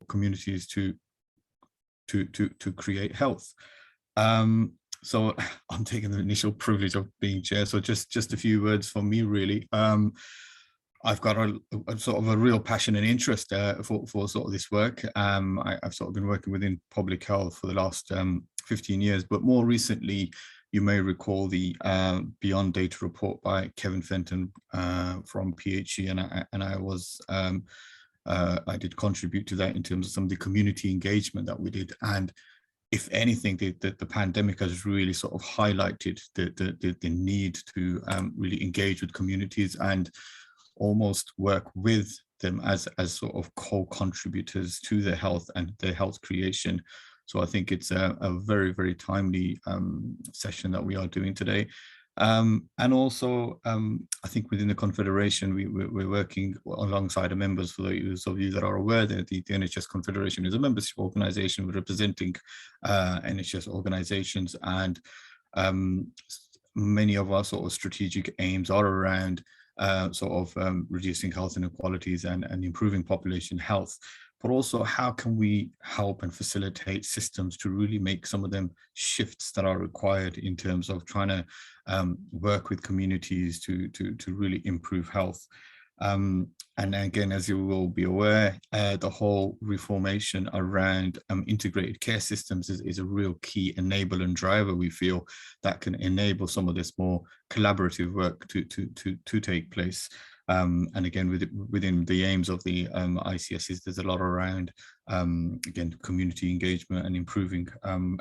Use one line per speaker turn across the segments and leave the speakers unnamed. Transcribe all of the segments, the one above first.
communities to create health. So I'm taking the initial privilege of being chair. So just a few words from me, really. I've got a sort of a real passion and interest for sort of this work. I've sort of been working within public health for the last 15 years, but more recently, you may recall the Beyond Data report by Kevin Fenton from PHE, and I did contribute to that in terms of some of the community engagement that we did. And if anything, the pandemic has really sort of highlighted the need to really engage with communities and almost work with them as sort of co-contributors to their health and their health creation. So I think it's a very, very timely session that we are doing today. And also, I think within the Confederation, we're working alongside the members. For those of you that are aware, that the NHS Confederation is a membership organisation representing NHS organisations, and many of our sort of strategic aims are around reducing health inequalities and improving population health, but also how can we help and facilitate systems to really make some of them shifts that are required in terms of trying to work with communities to really improve health. And again, as you will be aware, the whole reformation around integrated care systems is a real key enabler and driver, we feel, that can enable some of this more collaborative work to take place. And again, within the aims of the ICSs, there's a lot around, again, community engagement and improving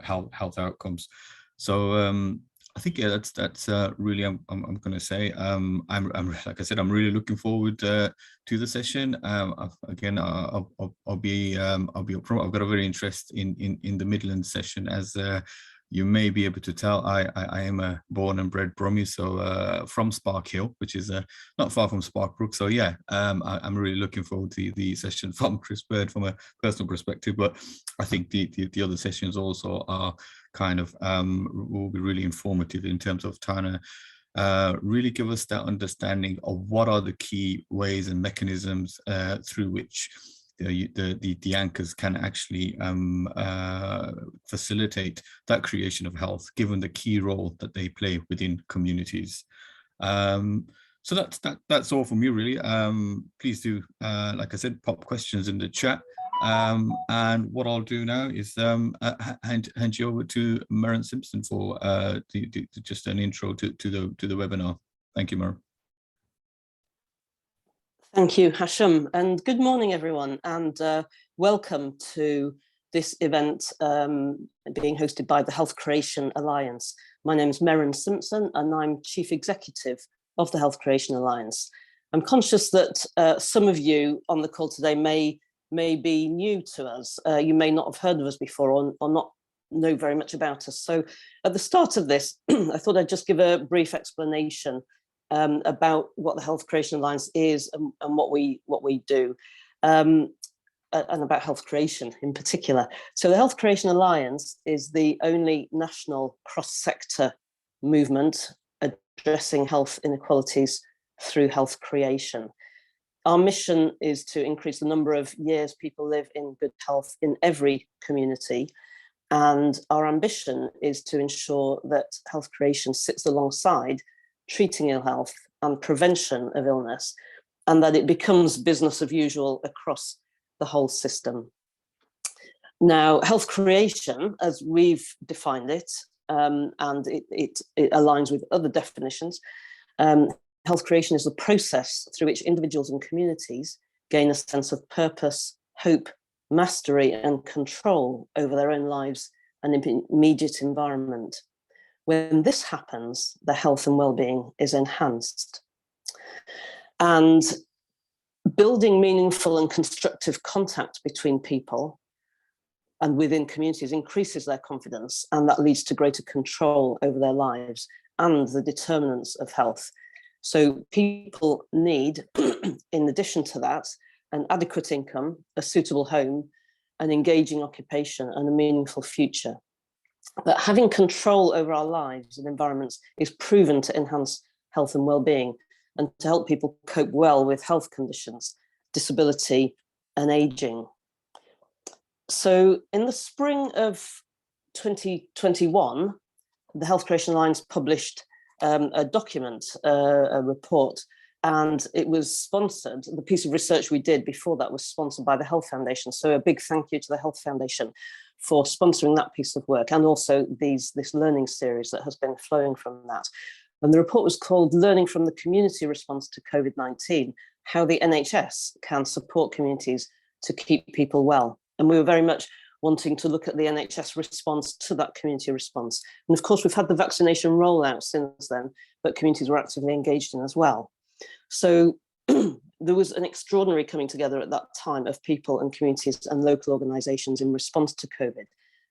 health outcomes. So I think, yeah, that's really I'm going to say. I'm like I said, I'm really looking forward to the session. Again, I'll be upfront. I've got a very interest in the Midlands session, as you may be able to tell. I am a born and bred Brummie, so from Spark Hill, which is not far from Sparkbrook. So yeah, I'm really looking forward to the session from Chris Byrd from a personal perspective. But I think the other sessions also are kind of will be really informative in terms of trying to really give us that understanding of what are the key ways and mechanisms through which the anchors can actually facilitate that creation of health, given the key role that they play within communities. So that's all from you, really. Please do, like I said, pop questions in the chat. And what I'll do now is hand you over to Maren Simpson for just an intro to the webinar. Thank you, Maren.
Thank you, Hashim, and good morning, everyone, and welcome to this event being hosted by the Health Creation Alliance. My name is Maren Simpson, and I'm Chief Executive of the Health Creation Alliance. I'm conscious that some of you on the call today may be new to us. You may not have heard of us before or not know very much about us. So at the start of this, I thought I'd just give a brief explanation about what the Health Creation Alliance is and what we do, and about health creation in particular. So the Health Creation Alliance is the only national cross-sector movement addressing health inequalities through health creation. Our mission is to increase the number of years people live in good health in every community. And our ambition is to ensure that health creation sits alongside treating ill health and prevention of illness, and that it becomes business as usual across the whole system. Now, health creation, as we've defined it, and it aligns with other definitions, health creation is the process through which individuals and communities gain a sense of purpose, hope, mastery, and control over their own lives and immediate environment. When this happens, their health and well-being is enhanced. And building meaningful and constructive contact between people and within communities increases their confidence, and that leads to greater control over their lives and the determinants of health. So people need, in addition to that, an adequate income, a suitable home, an engaging occupation, and a meaningful future. But having control over our lives and environments is proven to enhance health and well-being and to help people cope well with health conditions, disability, and aging. So in the spring of 2021, the Health Creation Alliance published a document, a report, and it was sponsored. The piece of research we did before that was sponsored by the Health Foundation. So a big thank you to the Health Foundation for sponsoring that piece of work, and also this learning series that has been flowing from that. And the report was called Learning from the Community Response to COVID-19, How the NHS Can Support Communities to Keep People Well. And we were very much wanting to look at the NHS response to that community response. And of course, we've had the vaccination rollout since then, but communities were actively engaged in as well. So there was an extraordinary coming together at that time of people and communities and local organisations in response to COVID.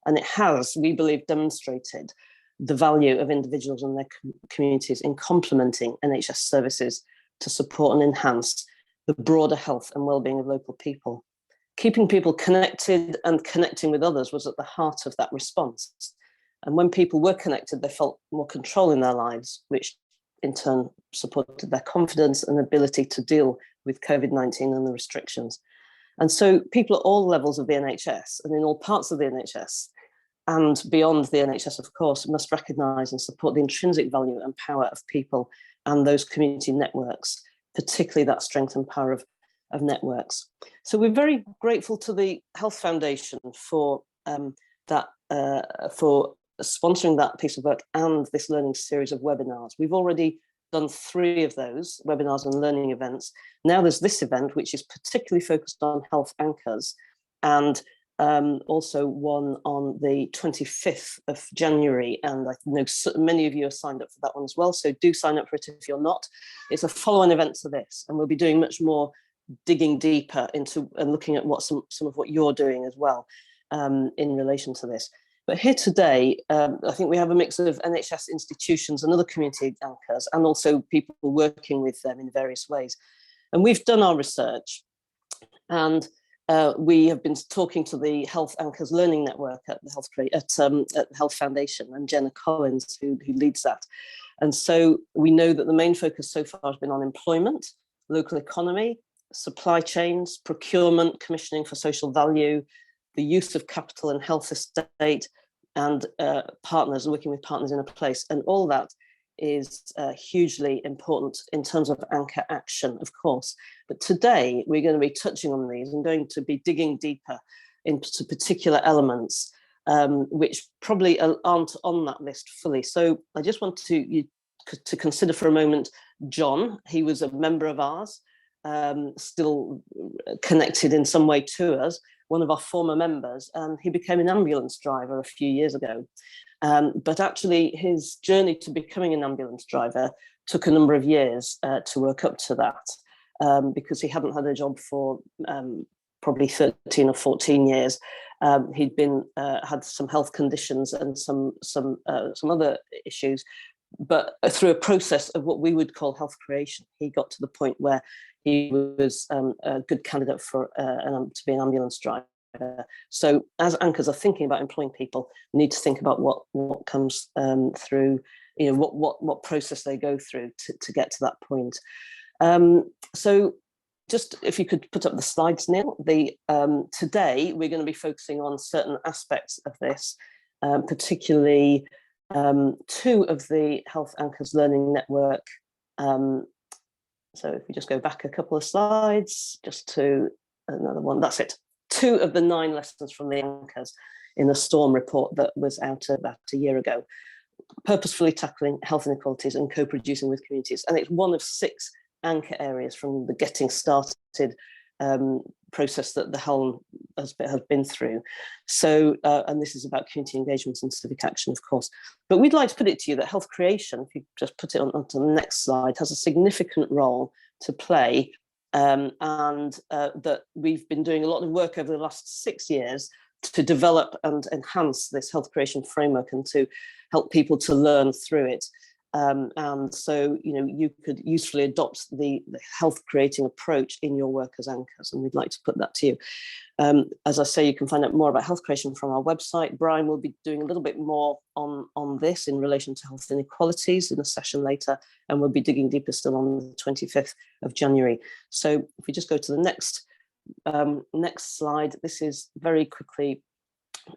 And it has, we believe, demonstrated the value of individuals and their communities in complementing NHS services to support and enhance the broader health and well-being of local people. Keeping people connected and connecting with others was at the heart of that response. And when people were connected, they felt more control in their lives, which in turn supported their confidence and ability to deal with COVID-19 and the restrictions. And so people at all levels of the NHS and in all parts of the NHS and beyond the NHS, of course, must recognise and support the intrinsic value and power of people and those community networks, particularly that strength and power of networks. So we're very grateful to the Health Foundation for for sponsoring that piece of work and this learning series of webinars. We've already done 3 of those webinars and learning events. Now there's this event, which is particularly focused on health anchors, and also one on the 25th of January. And I know many of you are signed up for that one as well. So do sign up for it if you're not. It's a follow-on event to this, and we'll be doing much more digging deeper into and looking at what some of what you're doing as well in relation to this. But here today, I think we have a mix of NHS institutions and other community anchors, and also people working with them in various ways. And we've done our research, and we have been talking to the Health Anchors Learning Network at the Health Foundation, and Jenna Collins, who leads that. And so we know that the main focus so far has been on employment, local economy, supply chains, procurement, commissioning for social value, the use of capital and health estate, and partners, working with partners in a place. And all that is hugely important in terms of anchor action, of course. But today we're going to be touching on these and going to be digging deeper into particular elements which probably aren't on that list fully. So I just want you to consider for a moment John. He was a member of ours, still connected in some way to us, one of our former members, and he became an ambulance driver a few years ago. But actually his journey to becoming an ambulance driver took a number of years to work up to that, because he hadn't had a job for probably 13 or 14 years. He'd been had some health conditions and some other issues, but through a process of what we would call health creation, he got to the point where he was a good candidate for to be an ambulance driver. So as anchors are thinking about employing people, we need to think about what comes through, you know, what process they go through to get to that point. So just if you could put up the slides, Neil. Today we're going to be focusing on certain aspects of this, particularly 2 of the Health Anchors Learning Network. So if we just go back a couple of slides, just to another one, that's it. 2 of the 9 lessons from the anchors in the STORM report that was out about a year ago, purposefully tackling health inequalities and co-producing with communities. And it's one of 6 anchor areas from the getting started process that the Helm has been through. So, and this is about community engagement and civic action, of course. But we'd like to put it to you that health creation, if you just put it onto the next slide, has a significant role to play, and that we've been doing a lot of work over the last 6 years to develop and enhance this health creation framework and to help people to learn through it. And so, you know, you could usefully adopt the health creating approach in your work as anchors, and we'd like to put that to you. As I say, you can find out more about health creation from our website. Brian will be doing a little bit more on this in relation to health inequalities in a session later, and we'll be digging deeper still on the 25th of January. So if we just go to the next next slide, this is very quickly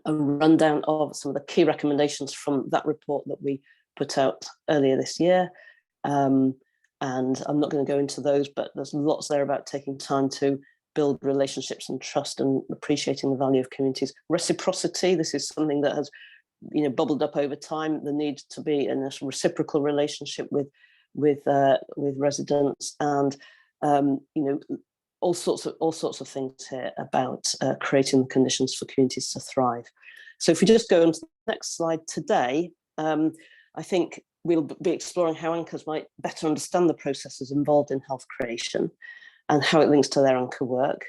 a rundown of some of the key recommendations from that report that we put out earlier this year. And I'm not going to go into those, but there's lots there about taking time to build relationships and trust and appreciating the value of communities. Reciprocity, this is something that has bubbled up over time, the need to be in a reciprocal relationship with residents, and all sorts of things here about creating the conditions for communities to thrive. So if we just go on to the next slide today, I think we'll be exploring how anchors might better understand the processes involved in health creation and how it links to their anchor work,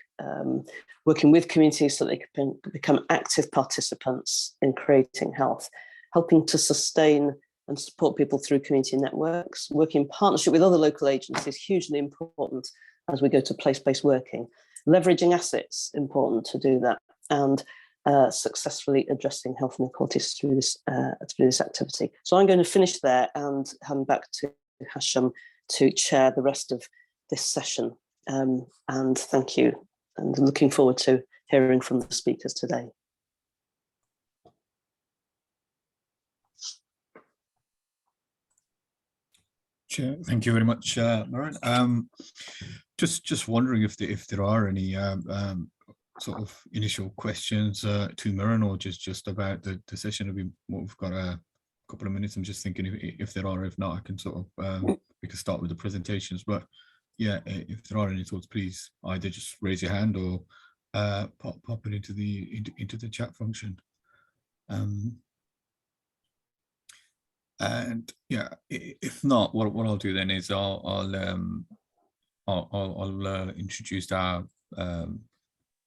working with communities so they can become active participants in creating health, helping to sustain and support people through community networks, working in partnership with other local agencies, hugely important as we go to place-based working, leveraging assets, important to do that, and successfully addressing health inequalities through this activity. So I'm going to finish there and hand back to Hasham to chair the rest of this session. And thank you, and looking forward to hearing from the speakers today.
Sure. Thank you very much, Maren. Just wondering if there are any sort of initial questions to Maren, or just about the session. We've got a couple of minutes. I'm just thinking if there are. If not, I can sort of we can start with the presentations. But yeah, if there are any thoughts, please either just raise your hand or pop it into the chat function. And yeah, if not, what I'll do then is I'll introduce our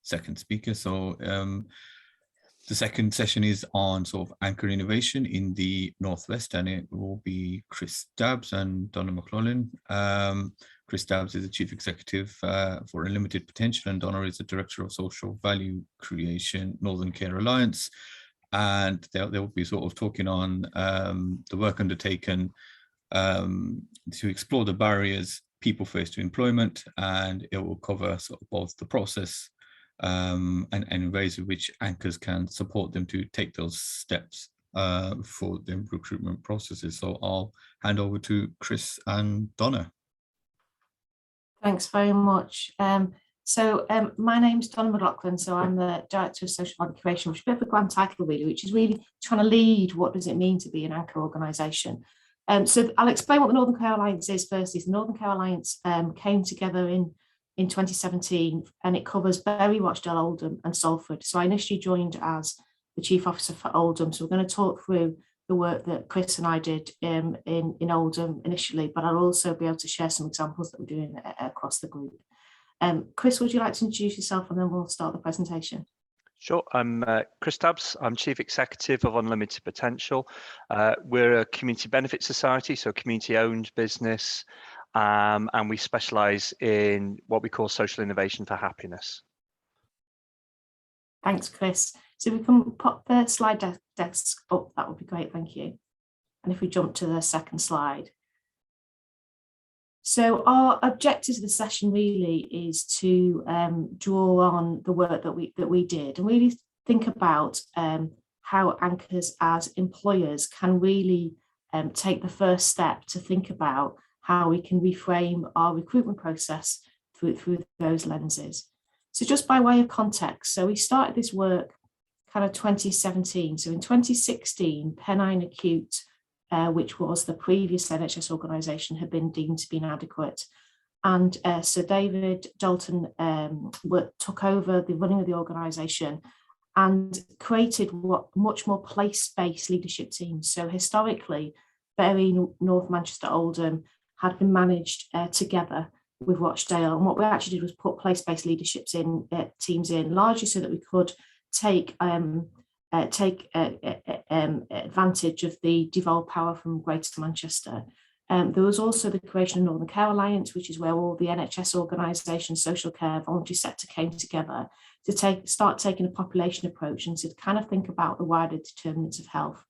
second speaker. So the second session is on sort of anchor innovation in the Northwest, and it will be Chris Dabbs and Donna McLaughlin. Chris Dabbs is the Chief Executive for Unlimited Potential, and Donna is the Director of Social Value Creation, Northern Care Alliance. And they'll be sort of talking on the work undertaken to explore the barriers people face to employment, and it will cover sort of both the process and ways in which anchors can support them to take those steps for the recruitment processes. So I'll hand over to Chris and Donna.
Thanks very much. My name's Donna McLaughlin, so I'm the Director of Social Value Creation, which is a bit of a grand title really, which is really trying to lead what does it mean to be an anchor organisation. So I'll explain what the Northern Care Alliance is first. The Northern Care Alliance came together in 2017, and it covers Bury, Rochdale, Oldham and Salford. So I initially joined as the Chief Officer for Oldham. So we're going to talk through the work that Chris and I did in Oldham initially, but I'll also be able to share some examples that we're doing across the group. Chris, would you like to introduce yourself, and then we'll start the presentation?
Sure, I'm Chris Dabbs. I'm Chief Executive of Unlimited Potential. We're a community benefit society, so community-owned business, and we specialise in what we call social innovation for happiness.
Thanks, Chris. So we can pop the slide decks up, that would be great, thank you. And if we jump to the second slide. So our objective of the session really is to draw on the work that we did and really think about how anchors as employers can really take the first step to think about how we can reframe our recruitment process through those lenses. So just by way of context, so we started this work kind of 2017. So in 2016, Pennine Acute, which was the previous NHS organisation, had been deemed to be inadequate. And Sir David Dalton took over the running of the organisation and created what much more place-based leadership teams. So historically, Bury, North Manchester, Oldham had been managed together with Rochdale. And what we actually did was put place-based leadership teams in, largely so that we could take advantage of the devolved power from Greater Manchester. There was also the creation of Northern Care Alliance, which is where all the NHS organisations, social care, voluntary sector came together to start taking a population approach and to kind of think about the wider determinants of health.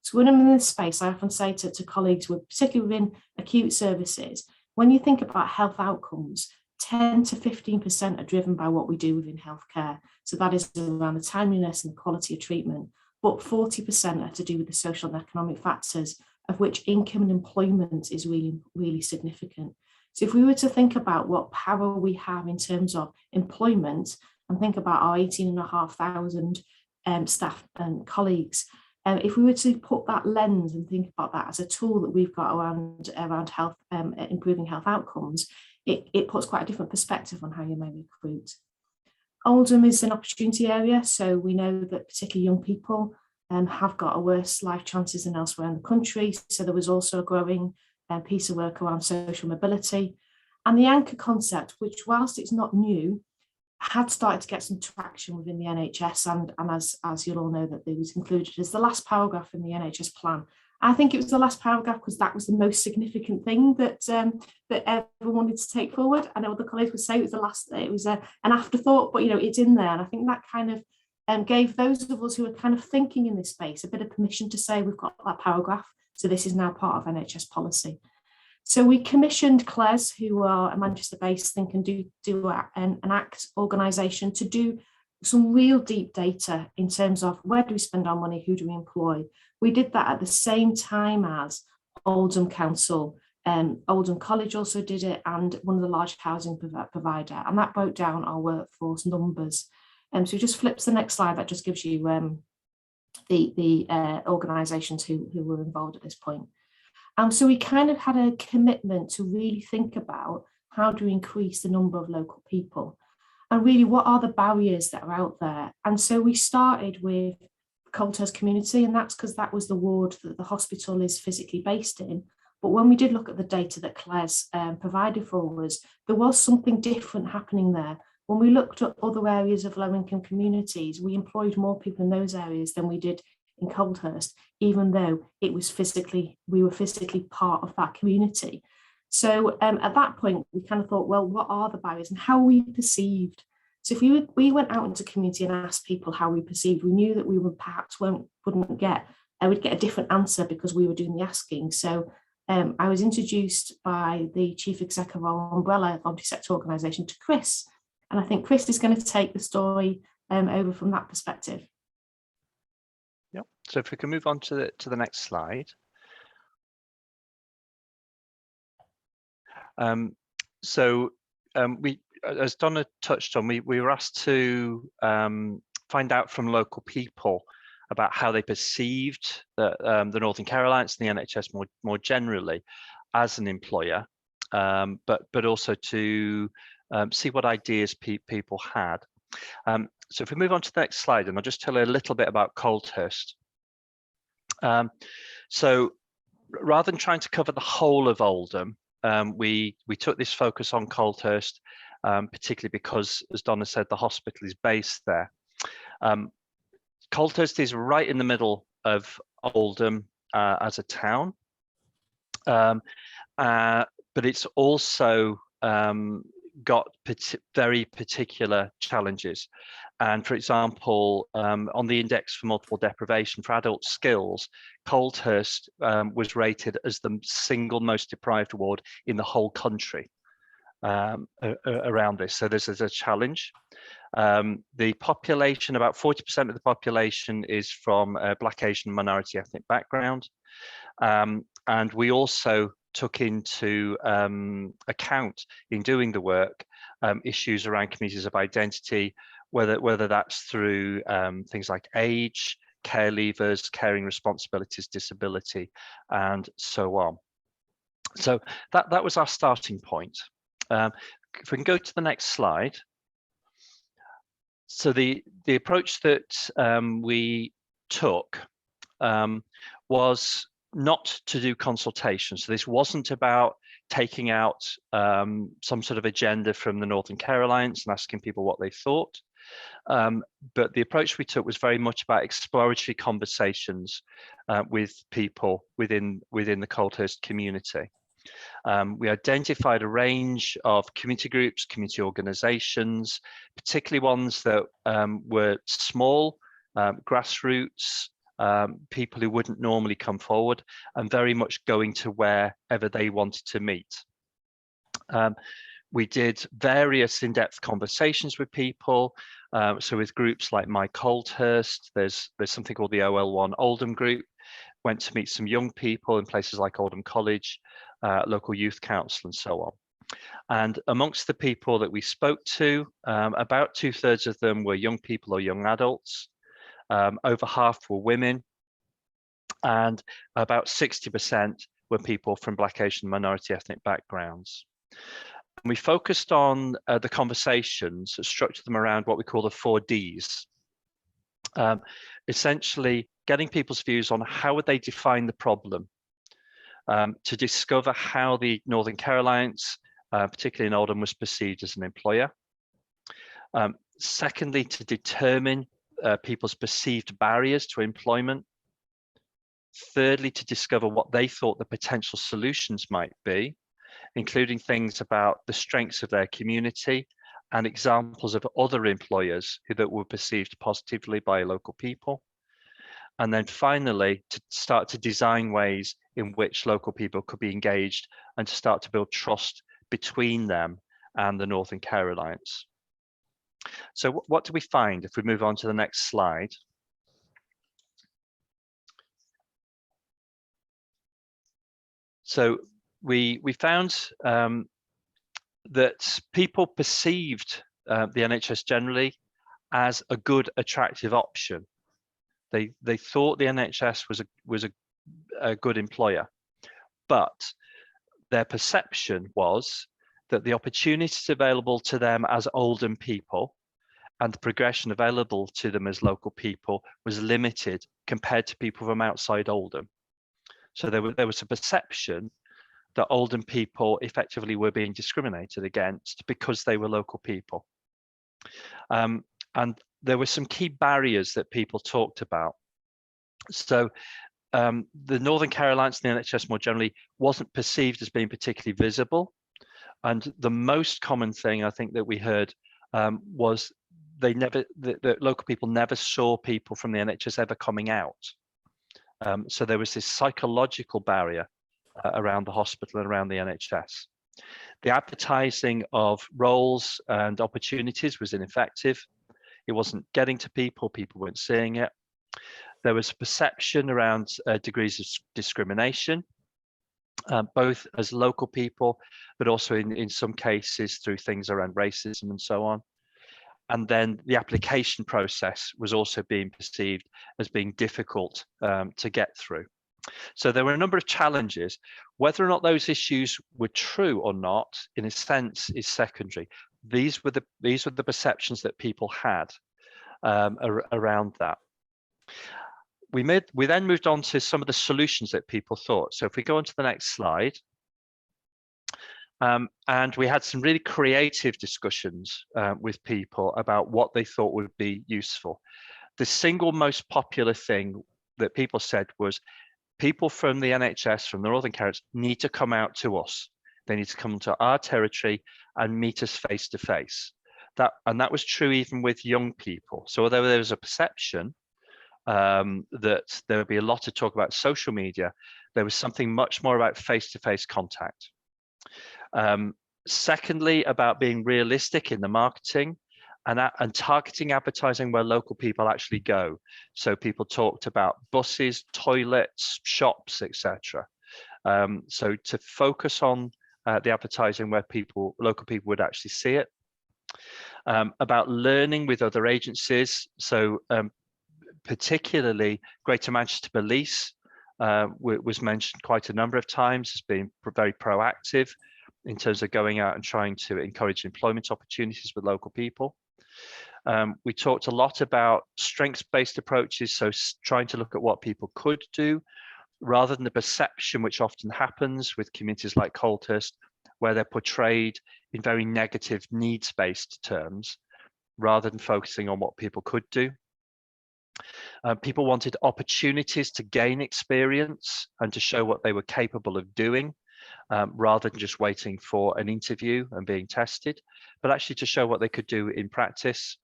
So when I'm in this space, I often say to colleagues, particularly within acute services, when you think about health outcomes, 10 to 15% are driven by what we do within healthcare. So that is around the timeliness and the quality of treatment, but 40% are to do with the social and economic factors, of which income and employment is really, really significant. So if we were to think about what power we have in terms of employment, and think about our 18,500 staff and colleagues, if we were to put that lens and think about that as a tool that we've got around health, improving health outcomes, it puts quite a different perspective on how you may recruit. Oldham is an opportunity area, so we know that particularly young people have got worse life chances than elsewhere in the country. So there was also a growing piece of work around social mobility. And the anchor concept, which whilst it's not new, had started to get some traction within the NHS, and as you'll all know, that it was included as the last paragraph in the NHS plan. I think it was the last paragraph because that was the most significant thing that that everyone wanted to take forward. I know other colleagues would say it was the last, it was an afterthought, but it's in there, and I think that kind of gave those of us who are kind of thinking in this space a bit of permission to say we've got that paragraph, so this is now part of NHS policy. So we commissioned CLES, who are a Manchester-based Think and Do an Act organisation, to do some real deep data in terms of where do we spend our money, who do we employ. We did that at the same time as Oldham Council, Oldham College also did it, and one of the large housing provider, and that broke down our workforce numbers. So just flip to the next slide. That just gives you the organisations who were involved at this point. So we kind of had a commitment to really think about how do we increase the number of local people, and really what are the barriers that are out there. And so we started with Colthurst community, and that's because that was the ward that the hospital is physically based in. But when we did look at the data that Claire's provided for us, there was something different happening there. When we looked at other areas of low-income communities, we employed more people in those areas than we did in Colthurst, even though we were physically part of that community. So at that point, we kind of thought, well, what are the barriers and how are we perceived? So if we went out into community and asked people how we perceived, we knew that we would perhaps wouldn't get, I would get a different answer because we were doing the asking. So I was introduced by the Chief Executive of our umbrella voluntary sector organisation to Chris. And I think Chris is going to take the story over from that perspective.
Yep. So if we can move on to the next slide. We, as Donna touched on, we were asked to find out from local people about how they perceived the Northern Care Alliance and the NHS more generally as an employer, but also to see what ideas people had. So if we move on to the next slide, and I'll just tell you a little bit about Colthurst. So rather than trying to cover the whole of Oldham, we took this focus on Colthurst, particularly because, as Donna said, the hospital is based there. Colthurst is right in the middle of Oldham as a town, but it's also got very particular challenges. And for example, on the index for multiple deprivation for adult skills, Colthurst was rated as the single most deprived ward in the whole country around this. So this is a challenge. The population, about 40% of the population is from a Black, Asian, minority ethnic background. And we also took into account in doing the work issues around communities of identity, whether that's through things like age, care leavers, caring responsibilities, disability, and so on. So that was our starting point. If we can go to the next slide. So the approach that we took was not to do consultation. So this wasn't about taking out some sort of agenda from the Northern Care Alliance and asking people what they thought. But the approach we took was very much about exploratory conversations with people within the Colthurst community. We identified a range of community groups, community organisations, particularly ones that were small, grassroots, people who wouldn't normally come forward, and very much going to wherever they wanted to meet. We did various in-depth conversations with people. So with groups like Mike Oldhurst, there's something called the OL1 Oldham group. Went to meet some young people in places like Oldham College, local youth council and so on. And amongst the people that we spoke to, about 2/3 of them were young people or young adults. Over half were women, and about 60% were people from Black, Asian, minority ethnic backgrounds. And we focused on the conversations, structured them around what we call the 4 Ds. Essentially, getting people's views on how would they define the problem, to discover how the Northern Care Alliance, particularly in Oldham, was perceived as an employer. Secondly, to determine people's perceived barriers to employment. Thirdly, to discover what they thought the potential solutions might be, including things about the strengths of their community and examples of other employers that were perceived positively by local people. And then finally, to start to design ways in which local people could be engaged and to start to build trust between them and the Northern Care Alliance. So what do we find if we move on to the next slide? So we found that people perceived the NHS generally as a good, attractive option. They thought the NHS was a good employer, but their perception was that the opportunities available to them as Oldham people and the progression available to them as local people was limited compared to people from outside Oldham. So there was a perception that Oldham people effectively were being discriminated against because they were local people. And there were some key barriers that people talked about. So the Northern Care Alliance and the NHS more generally wasn't perceived as being particularly visible. And the most common thing I think that we heard was the local people never saw people from the NHS ever coming out. So there was this psychological barrier around the hospital and around the NHS. The advertising of roles and opportunities was ineffective. It wasn't getting to people, people weren't seeing it. There was perception around degrees of discrimination, both as local people, but also in some cases through things around racism and so on. And then the application process was also being perceived as being difficult to get through. So there were a number of challenges. Whether or not those issues were true or not, in a sense, is secondary. These were the perceptions that people had around that. We then moved on to some of the solutions that people thought. So if we go on to the next slide, and we had some really creative discussions with people about what they thought would be useful. The single most popular thing that people said was, people from the NHS, from the Northern Care Alliance, need to come out to us. They need to come to our territory and meet us face to face. That was true even with young people. So although there was a perception that there would be a lot of talk about social media, there was something much more about face-to-face contact. Secondly, about being realistic in the marketing and targeting advertising where local people actually go. So people talked about buses, toilets, shops, etc. So to focus on the advertising where local people would actually see it. About learning with other agencies. So particularly Greater Manchester Police was mentioned quite a number of times as being very proactive in terms of going out and trying to encourage employment opportunities with local people. We talked a lot about strengths-based approaches, so trying to look at what people could do rather than the perception which often happens with communities like Oldhurst, where they're portrayed in very negative needs-based terms rather than focusing on what people could do. People wanted opportunities to gain experience and to show what they were capable of doing, rather than just waiting for an interview and being tested, but actually to show what they could do in practice.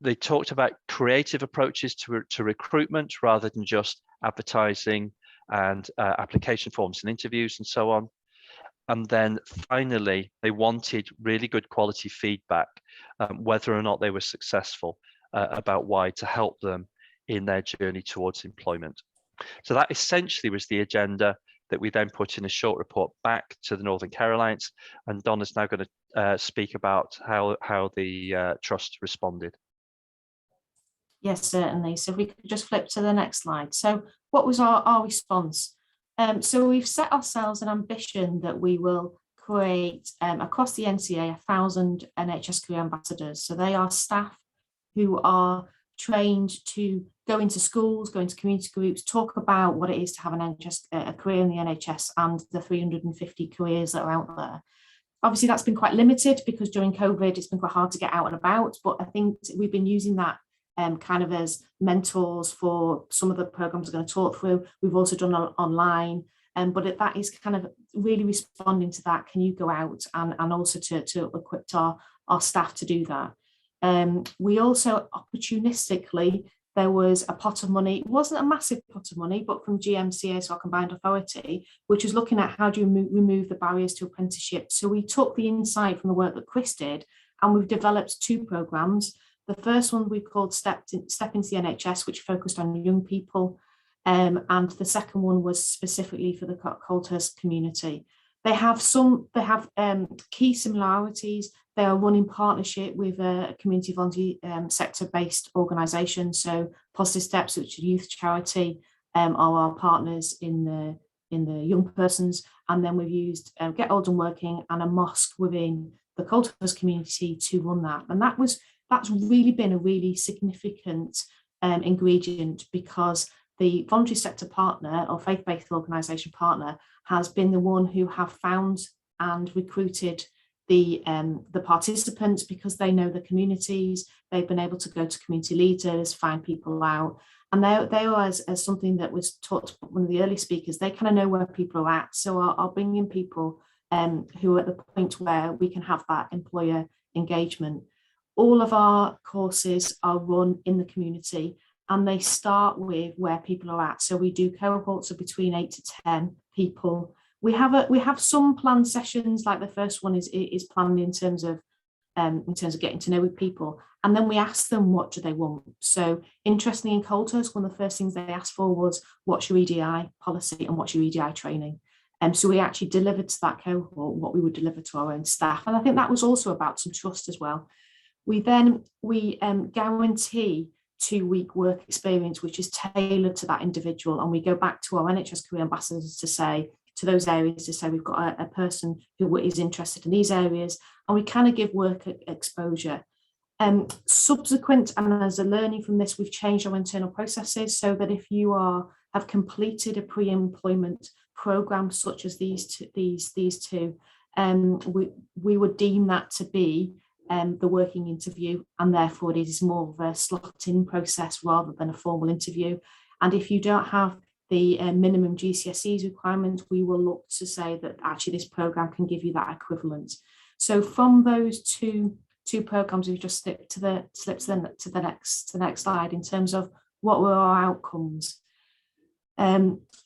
They talked about creative approaches to recruitment rather than just advertising and application forms and interviews and so on. And then finally, they wanted really good quality feedback, whether or not they were successful, about why, to help them in their journey towards employment. So that essentially was the agenda that we then put in a short report back to the Northern Care Alliance, and Donna's now going to speak about how the Trust responded.
Yes, certainly. So if we could just flip to the next slide. So what was our response? So we've set ourselves an ambition that we will create across the NCA 1,000 NHS career ambassadors. So they are staff who are trained to go into schools, go into community groups, talk about what it is to have an a career in the NHS and the 350 careers that are out there. Obviously, that's been quite limited because during COVID, it's been quite hard to get out and about. But I think we've been using that kind of as mentors for some of the programs we're going to talk through. We've also done online, but that is kind of really responding to that. Can you go out and also to equip our staff to do that? We also opportunistically, there was a pot of money. It wasn't a massive pot of money, but from GMCA, so our combined authority, which was looking at how do you remove the barriers to apprenticeship. So we took the insight from the work that Chris did, and we've developed 2 programs. The first one we called Step into the NHS, which focused on young people. And the second one was specifically for the Colthurst community. They have key similarities. They are run in partnership with a community volunteer sector-based organisation. So Positive Steps, which is a youth charity, are our partners in the young persons. And then we've used Get Oldham Working and a mosque within the Colthurst community to run that. And that's really been a really significant ingredient, because the voluntary sector partner or faith-based organisation partner has been the one who have found and recruited the participants, because they know the communities. They've been able to go to community leaders, find people out, and they are, as something that was taught to one of the early speakers, they kind of know where people are at. So are bringing people who are at the point where we can have that employer engagement. All of our courses are run in the community, and they start with where people are at. So we do cohorts of between 8 to 10 people. We have some planned sessions, like the first one is planned in terms of getting to know with people, and then we ask them what do they want. So interestingly, in Colthurst, one of the first things they asked for was what's your EDI policy and what's your EDI training. So we actually delivered to that cohort what we would deliver to our own staff, and I think that was also about some trust as well. We guarantee 2-week work experience, which is tailored to that individual, and we go back to our NHS career ambassadors to say, to those areas, to say we've got a person who is interested in these areas, and we kind of give work exposure. Subsequent, and as a learning from this, we've changed our internal processes so that if you have completed a pre-employment program such as these two, we would deem that to be the working interview, and therefore it is more of a slot-in process rather than a formal interview. And if you don't have the minimum GCSEs requirement, we will look to say that actually this program can give you that equivalent. So from those two programs, we've just slipped to the next slide in terms of what were our outcomes.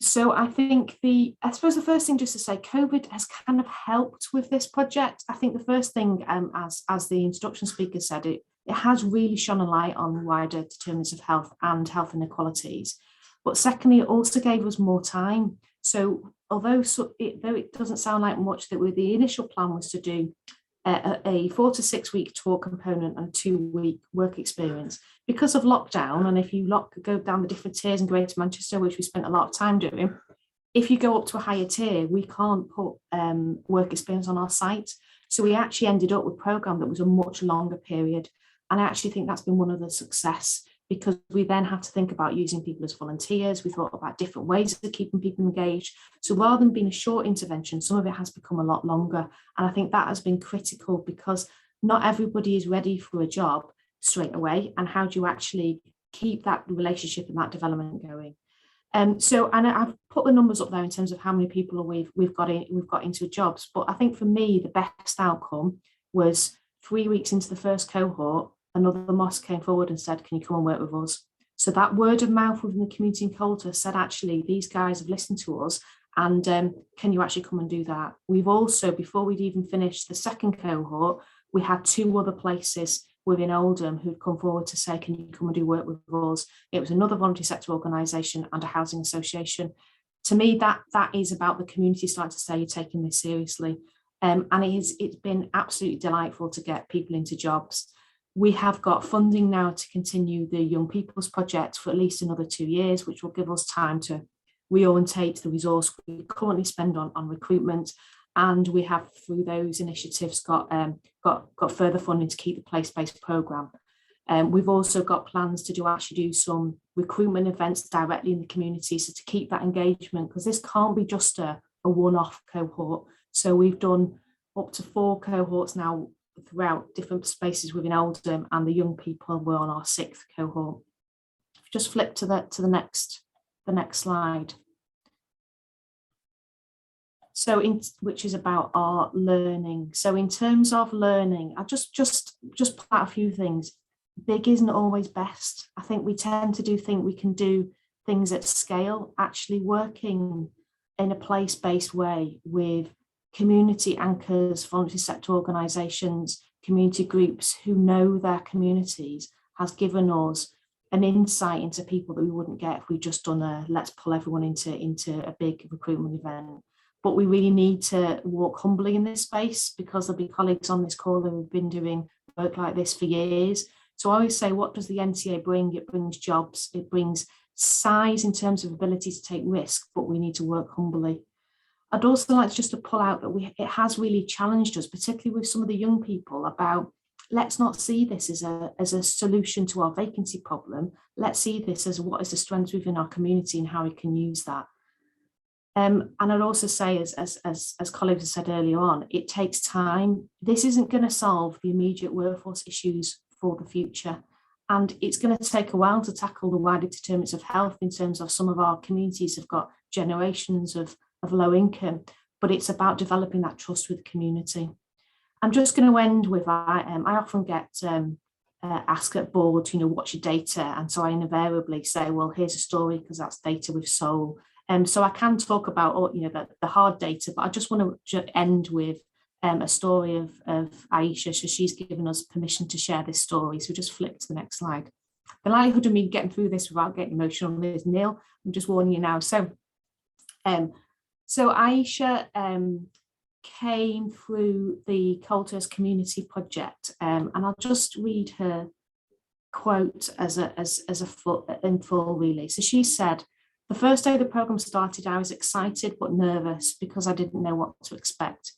So I think I suppose the first thing just to say, COVID has kind of helped with this project. I think the first thing, as the introduction speaker said, it has really shone a light on wider determinants of health and health inequalities. But secondly, it also gave us more time. So though it doesn't sound like much, the initial plan was to do a 4 to 6 week tour component and 2-week work experience. Because of lockdown, and if you go down the different tiers in Greater Manchester, which we spent a lot of time doing, if you go up to a higher tier, we can't put work experience on our site. So we actually ended up with a programme that was a much longer period. And I actually think that's been one of the success, because we then had to think about using people as volunteers. We thought about different ways of keeping people engaged. So rather than being a short intervention, some of it has become a lot longer. And I think that has been critical, because not everybody is ready for a job straight away. And how do you actually keep that relationship and that development going? And I've put the numbers up there in terms of how many people we've got into jobs. But I think for me, the best outcome was 3 weeks into the first cohort, another mosque came forward and said, can you come and work with us? So that word of mouth within the community in Coulter said, actually, these guys have listened to us, and can you actually come and do that? We've also, before we'd even finished the second cohort, we had 2 other places within Oldham who'd come forward to say, can you come and do work with us? It was another voluntary sector organisation and a housing association. To me, that is about the community starting to say, you're taking this seriously. And it's been absolutely delightful to get people into jobs. We have got funding now to continue the Young People's Project for at least another 2 years, which will give us time to reorientate the resource we currently spend on recruitment. And we have, through those initiatives, got further funding to keep the place-based programme. We've also got plans to do some recruitment events directly in the community, so to keep that engagement, because this can't be just a one-off cohort. So we've done up to 4 cohorts now throughout different spaces within Oldham, and the young people were on our 6th cohort. Just flip to the next slide. So which is about our learning. So in terms of learning, I'll just pull out a few things. Big isn't always best. I think we tend to think we can do things at scale. Actually working in a place-based way with community anchors, voluntary sector organisations, community groups who know their communities has given us an insight into people that we wouldn't get if we just done a let's pull everyone into a big recruitment event. But we really need to walk humbly in this space, because there'll be colleagues on this call who have been doing work like this for years. So I always say, what does the NCA bring? It brings jobs, it brings size in terms of ability to take risk, but we need to work humbly. I'd also like just to pull out that it has really challenged us, particularly with some of the young people, about let's not see this as a solution to our vacancy problem. Let's see this as what is the strength within our community and how we can use that. And I'd also say, as colleagues have said earlier on, it takes time. This isn't going to solve the immediate workforce issues for the future. And it's going to take a while to tackle the wider determinants of health, in terms of some of our communities have got generations of low income, but it's about developing that trust with the community. I'm just going to end with, I often get asked at board, what's your data? And so I invariably say, well, here's a story, because that's data with soul. So I can talk about the hard data, but I just want to end with a story of Aisha. So she's given us permission to share this story. So just flip to the next slide. The likelihood of me getting through this without getting emotional is nil. I'm just warning you now. So Aisha came through the Coulter's Community Project, and I'll just read her quote in full really. So she said, "The first day the programme started, I was excited but nervous because I didn't know what to expect.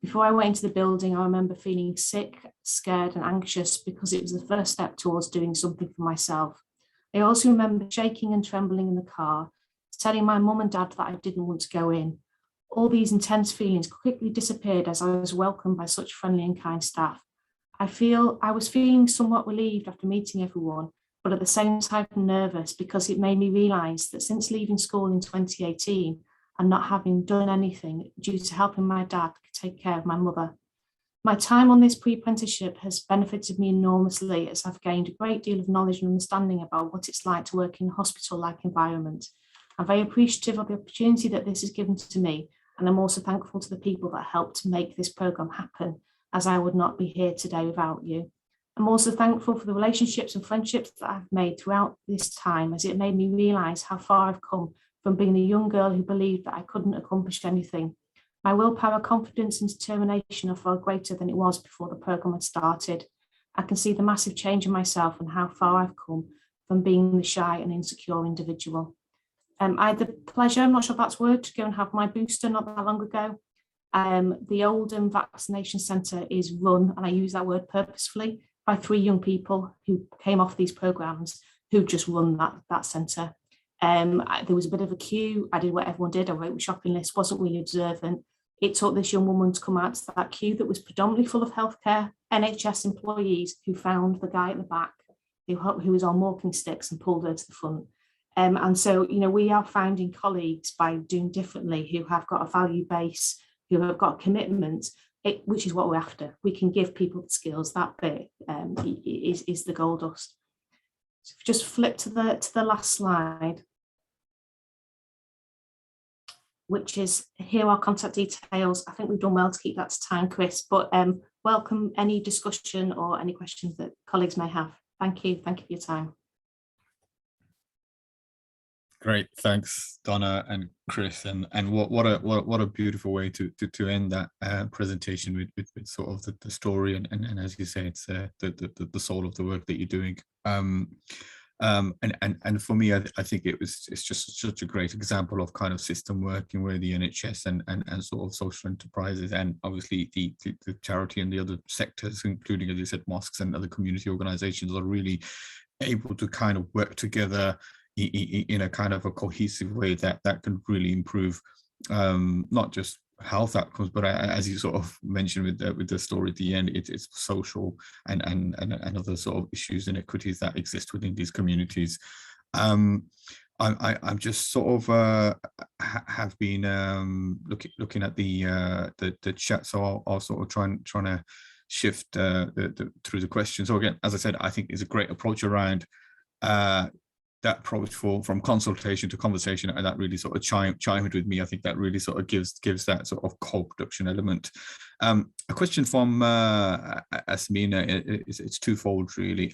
Before I went into the building, I remember feeling sick, scared and anxious because it was the first step towards doing something for myself. I also remember shaking and trembling in the car, telling my mum and dad that I didn't want to go in. All these intense feelings quickly disappeared as I was welcomed by such friendly and kind staff. I was feeling somewhat relieved after meeting everyone, but at the same time nervous because it made me realise that since leaving school in 2018 and not having done anything due to helping my dad take care of my mother, my time on this pre-apprenticeship has benefited me enormously, as I've gained a great deal of knowledge and understanding about what it's like to work in a hospital-like environment. I'm very appreciative of the opportunity that this has given to me, and I'm also thankful to the people that helped make this programme happen, as I would not be here today without you. I'm also thankful for the relationships and friendships that I've made throughout this time, as it made me realise how far I've come from being the young girl who believed that I couldn't accomplish anything. My willpower, confidence and determination are far greater than it was before the programme had started. I can see the massive change in myself and how far I've come from being the shy and insecure individual. I had the pleasure, I'm not sure if that's a word, to go and have my booster not that long ago. The Oldham Vaccination Centre is run, and I use that word purposefully, by 3 young people who came off these programmes who just run that centre. There was a bit of a queue. I did what everyone did. I wrote a shopping list, wasn't really observant. It took this young woman to come out to that queue that was predominantly full of healthcare NHS employees, who found the guy at the back who was on walking sticks and pulled her to the front. And so, we are finding colleagues by doing differently, who have got a value base, who have got commitment, which is what we're after. We can give people the skills. That bit is the gold dust. So if you just flip to the last slide, which is here are contact details. I think we've done well to keep that to time, Chris, but welcome any discussion or any questions that colleagues may have. Thank you for your time.
Great, thanks, Donna and Chris, and what a beautiful way to end that presentation with sort of the story, and as you say, it's the soul of the work that you're doing. And for me, I think it's just such a great example of kind of system working where the NHS and sort of social enterprises, and obviously the charity and the other sectors, including, as you said, mosques and other community organizations, are really able to kind of work together in a kind of a cohesive way that can really improve not just health outcomes, but as you sort of mentioned with the story at the end, it's social and other sort of issues and inequities that exist within these communities. I'm just sort of have been looking at the chat, so I'll sort of trying to shift through the questions. So again, as I said, I think it's a great approach around that approach from consultation to conversation, and that really sort of chimed with me. I think that really sort of gives that sort of co-production element. A question from Asmina, it's twofold really.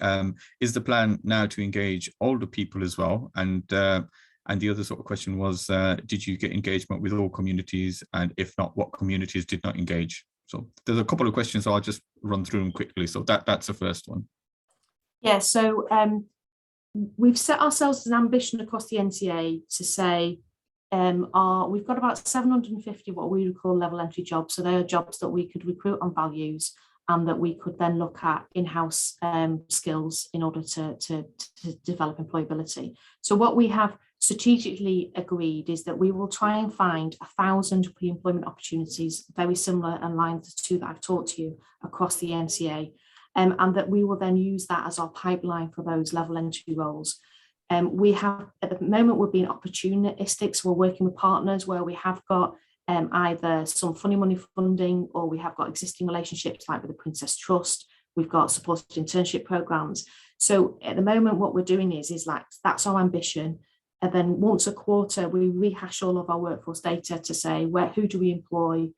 Is the plan now to engage older people as well? And the other sort of question was, did you get engagement with all communities? And if not, what communities did not engage? So there's a couple of questions, so I'll just run through them quickly. So that's the first one.
Yeah, so we've set ourselves an ambition across the NCA to say we've got about 750 what we would call level entry jobs. So they are jobs that we could recruit on values and that we could then look at in-house skills in order to develop employability. So what we have strategically agreed is that we will try and find 1,000 pre-employment opportunities, very similar and aligned to that I've talked to you across the NCA. And that we will then use that as our pipeline for those level entry roles. We have, at the moment, we're being opportunistic, so we're working with partners where we have got either some funny money funding, or we have got existing relationships like with the Princess Trust. We've got supported internship programs. So at the moment, what we're doing is like, that's our ambition. And then once a quarter, we rehash all of our workforce data to say who do we employ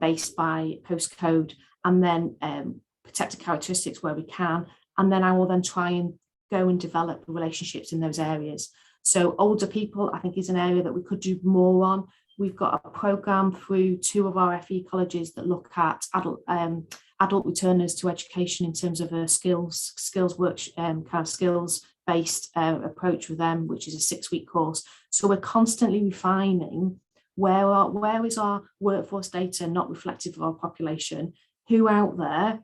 based by postcode, and then protected characteristics where we can, and then I will then try and go and develop relationships in those areas. So older people, I think, is an area that we could do more on. We've got a programme through 2 of our FE colleges that look at adult returners to education in terms of a skills work, kind of skills-based approach with them, which is a 6-week course. So we're constantly refining where is our workforce data not reflective of our population, who out there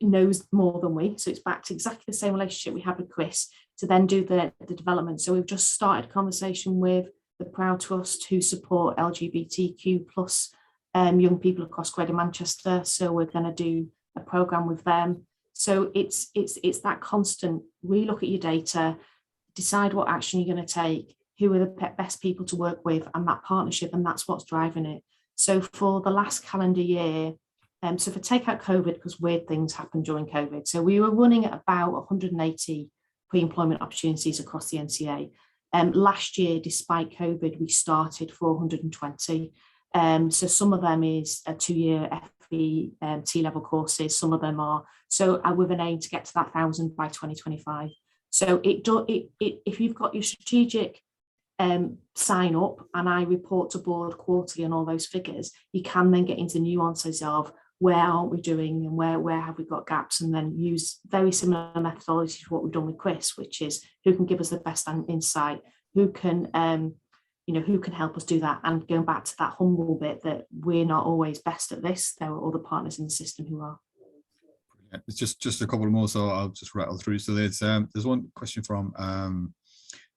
knows more than we. So it's back to exactly the same relationship we had with Chris to then do the development. So we've just started a conversation with the Proud Trust, who support LGBTQ plus young people across Greater Manchester. So we're going to do a programme with them. So it's that constant relook at your data, decide what action you're going to take, who are the best people to work with, and that partnership, and that's what's driving it. So for the last calendar year, so if I take out COVID, because weird things happened during COVID, so we were running at about 180 pre-employment opportunities across the NCA. Last year, despite COVID, we started 420. So some of them is a 2-year FE T-level courses, some of them are. So with an aim to get to that 1,000 by 2025. So if you've got your strategic sign up, and I report to board quarterly on all those figures, you can then get into nuances of where aren't we doing and where have we got gaps, and then use very similar methodology to what we've done with Chris, which is who can give us the best insight, who can who can help us do that. And going back to that humble bit, that we're not always best at this, there are other partners in the system who are.
It's just a couple more, so I'll just rattle through. So there's one question from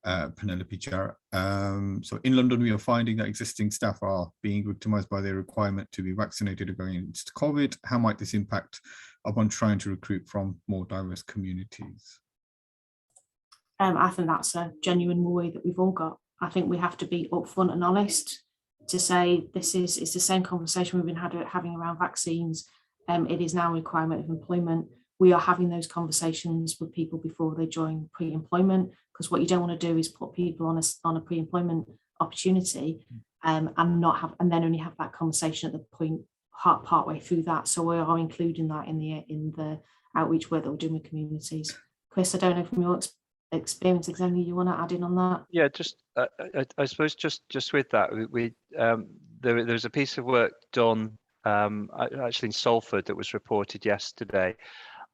Penelope Jarrett. So in London, we are finding that existing staff are being victimized by their requirement to be vaccinated against COVID. How might this impact upon trying to recruit from more diverse communities?
I think that's a genuine worry that we've all got. I think we have to be upfront and honest to say it's the same conversation we've been having around vaccines. It is now a requirement of employment. we are having those conversations with people before they join pre-employment, because what you don't want to do is put people on a pre-employment opportunity and then only have that conversation at the point part way through that. So we are including that in the outreach work that we're doing with communities. Chris, I don't know from your experience, is there anything you want to add in on that?
Yeah, just I suppose just with that, there's a piece of work done actually in Salford that was reported yesterday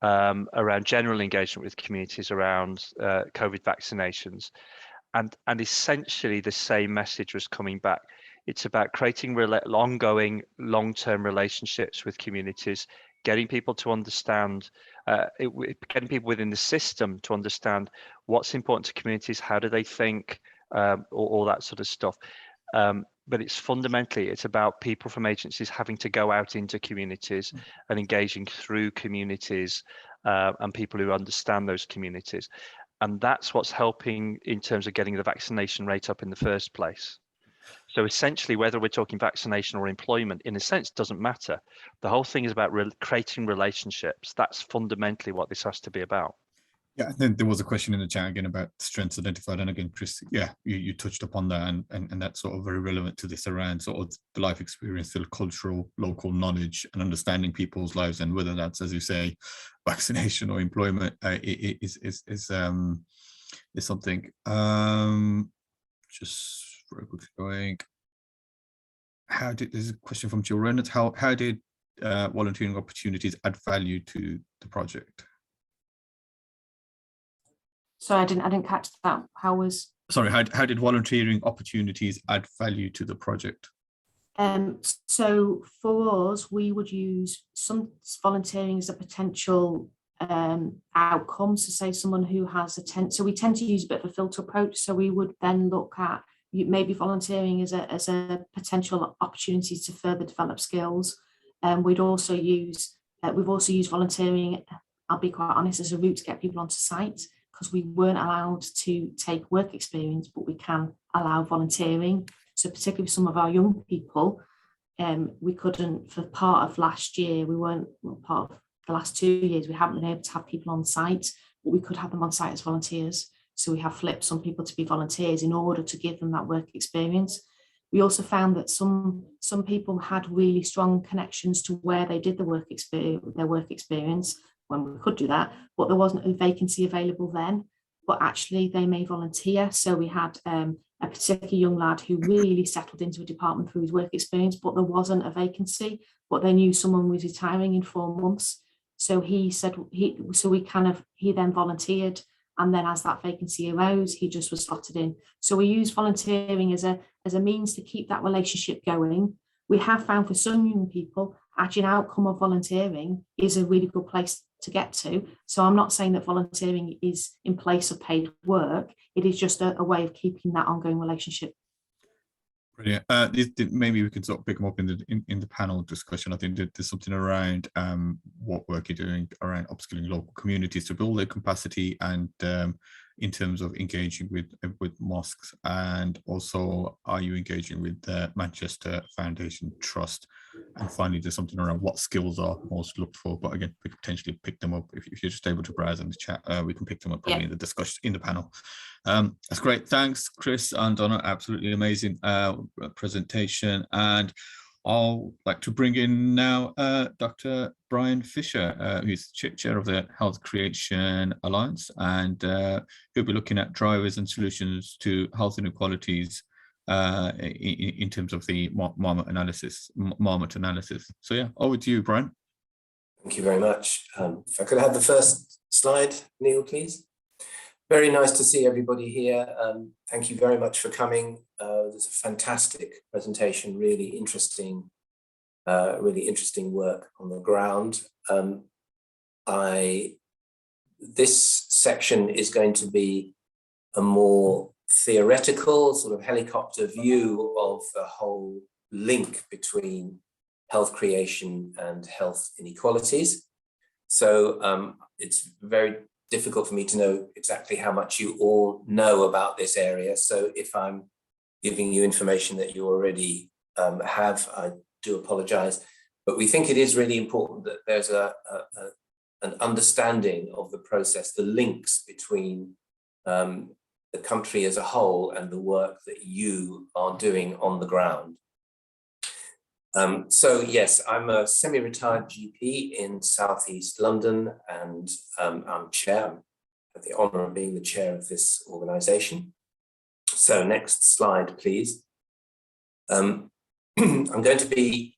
around general engagement with communities around COVID vaccinations, and essentially the same message was coming back. It's about creating ongoing long-term relationships with communities, getting people to understand, getting people within the system to understand what's important to communities, how do they think, all that sort of stuff. But it's about people from agencies having to go out into communities and engaging through communities and people who understand those communities. And that's what's helping in terms of getting the vaccination rate up in the first place. So essentially, whether we're talking vaccination or employment, in a sense, doesn't matter. The whole thing is about creating relationships. That's fundamentally what this has to be about.
Yeah, and then there was a question in the chat again about strengths identified. And again, Chris, yeah, you touched upon that, and that's sort of very relevant to this around sort of the life experience, the cultural, local knowledge and understanding people's lives, and whether that's, as you say, vaccination or employment is something. Just very quickly going. There's a question from Jill Reynolds. How did volunteering opportunities add value to the project?
Sorry, I didn't catch that. How
did volunteering opportunities add value to the project?
So for us, we would use some volunteering as a potential outcome. So say someone who has so we tend to use a bit of a filter approach. So we would then look at maybe volunteering as a potential opportunity to further develop skills. We've also used volunteering, I'll be quite honest, as a route to get people onto site, because we weren't allowed to take work experience, but we can allow volunteering. So particularly with some of our young people, we couldn't, for part of last year, part of the last 2 years, we haven't been able to have people on site, but we could have them on site as volunteers. So we have flipped some people to be volunteers in order to give them that work experience. We also found that some people had really strong connections to where they did their work experience when we could do that, but there wasn't a vacancy available then, but actually they may volunteer. So we had a particular young lad who really settled into a department through his work experience, but there wasn't a vacancy, but they knew someone was retiring in 4 months. So he said, he then volunteered. And then as that vacancy arose, he just was slotted in. So we use volunteering as a means to keep that relationship going. We have found for some young people, actually an outcome of volunteering is a really good place to get to. So I'm not saying that volunteering is in place of paid work. It is just a way of keeping that ongoing relationship.
Brilliant. Maybe we can sort of pick them up in the panel discussion. I think that there's something around what work you're doing around upskilling local communities to build their capacity, and in terms of engaging with mosques, and also are you engaging with the NHS Foundation Trust? And finally, there's something around what skills are most looked for. But again, we could potentially pick them up if you're just able to browse in the chat. We can pick them up probably in the discussion in the panel. That's great. Thanks, Chris and Donna. Absolutely amazing presentation. And I'll like to bring in now Dr. Brian Fisher, who's chair of the Health Creation Alliance, and he'll be looking at drivers and solutions to health inequalities in terms of the Marmot analysis. So yeah, over to you, Brian.
Thank you very much. If I could have the first slide, Neil, please. Very nice to see everybody here. Thank you very much for coming. There's a fantastic presentation, really interesting work on the ground. This section is going to be a more theoretical sort of helicopter view of the whole link between health creation and health inequalities. So it's very difficult for me to know exactly how much you all know about this area. So if I'm giving you information that you already have, I do apologize. But we think it is really important that there's a an understanding of the process, the links between the country as a whole and the work that you are doing on the ground. So yes, I'm a semi-retired GP in Southeast London, and I'm chair. I have the honour of being the chair of this organisation. So next slide, please. I'm going to be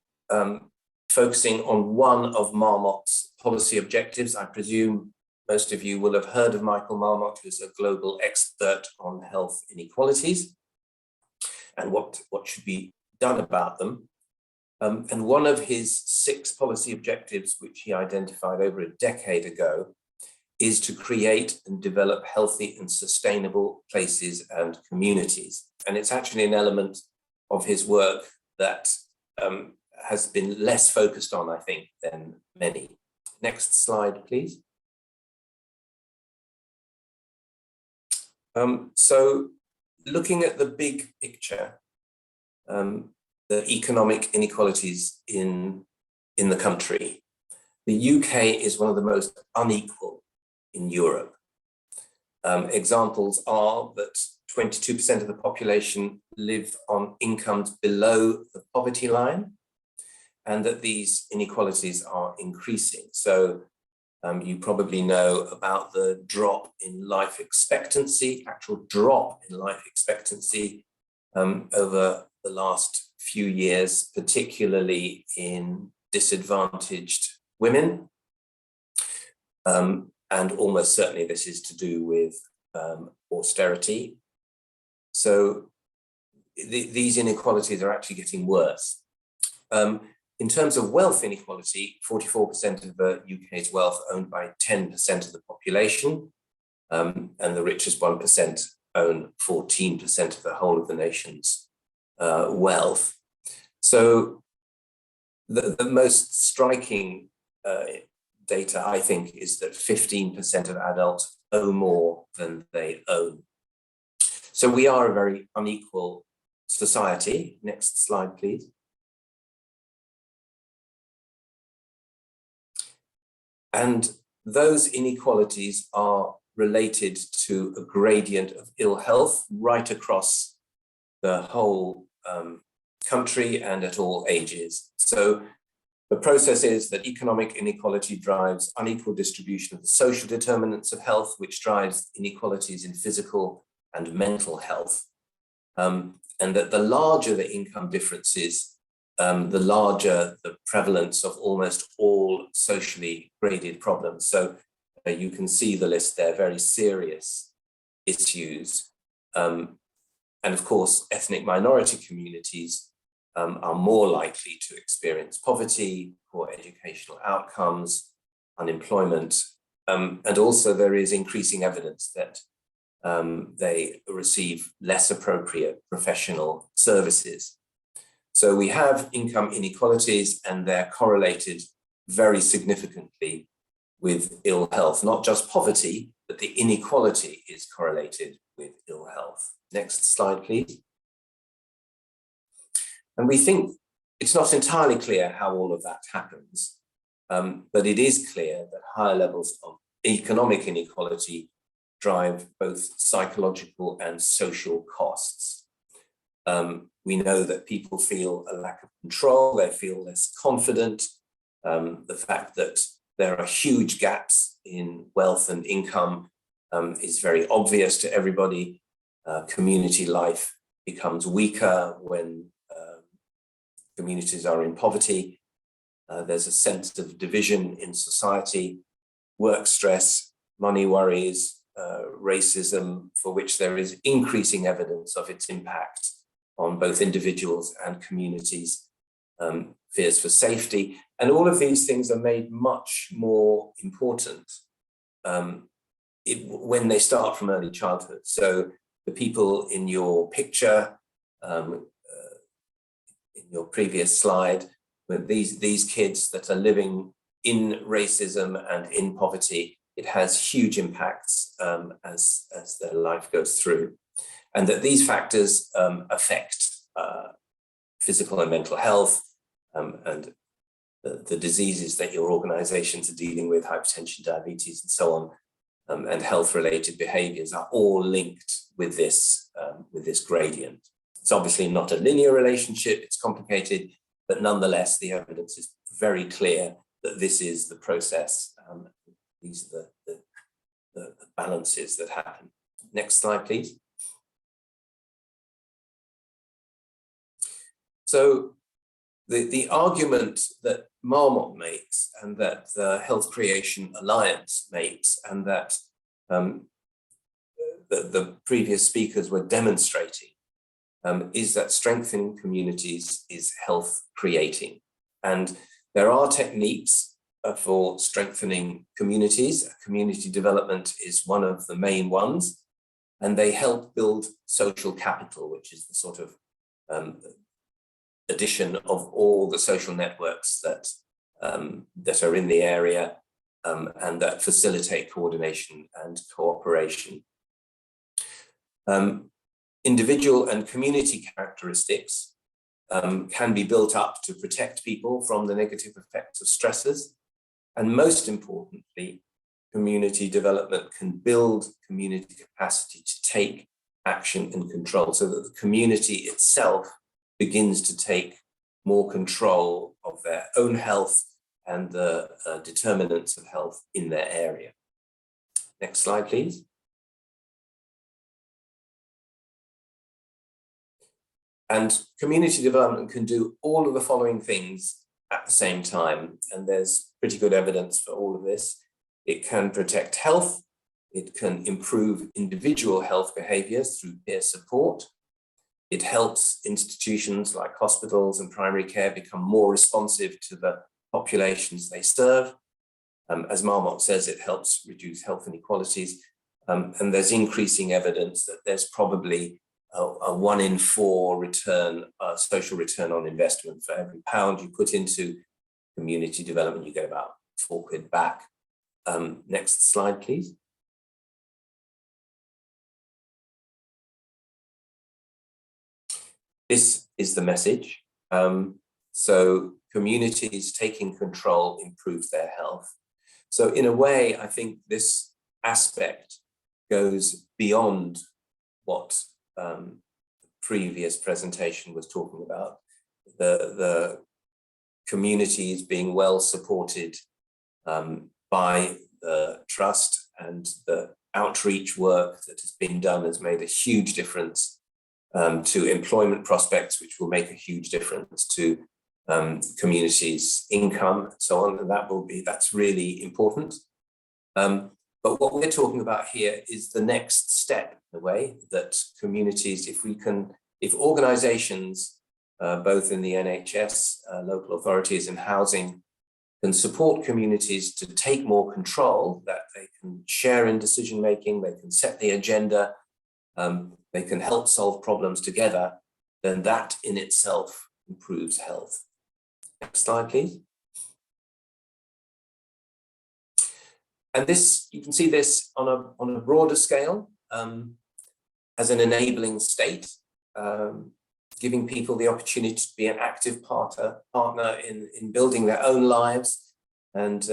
focusing on one of Marmot's policy objectives. I presume most of you will have heard of Michael Marmot, who's a global expert on health inequalities and what should be done about them. And one of his 6 policy objectives, which he identified over a decade ago, is to create and develop healthy and sustainable places and communities. And it's actually an element of his work that has been less focused on, I think, than many. Next slide, please. So looking at the big picture, the economic inequalities in the country, the UK is one of the most unequal in Europe. Examples are that 22% of the population live on incomes below the poverty line, and that these inequalities are increasing. So you probably know about the drop in life expectancy, actual drop in life expectancy over the last few years, particularly in disadvantaged women. And almost certainly this is to do with austerity. So these inequalities are actually getting worse. In terms of wealth inequality, 44% of the UK's wealth owned by 10% of the population, and the richest 1% own 14% of the whole of the nation's wealth. So the most striking data, I think, is that 15% of adults owe more than they own. So we are a very unequal society. Next slide, please. And those inequalities are related to a gradient of ill health right across the whole country and at all ages. So the process is that economic inequality drives unequal distribution of the social determinants of health, which drives inequalities in physical and mental health. And that the larger the income differences, the larger the prevalence of almost all socially graded problems. So you can see the list there, very serious issues. And of course, ethnic minority communities are more likely to experience poverty, poor educational outcomes, unemployment, and also there is increasing evidence that they receive less appropriate professional services. So we have income inequalities, and they're correlated very significantly with ill health. Not just poverty, but the inequality is correlated with ill health. Next slide, please. And we think it's not entirely clear how all of that happens, but it is clear that higher levels of economic inequality drive both psychological and social costs. We know that people feel a lack of control, they feel less confident, the fact that there are huge gaps in wealth and income is very obvious to everybody. Community life becomes weaker when communities are in poverty. There's a sense of division in society, work stress, money worries, racism, for which there is increasing evidence of its impact on both individuals and communities, fears for safety. And all of these things are made much more important when they start from early childhood. So the people in your picture, in your previous slide, with these kids that are living in racism and in poverty, it has huge impacts as their life goes through. And that these factors affect physical and mental health and the diseases that your organizations are dealing with, hypertension, diabetes, and so on, and health-related behaviors are all linked with this gradient. It's obviously not a linear relationship, it's complicated, but nonetheless, the evidence is very clear that this is the process. These are the balances that happen. Next slide, please. So the argument that Marmot makes, and that the Health Creation Alliance makes, and that the previous speakers were demonstrating, is that strengthening communities is health creating. And there are techniques for strengthening communities. Community development is one of the main ones, and they help build social capital, which is the sort of addition of all the social networks that that are in the area and that facilitate coordination and cooperation. Individual and community characteristics can be built up to protect people from the negative effects of stressors. And most importantly, community development can build community capacity to take action and control, so that the community itself begins to take more control of their own health and the determinants of health in their area. Next slide, please. And community development can do all of the following things at the same time, and there's pretty good evidence for all of this. It can protect health, it can improve individual health behaviours through peer support, it helps institutions like hospitals and primary care become more responsive to the populations they serve. As Marmot says, it helps reduce health inequalities, and there's increasing evidence that there's probably a 1 in 4 return, social return on investment. For every pound you put into community development, you get about 4 quid back. Next slide, please. This is the message. So communities taking control improves their health. So in a way, I think this aspect goes beyond what the previous presentation was talking about. The communities being well supported by the trust, and the outreach work that has been done has made a huge difference to employment prospects, which will make a huge difference to communities' income and so on, and that's really important. But what we're talking about here is the next step, in a way, that communities, if organisations, both in the NHS, local authorities and housing, can support communities to take more control, that they can share in decision making, they can set the agenda, they can help solve problems together, then that in itself improves health. Next slide, please. And this, you can see this on a broader scale as an enabling state, giving people the opportunity to be an active partner in building their own lives and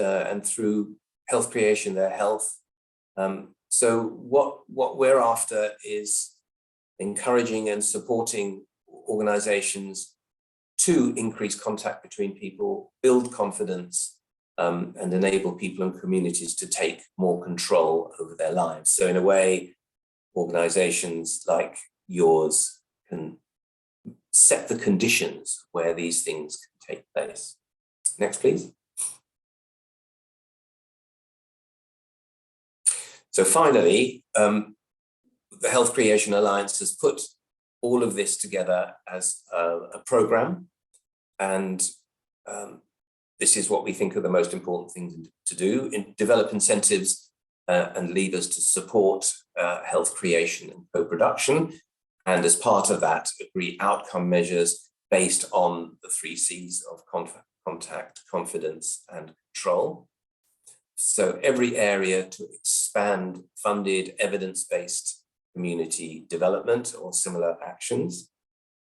through health creation, their health. So what we're after is encouraging and supporting organizations to increase contact between people, build confidence, and enable people and communities to take more control over their lives. So in a way, organizations like yours can set the conditions where these things can take place. Next, please. So finally, the Health Creation Alliance has put all of this together as a program, and this is what we think are the most important things to do: develop incentives and levers to support health creation and co-production, and as part of that, agree outcome measures based on the 3 C's of contact, confidence, and control. So every area to expand funded evidence-based community development or similar actions,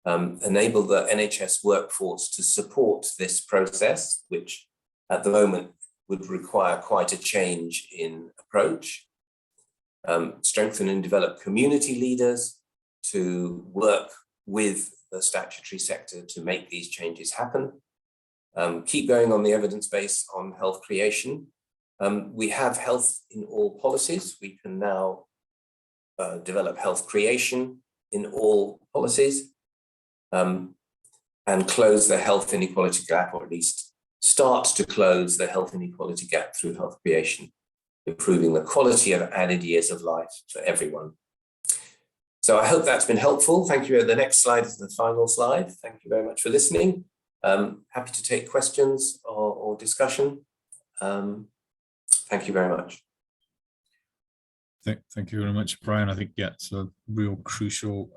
enable the NHS workforce to support this process, which at the moment would require quite a change in approach, strengthen and develop community leaders to work with the statutory sector to make these changes happen, keep going on the evidence base on health creation. We have health in all policies. We can now develop health creation in all policies, and close the health inequality gap, or at least start to close the health inequality gap through health creation, improving the quality of added years of life for everyone. So I hope that's been helpful. Thank you. The next slide is the final slide. Thank you very much for listening. Happy to take questions or discussion. Thank you very much.
Thank you very much, Brian. I think, yeah, it's a real crucial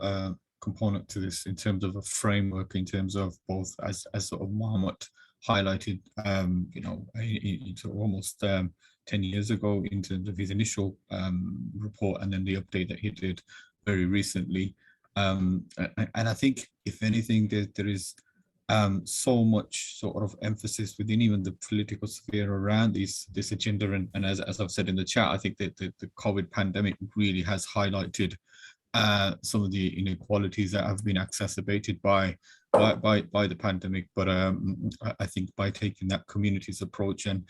component to this in terms of a framework, in terms of both, as sort of Marmot highlighted, you know, almost 10 years ago in terms of his initial report, and then the update that he did very recently. And I think, if anything, there is so much sort of emphasis within even the political sphere around this agenda. And as I've said in the chat, I think that the COVID pandemic really has highlighted some of the inequalities that have been exacerbated by the pandemic. But I think by taking that communities approach, and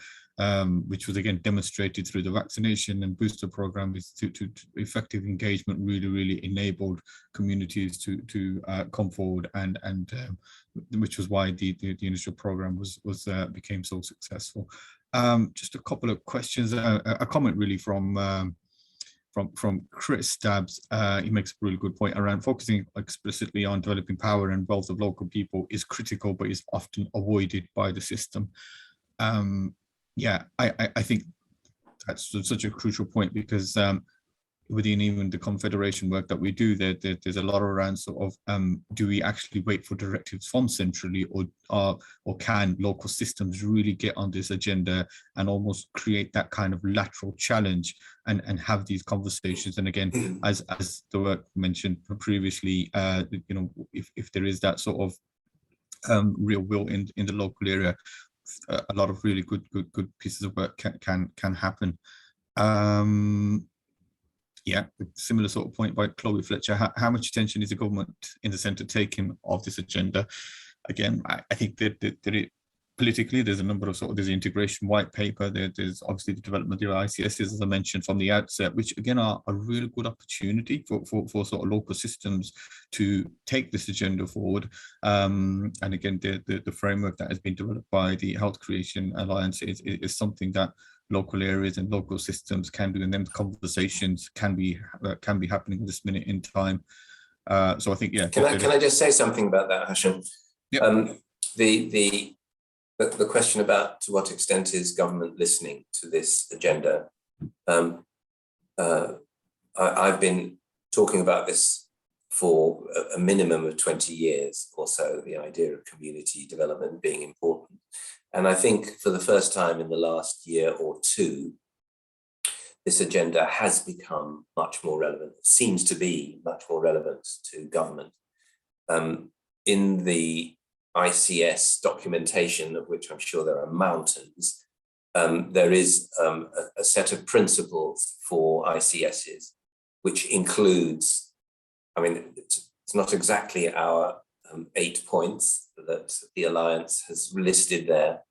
which was again demonstrated through the vaccination and booster program, is to effective engagement really enabled communities to come forward, and which was why the initial program became so successful. Just a couple of questions, a comment really from Chris Stubbs. He makes a really good point around focusing explicitly on developing power and wealth of local people is critical, but is often avoided by the system. Yeah, I think that's such a crucial point, because within even the Confederation work that we do, there's a lot around sort of, do we actually wait for directives from centrally, or can local systems really get on this agenda and almost create that kind of lateral challenge and have these conversations? And again, as the work mentioned previously, you know, if there is that sort of real will in the local area, a lot of really good pieces of work can happen. Yeah, similar sort of point by Chloe Fletcher. How much attention is the government in the centre taking of this agenda? Again, I think that politically, there's a number of there's the integration white paper, there's obviously the development of the ICSs, as I mentioned from the outset, which again are a really good opportunity for sort of local systems to take this agenda forward. And again, the framework that has been developed by the Health Creation Alliance is something that local areas and local systems can do, and then conversations can be happening this minute in time. So I think, yeah.
Can I just say something about that, Hashim?
Yep.
The question about to what extent is government listening to this agenda. I've been talking about this for a minimum of 20 years or so, the idea of community development being important. And I think for the first time in the last year or two, this agenda has become much more relevant, seems to be much more relevant to government. In the ICS documentation, of which I'm sure there are mountains, there is a set of principles for ICSs, which includes, I mean, it's not exactly our 8 points that the Alliance has listed there,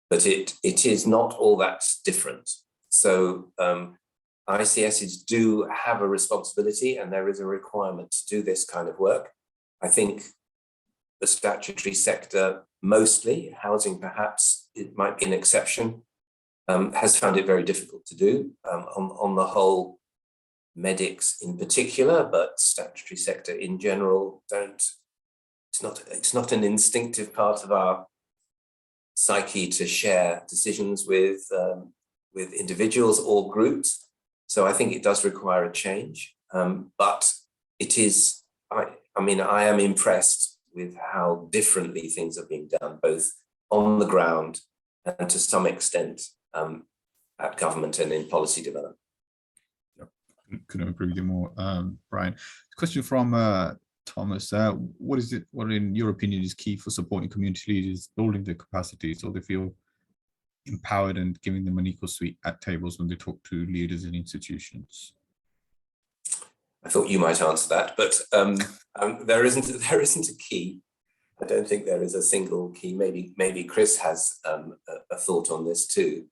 but it is not all that different. So ICSs do have a responsibility, and there is a requirement to do this kind of work. I think the statutory sector, mostly, housing perhaps, it might be an exception, has found it very difficult to do. On the whole, medics in particular, but statutory sector in general it's not an instinctive part of our psyche to share decisions with individuals or groups. So I think it does require a change, but it is, I mean, I am impressed with how differently things are being done, both on the ground and to some extent at government and in policy development.
Couldn't agree with you more, Brian. Question from Thomas, what in your opinion is key for supporting community leaders, building their capacity so they feel empowered and giving them an equal seat at tables when they talk to leaders in institutions?
I thought you might answer that, but there isn't a key. I don't think there is a single key. Maybe Chris has a thought on this too.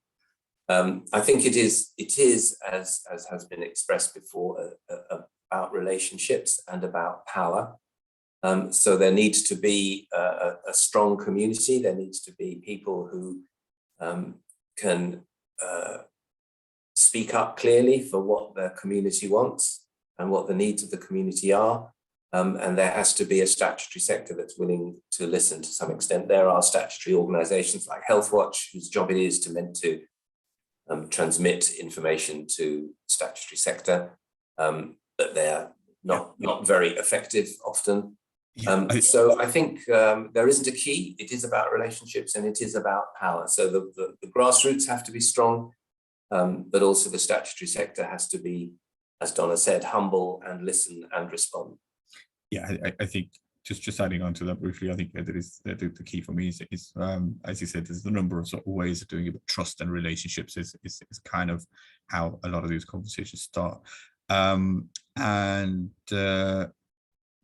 I think it is as has been expressed before about relationships and about power. So there needs to be a strong community. There needs to be people who can speak up clearly for what the community wants and what the needs of the community are. And there has to be a statutory sector that's willing to listen to some extent. There are statutory organisations like Healthwatch, whose job it is meant to transmit information to the statutory sector, but they're not very effective often. So I think there isn't a key. It is about relationships and it is about power. So the grassroots have to be strong, but also the statutory sector has to be, as Donna said, humble and listen and respond.
Yeah, I think just adding on to that briefly, I think that is the key for me is as you said, there's a number of sort of ways of doing it, but trust and relationships is kind of how a lot of these conversations start.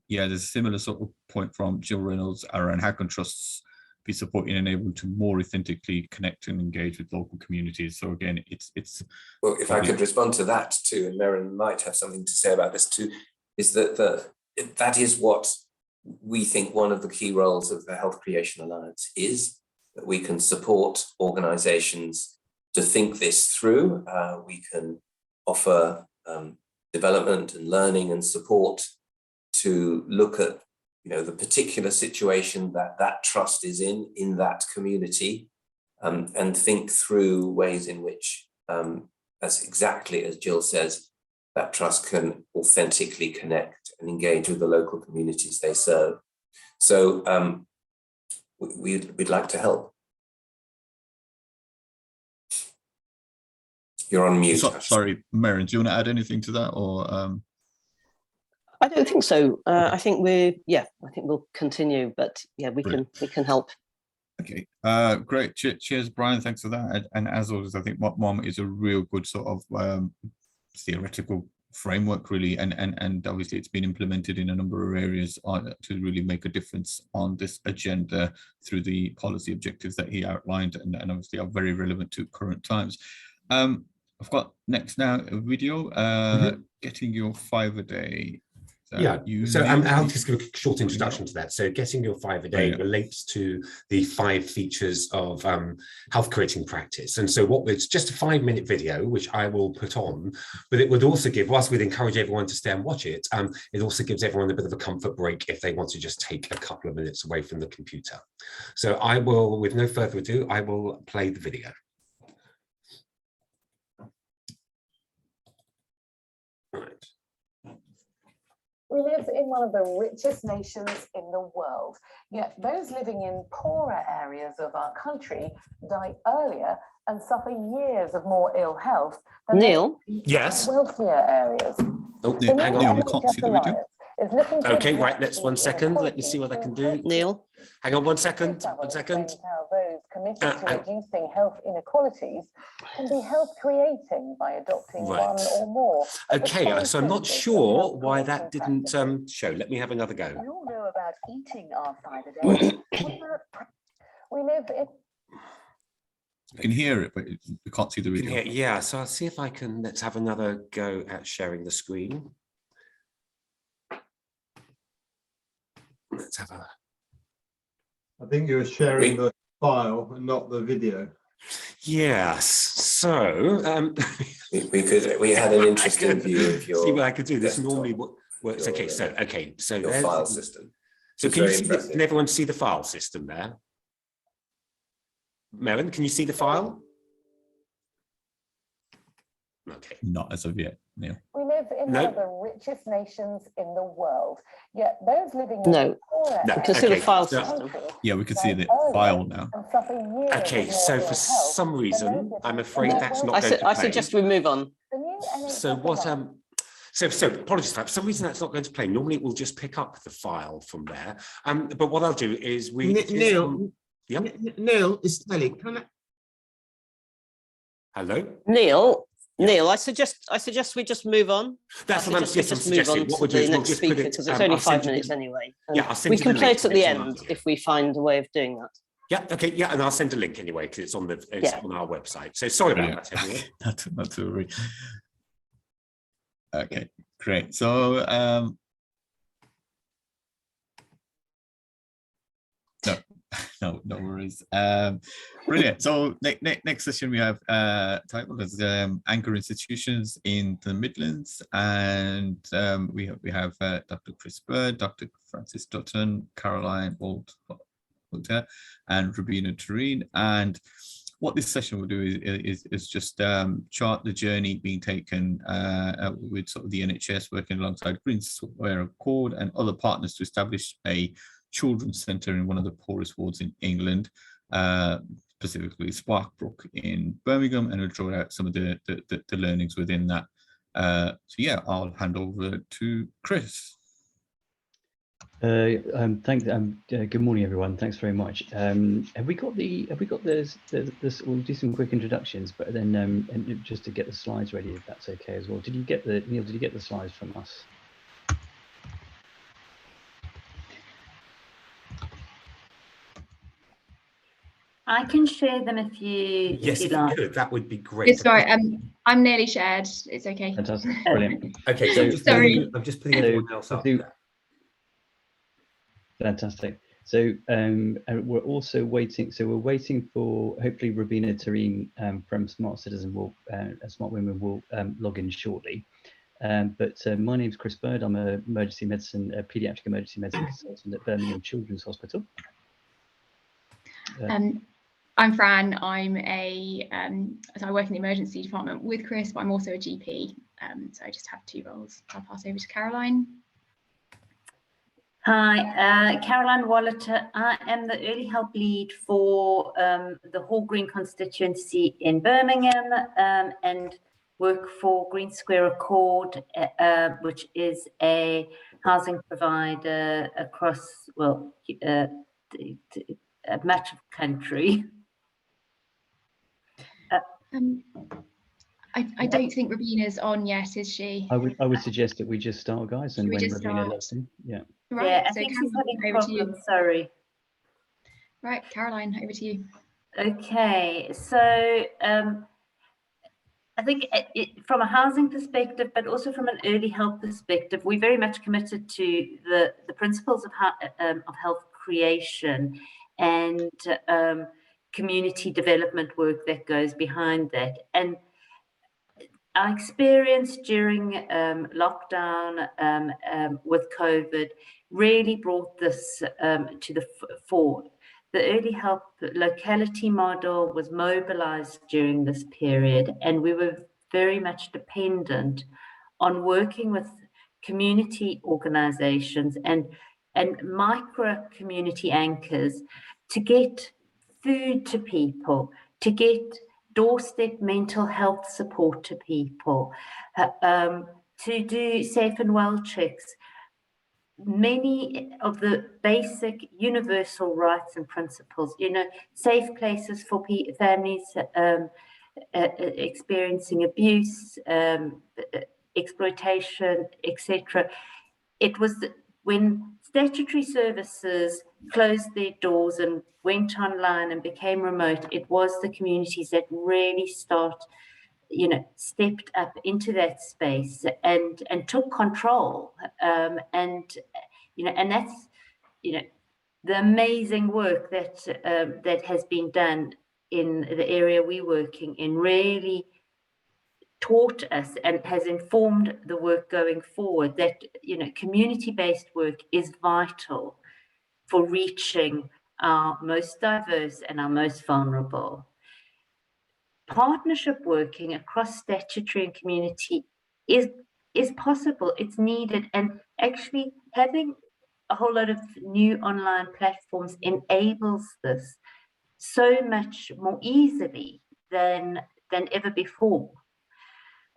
Yeah, there's a similar sort of point from Jill Reynolds around how can trusts be supporting and able to more authentically connect and engage with local communities. So again, it's
well, if I could respond to that too, and Merryn might have something to say about this too, is that that is what we think one of the key roles of the Health Creation Alliance is, that we can support organisations to think this through. We can offer development and learning and support to look at, the particular situation that trust is in that community, and think through ways in which, as exactly as Jill says, that trust can authentically connect and engage with the local communities they serve. So we'd like to help. You're on mute.
Sorry, Merryn, do you want to add anything to that, or?
I don't think so. I think we'll continue, but yeah, we can help.
Okay, great. Cheers, Brian. Thanks for that. And as always, I think Marmot is a real good sort of theoretical framework, really, and obviously it's been implemented in a number of areas to really make a difference on this agenda through the policy objectives that he outlined, and obviously are very relevant to current times. I've got next now a video, getting your 5 a day.
So I'll just give a short introduction to that. So getting your 5 a day relates to the 5 features of health creating practice. And so it's just a 5-minute video, which I will put on, but it would also give, whilst we'd encourage everyone to stay and watch it, it also gives everyone a bit of a comfort break if they want to just take a couple of minutes away from the computer. So I will, with no further ado, I will play the video. Right.
We live in one of the richest nations in the world, yet those living in poorer areas of our country die earlier and suffer years of more ill health than
Neil?
Yes.
wealthier areas.
Oh, hang on. Okay, right, let's 1 second. Let me see what I can do.
Neil?
Hang on 1 second, 1 second.
How those committed to reducing health inequalities can be health creating by adopting one or more.
Okay, so I'm not sure why that didn't show. Let me have another go.
We all know about eating our 5 a day. We live in...
You can hear it, but you can't see the video.
Yeah, so I'll see if I can, let's have another go at sharing the screen. Let's have a...
I think you're sharing the file and not the video.
Yes, so...
we had an interesting view of your...
See what I could do, this normally works. So
your file system.
So can everyone see the file system there? Merryn, can you see the file? Okay.
Not as of yet, Neil.
We live in one of the richest nations in the world, yet those living in poorer
we can see the file system.
Yeah, we can see the file now.
Okay, so for some reason, I'm afraid that's not going to play.
I suggest we move on.
So what So apologies for that. For some reason that's not going to play. Normally it will just pick up the file from there. But what I'll do is
Neil, it's Nelly. Can I?
Hello?
Neil,
Yeah.
Neil, I suggest we just move on.
That's what I'm suggesting. What we'll do is we'll just put it,
because it's only 5 minutes anyway.
Yeah, I'll send
we
you
can
the
play
link
it at the
when
end
it's on.
if we find a way of doing that.
Yeah, okay, yeah, and I'll send a link anyway because it's on the on our website. So sorry about that, everyone.
Not to worry. Okay, great. So no worries. Brilliant. So next session we have titled as Anchor Institutions in the Midlands, and we have Dr. Chris Byrd, Dr. Francis Dutton, Caroline Oldham, and Rubina Tureen. And what this session will do is just chart the journey being taken with sort of the NHS working alongside Green Square Accord and other partners to establish a children's centre in one of the poorest wards in England, specifically Sparkbrook in Birmingham, and we'll draw out some of the learnings within that. So yeah, I'll hand over to Chris.
Good morning, everyone. Thanks very much. Have we got this? We'll do some quick introductions, but then and just to get the slides ready, if that's okay as well. Neil, did you get the slides from us?
I can share them if you
Yes, if you
like.
could, that would be great.
Sorry, I'm nearly shared. It's okay.
Fantastic, brilliant.
Okay,
so
I'm just putting everyone else up.
Fantastic. So we're also waiting. So we're waiting for hopefully Rubina Tureen from Smart Citizen Smart Women will log in shortly. But my name is Chris Byrd. I'm a paediatric emergency medicine consultant at Birmingham Children's Hospital.
I'm Fran. So I work in the emergency department with Chris, but I'm also a GP. So I just have 2 roles. I'll pass over to Caroline.
Hi, Caroline Wallater. I am the early help lead for the Hall Green constituency in Birmingham and work for Green Square Accord, which is a housing provider across, much of the country.
I don't think Rubina's on yet, is she?
I would suggest that we just start, guys, and when Rubina loves in. Yeah.
Right. Yeah, I think she's having problems. Sorry.
Right, Caroline, over to you.
Okay, so I think from a housing perspective, but also from an early health perspective, we're very much committed to the principles of health creation and community development work that goes behind that. And our experience during lockdown with COVID really brought this to the fore. The early health locality model was mobilized during this period, and we were very much dependent on working with community organizations and micro community anchors to get food to people, to get doorstep mental health support to people, to do safe and well checks. Many of the basic universal rights and principles, safe places for families experiencing abuse, exploitation, etc. It was when statutory services closed their doors and went online and became remote, it was the communities that really stepped up into that space and took control. And that's, the amazing work that has been done in the area we're working in really taught us and has informed the work going forward that, community-based work is vital for reaching our most diverse and our most vulnerable. Partnership working across statutory and community is possible, it's needed, and actually having a whole lot of new online platforms enables this so much more easily than ever before.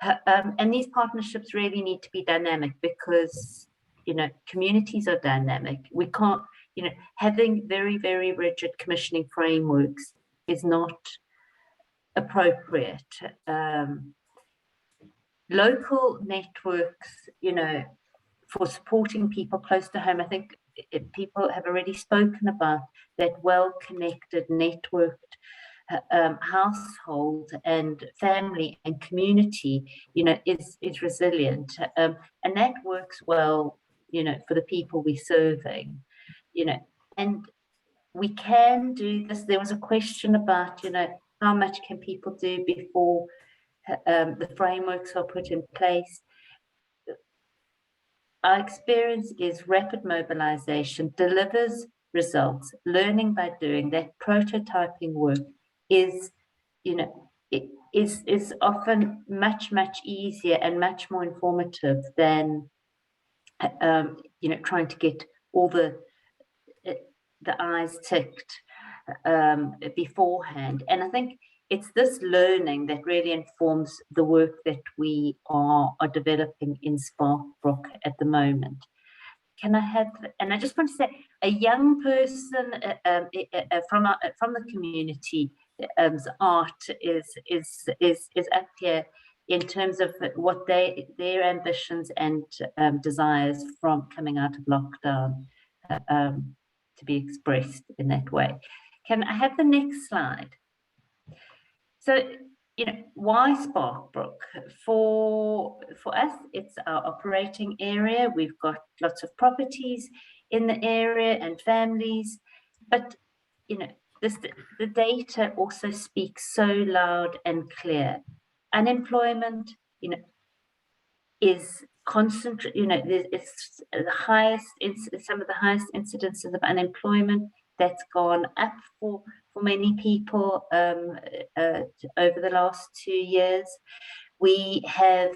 And these partnerships really need to be dynamic because, you know, communities are dynamic. We can't, you know, having very, very rigid commissioning frameworks is not appropriate. Local networks, you know, for supporting people close to home, I think people have already spoken about that well-connected, networked household and family and community, you know, is resilient, and that works well, you know, for the people we're serving, you know, and we can do this. There was a question about, you know, how much can people do before the frameworks are put in place. Our experience is rapid mobilization delivers results. Learning by doing, that prototyping work is, you know, it is often much easier and much more informative than you know, trying to get all the I's ticked beforehand. And I think it's this learning that really informs the work that we are developing in Sparkbrook at the moment. Can I have, and I just want to say, a young person from the community, art is up here in terms of what their ambitions and desires from coming out of lockdown to be expressed in that way. Can I have the next slide? So, you know, why Sparkbrook? For us, it's our operating area. We've got lots of properties in the area and families, but, you know, the data also speaks so loud and clear. Unemployment, you know, is constant, you know, it's the highest, some of the highest incidences of unemployment. That's gone up for many people over the last 2 years. We have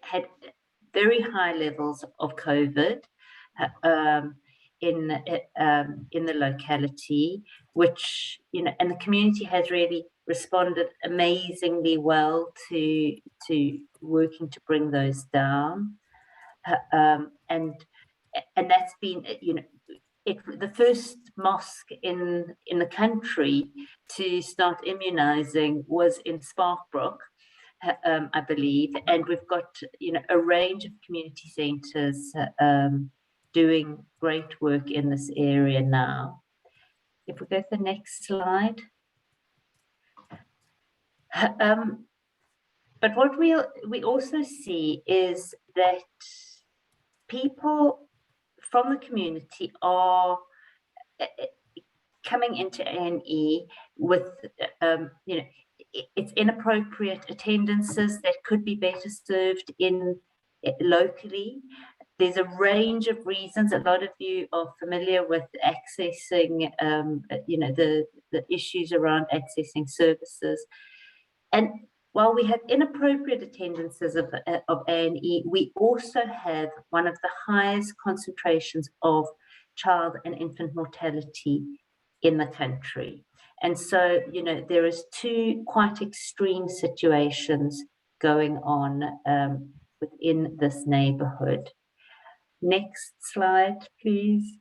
had very high levels of COVID in the locality, which, you know, and the community has really responded amazingly well to working to bring those down, and that's been, you know, the first mosque in the country to start immunizing was in Sparkbrook, I believe, and we've got, you know, a range of community centres doing great work in this area now. If we go to the next slide. But what we also see is that people from the community are coming into A&E with, you know, it's inappropriate attendances that could be better served in locally. There's a range of reasons. A lot of you are familiar with accessing, you know, the issues around accessing services. And while we have inappropriate attendances of A&E, we also have one of the highest concentrations of child and infant mortality in the country. And so, you know, there is two quite extreme situations going on within this neighbourhood. Next slide, please.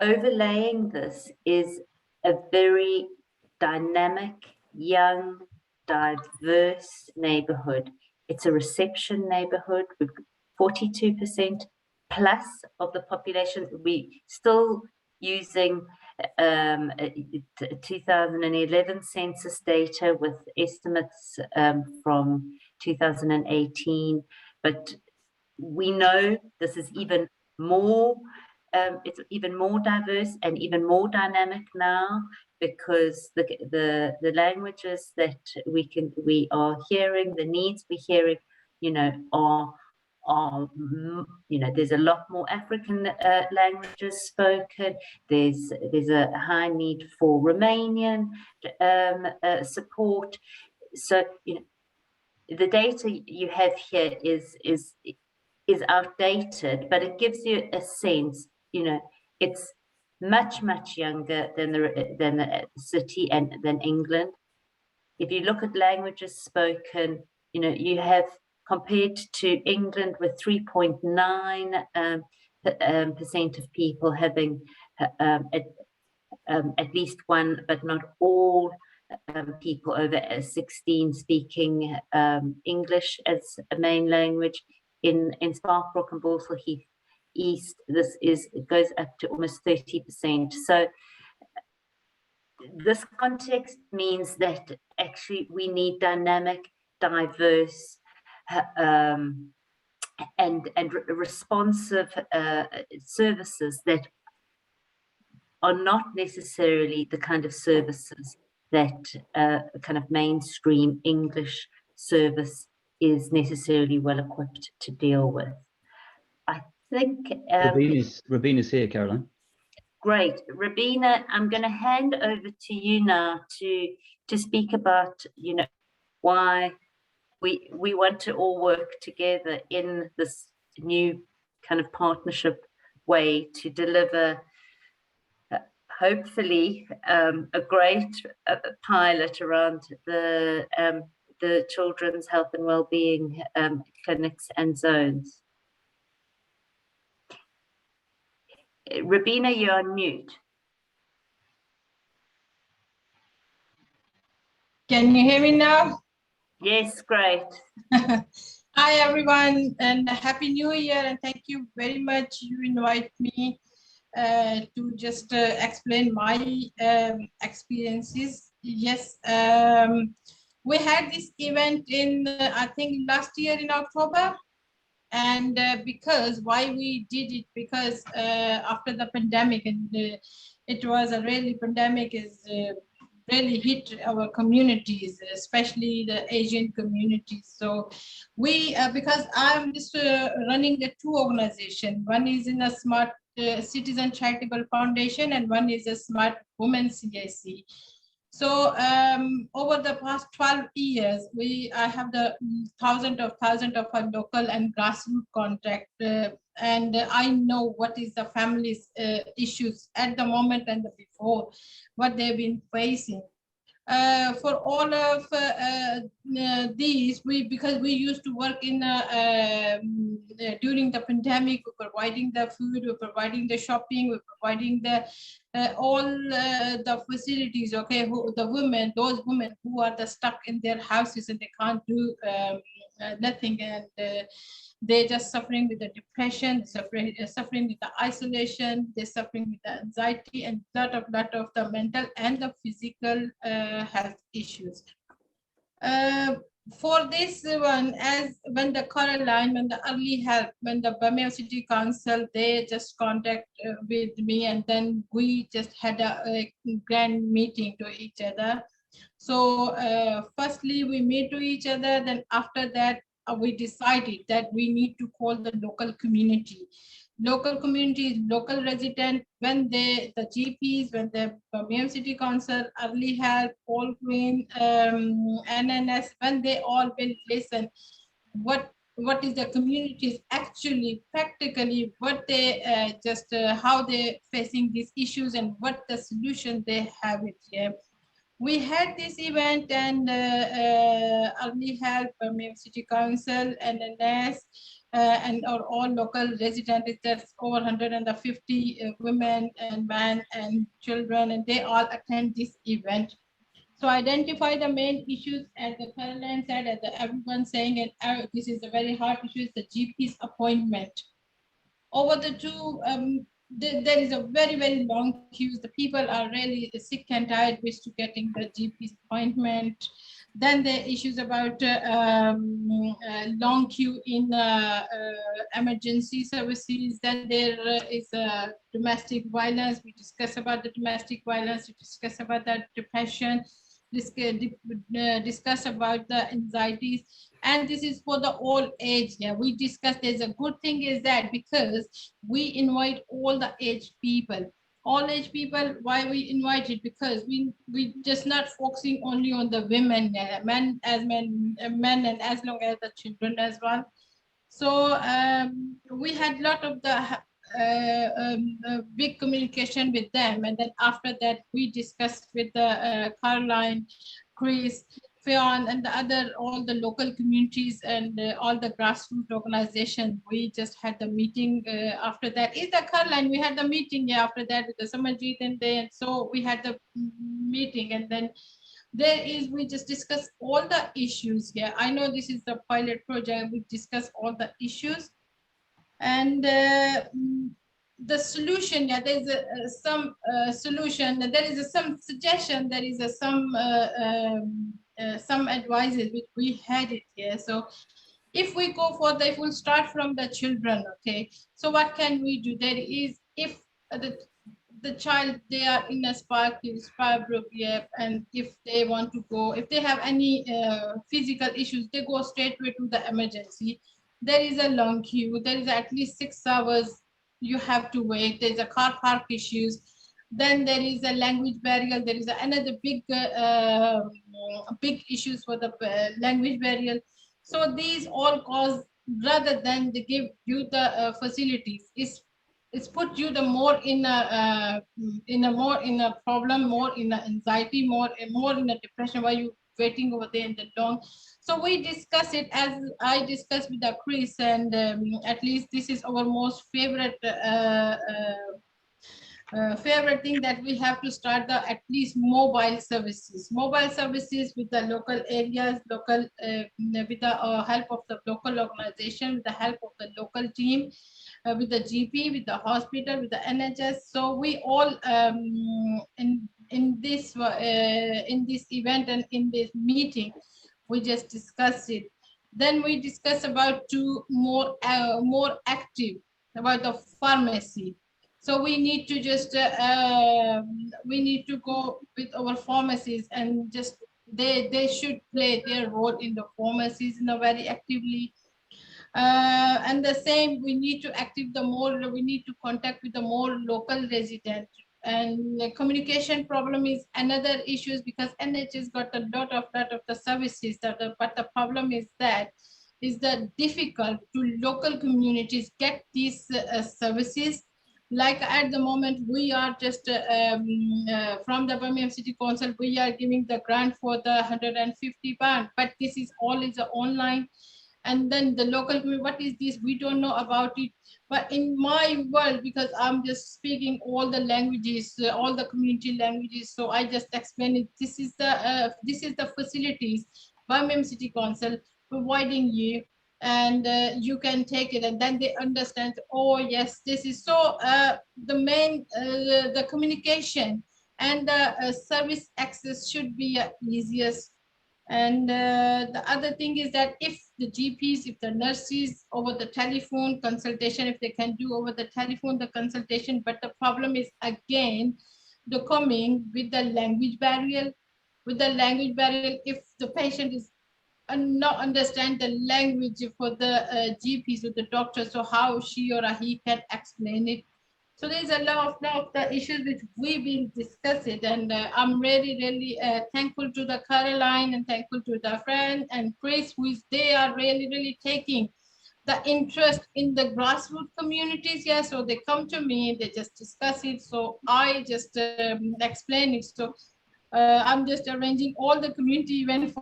Overlaying this is a very dynamic, young, diverse neighbourhood. It's a reception neighbourhood with 42% plus of the population. We still using 2011 census data with estimates from 2018, but we know this is even more, it's even more diverse and even more dynamic now, because the languages that we are hearing, the needs we're hearing, you know, are you know, there's a lot more African languages spoken. There's a high need for Romanian support. So, you know, the data you have here is outdated, but it gives you a sense, you know, it's much younger than the city and than England. If you look at languages spoken, you know, you have compared to England with 3.9% of people having at least one, but not all people over 16 speaking English as a main language. In Sparkbrook and Balsall Heath East, it goes up to almost 30%. So this context means that actually we need dynamic, diverse, and responsive services that are not necessarily the kind of services that a kind of mainstream English service is necessarily well equipped to deal with. I think
Rabina's here, Caroline.
Great, Rabina, I'm going to hand over to you now to speak about, you know, why we want to all work together in this new kind of partnership way to deliver hopefully a great pilot around the children's health and well-being clinics and zones. Rabina, you're on mute.
Can you hear me now?
Yes, great.
Hi everyone, and Happy New Year, and thank you very much. You invite me to just explain my experiences. Yes, we had this event in I think last year in October, and because why we did it, because after the pandemic, and it was a really pandemic is really hit our communities, especially the Asian communities. So we, because I'm just running the two organizations, one is in a Smart Citizen Charitable Foundation and one is a Smart Women CIC. So over the past 12 years, I have the thousands of our local and grassroots contact, and I know what is the family's issues at the moment and before, what they've been facing. For all of these, because we used to work in during the pandemic, we're providing the food, we're providing the shopping, we're providing the all the facilities. Okay, those women who are stuck in their houses and they can't do nothing, and they're just suffering with the depression, suffering with the isolation, they're suffering with the anxiety, and lot of the mental and the physical health issues. For this one, when the early help, when the Birmingham City Council, they just contact with me, and then we just had a grand meeting to each other. So firstly, we meet to each other, then after that, we decided that we need to call the local community. Local communities, local residents, when the GPs, when the Birmingham City Council, early help, All Green, NNS, when they all will listen, what is the communities actually practically, what they how they're facing these issues and what the solution they have it here. We had this event, and early help, Birmingham City Council, NNS, and our all local residents, that's over 150 women and men and children, and they all attend this event. So identify the main issues, as the Caroline said, as everyone saying, and this is a very hard issue, is the GP's appointment. Over the two, there is a very long queues. The people are really sick and tired with getting the GP's appointment. Then the issues about long queue in emergency services. Then there is domestic violence. We discuss about the domestic violence. We discuss about the depression. Discuss about the anxieties. And this is for the all age. Yeah, we discussed. There's a good thing is that because we invite all the age people. All age people, why we invite it? Because we just not focusing only on the women, men and as long as the children as well. So we had a lot of the big communication with them, and then after that we discussed with the Caroline, Chris, Fionn, and all the local communities and all the grassroots organizations. We just had the meeting. After that, is the Caroline? We had the meeting. Yeah, after that with the Samarjit and so we had the meeting, and then we just discuss all the issues. Yeah, I know this is the pilot project. We discuss all the issues, and the solution. Yeah, there is some solution. There is some suggestion. There is some advices which we had it here. So if we go for if we'll start from the children, okay, so what can we do? There is, if the child, they are in a spark group, yeah, and if they want to go, if they have any physical issues, they go straight away to the emergency. There is a long queue. There is at least 6 hours you have to wait. There's a car park issues. Then there is a language barrier. There is another big issues for the language barrier. So these all cause, rather than they give you the facilities, it's put you the more in a problem, more in a anxiety, more in a depression, while you waiting over there in the long. So we discuss it, as I discussed with the Chris, and at least this is our most favorite favorite thing, that we have to start the at least mobile services with the local areas, local with the help of the local organization, with the help of the local team, with the GP, with the hospital, with the NHS. So we all in this event and in this meeting, we just discuss it. Then we discuss about more active about the pharmacy. So we need to just we need to go with our pharmacies, and just they should play their role in the pharmacies very actively. And the same, we need to we need to contact with the more local residents. And the communication problem is another issue, because NHS got a lot of the services, but the problem is that difficult to local communities get these services. Like at the moment, we are just from the Birmingham City Council, we are giving the grant for the £150, but this is all online. And then the local community, what is this? We don't know about it. But in my world, because I'm just speaking all the languages, all the community languages, so I just explain it. This is the facilities Birmingham City Council providing you, and you can take it, and then they understand, oh yes, this is so the main the communication and the service access should be easiest. And the other thing is that if the GPs, if the nurses over the telephone consultation, if they can do over the telephone the consultation, but the problem is again the coming with the language barrier. With the language barrier, if the patient is not understand the language for the GPs or the doctor, so how she or he can explain it. So there's a lot of the issues which we've been discussing, and I'm really thankful to the Caroline, and thankful to the friend and Chris, they are really taking the interest in the grassroots communities. Yeah, so they come to me, they just discuss it, so I just explain it. So I'm just arranging all the community events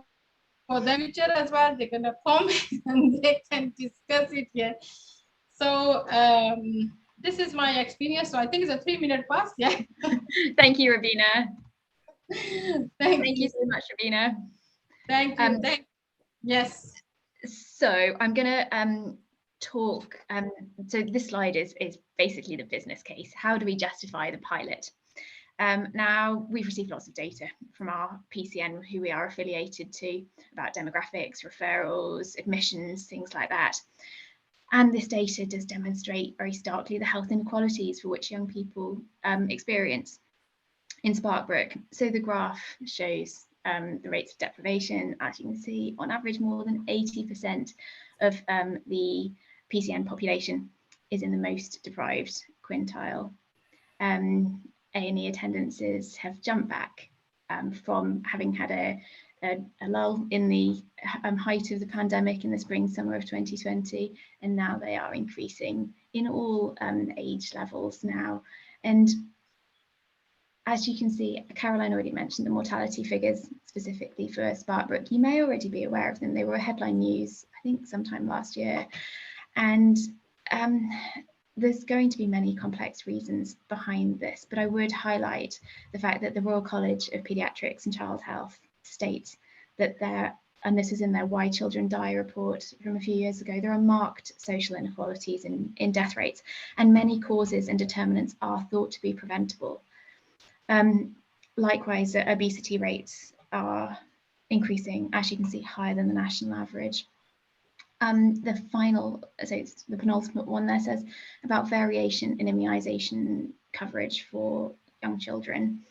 for the future as well. They're gonna come and they can discuss it here. So this is my experience. So I think it's a 3-minute pass. Yeah.
Thank you, Ravina.
Thank
you so much, Ravina.
Thank you. Yes.
So I'm going to talk. So this slide is basically the business case. How do we justify the pilot? Now, we've received lots of data from our PCN, who we are affiliated to, about demographics, referrals, admissions, things like that. And this data does demonstrate very starkly the health inequalities for which young people experience in Sparkbrook. So the graph shows the rates of deprivation. As you can see, on average, more than 80% of the PCN population is in the most deprived quintile. A&E attendances have jumped back from having had a lull in the height of the pandemic in the spring, summer of 2020, and now they are increasing in all age levels now. And as you can see, Caroline already mentioned the mortality figures specifically for Sparkbrook. You may already be aware of them. They were headline news, I think, sometime last year. And there's going to be many complex reasons behind this, but I would highlight the fact that the Royal College of Paediatrics and Child Health states that there, and this is in their Why Children Die report from a few years ago, there are marked social inequalities in death rates, and many causes and determinants are thought to be preventable. Likewise, obesity rates are increasing, as you can see, higher than the national average. The final, so it's the penultimate one there, says about variation in immunisation coverage for young children.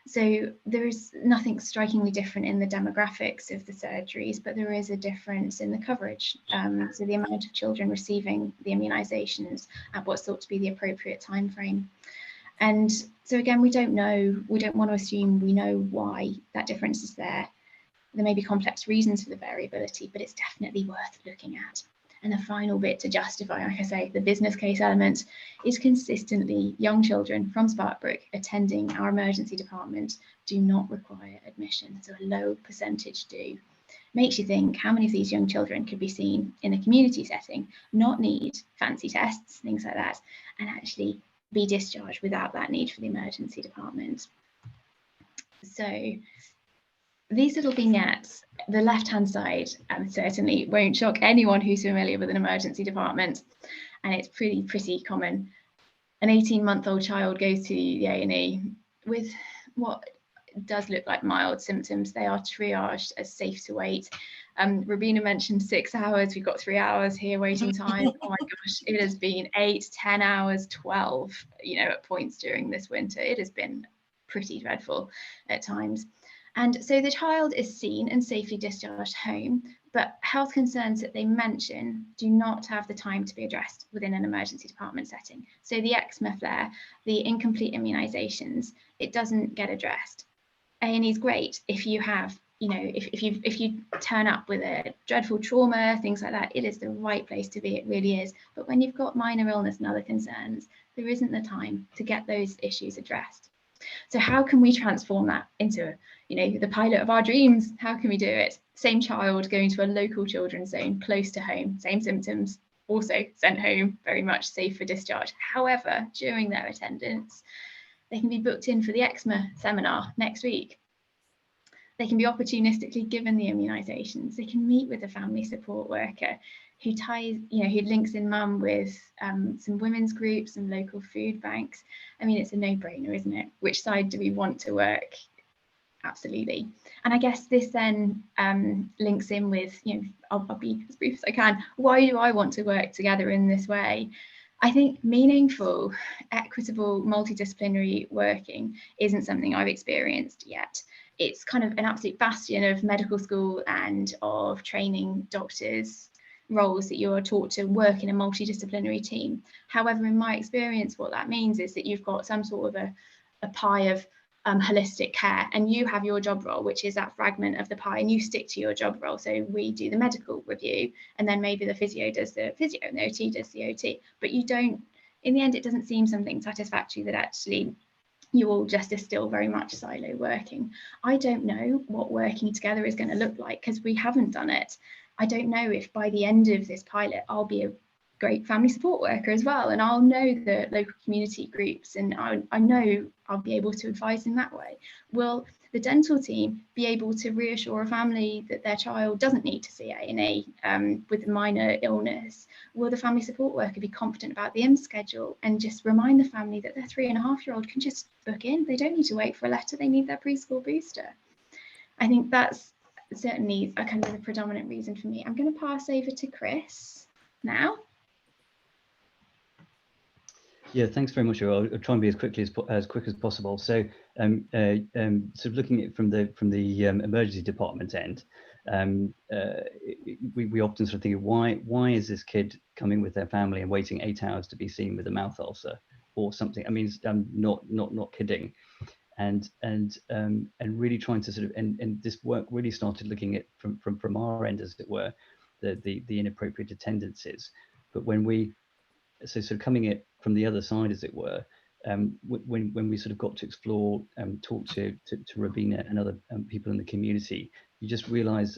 So there is nothing strikingly different in the demographics of the surgeries, but there is a difference in the coverage. So the amount of children receiving the immunisations at what's thought to be the appropriate time frame. And so again, we don't know, we don't want to assume we know why that difference is there. There may be complex reasons for the variability, but it's definitely worth looking at. And the final bit to justify, like I say, the business case element is consistently young children from Sparkbrook attending our emergency department do not require admission. So a low percentage do. Makes you think how many of these young children could be seen in a community setting, not need fancy tests, things like that, and actually be discharged without that need for the emergency department. So these little vignettes, the left-hand side, certainly won't shock anyone who's familiar with an emergency department, and it's pretty common. An 18-month-old child goes to the A&E with what does look like mild symptoms. They are triaged as safe to wait. Rubina mentioned 6 hours. We've got 3 hours here waiting time. Oh my gosh, it has been 8, 10 hours, 12, at points during this winter. It has been pretty dreadful at times. And so the child is seen and safely discharged home, but health concerns that they mention do not have the time to be addressed within an emergency department setting. So the eczema flare, the incomplete immunisations, it doesn't get addressed. A&E is great if you have, if you turn up with a dreadful trauma, things like that, it is the right place to be, it really is. But when you've got minor illness and other concerns, there isn't the time to get those issues addressed. So how can we transform that into, the pilot of our dreams? How can we do it? Same child going to a local children's zone close to home, same symptoms, also sent home, very much safe for discharge. However, during their attendance, they can be booked in for the eczema seminar next week. They can be opportunistically given the immunisations. They can meet with a family support worker who ties, who links in mum with some women's groups, some local food banks. I mean, it's a no-brainer, isn't it? Which side do we want to work? Absolutely. And I guess this then links in with, I'll be as brief as I can. Why do I want to work together in this way? I think meaningful, equitable, multidisciplinary working isn't something I've experienced yet. It's kind of an absolute bastion of medical school and of training doctors' roles that you're taught to work in a multidisciplinary team. However, in my experience, what that means is that you've got some sort of a pie of holistic care, and you have your job role, which is that fragment of the pie, and you stick to your job role. So we do the medical review, and then maybe the physio does the physio and the OT does the OT, but you don't, in the end, it doesn't seem something satisfactory that actually you all just are still very much silo working. I don't know what working together is going to look like because we haven't done it. I don't know if by the end of this pilot, I'll be a great family support worker as well, and I'll know the local community groups, and I know I'll be able to advise in that way. Will the dental team be able to reassure a family that their child doesn't need to see A&E with a minor illness? Will the family support worker be confident about the IMS schedule and just remind the family that their 3.5-year-old can just book in? They don't need to wait for a letter, they need their preschool booster. I think that's certainly a kind of the predominant reason for me. I'm going to pass over to Chris now.
Yeah, thanks very much. I'll try and be as quick as possible. So, sort of looking at it from the emergency department end, we often sort of think, why is this kid coming with their family and waiting 8 hours to be seen with a mouth ulcer or something? I mean, I'm not kidding. and really trying to sort of, and this work really started looking at from our end, as it were, the inappropriate attendances. But when we, so sort of coming it from the other side, as it were, when we sort of got to explore, talk to Robina and other people in the community, you just realise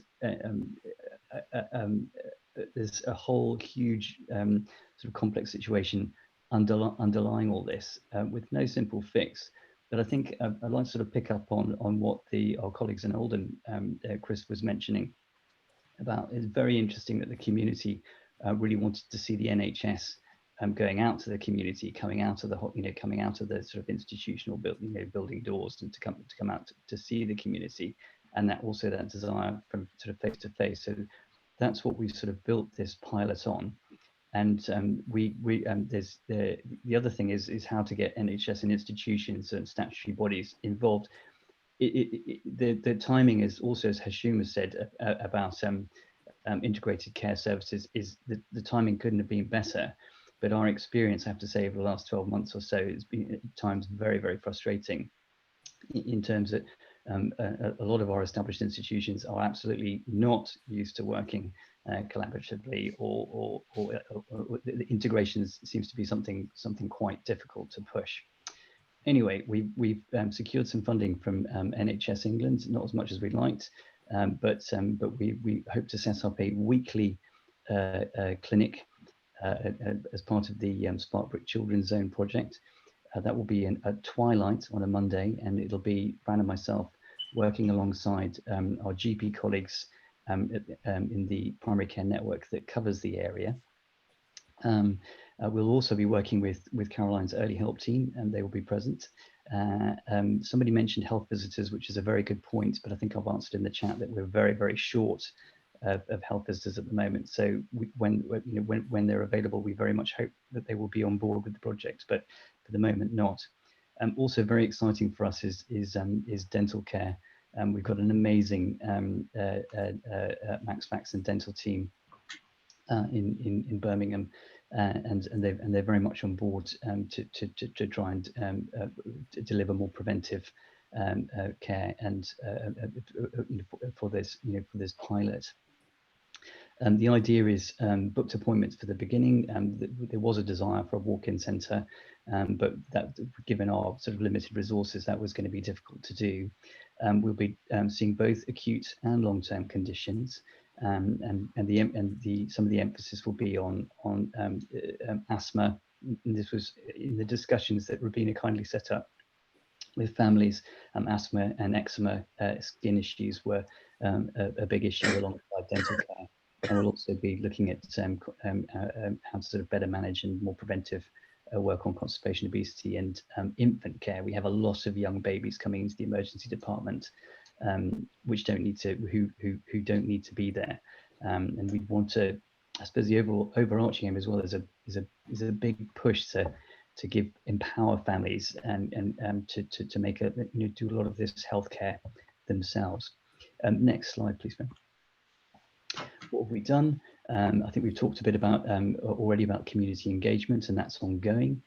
there's a whole huge sort of complex situation underlying all this, with no simple fix. But I think I'd like to sort of pick up on what our colleagues in Oldham, Chris was mentioning about. It's very interesting that the community really wanted to see the NHS going out to the community, coming out of the sort of institutional building doors, and to come out to see the community, and that also that desire from sort of face to face. So that's what we've sort of built this pilot on. And there's the other thing is how to get NHS and institutions and statutory bodies involved. The timing is also, as Hashim has said about integrated care services, is the timing couldn't have been better. But our experience, I have to say, over the last 12 months or so, has been at times very, very frustrating in terms that a lot of our established institutions are absolutely not used to working collaboratively, or the integrations seems to be something quite difficult to push. Anyway, we've secured some funding from NHS England, not as much as we'd liked, but we hope to set up a weekly clinic as part of the Sparkbrook Children's Zone project. That will be at twilight on a Monday, and it'll be Fran and myself working alongside our GP colleagues in the primary care network that covers the area. We'll also be working with Caroline's early help team, and they will be present. Somebody mentioned health visitors, which is a very good point, but I think I've answered in the chat that we're very, very short of health visitors at the moment. So when they're available, we very much hope that they will be on board with the project, but for the moment not. Also very exciting for us is dental care. We've got an amazing Max Faxon dental team in Birmingham, and they're very much on board to try and deliver more preventive care and for this pilot. The idea is booked appointments for the beginning. There was a desire for a walk-in centre, but that, given our sort of limited resources, that was going to be difficult to do. We'll be seeing both acute and long-term conditions, and some of the emphasis will be on asthma. And this was in the discussions that Robina kindly set up with families. Asthma and eczema skin issues were a big issue alongside dental care. And we'll also be looking at how to sort of better manage and more preventive work on constipation, obesity, and infant care. We have a lot of young babies coming into the emergency department, which don't need to, who don't need to be there. And we want to, I suppose, the overarching aim as well is a big push to empower families and to make do a lot of this healthcare themselves. Next slide, please, Ben. What have we done? I think we've talked a bit about already about community engagement, and that's ongoing.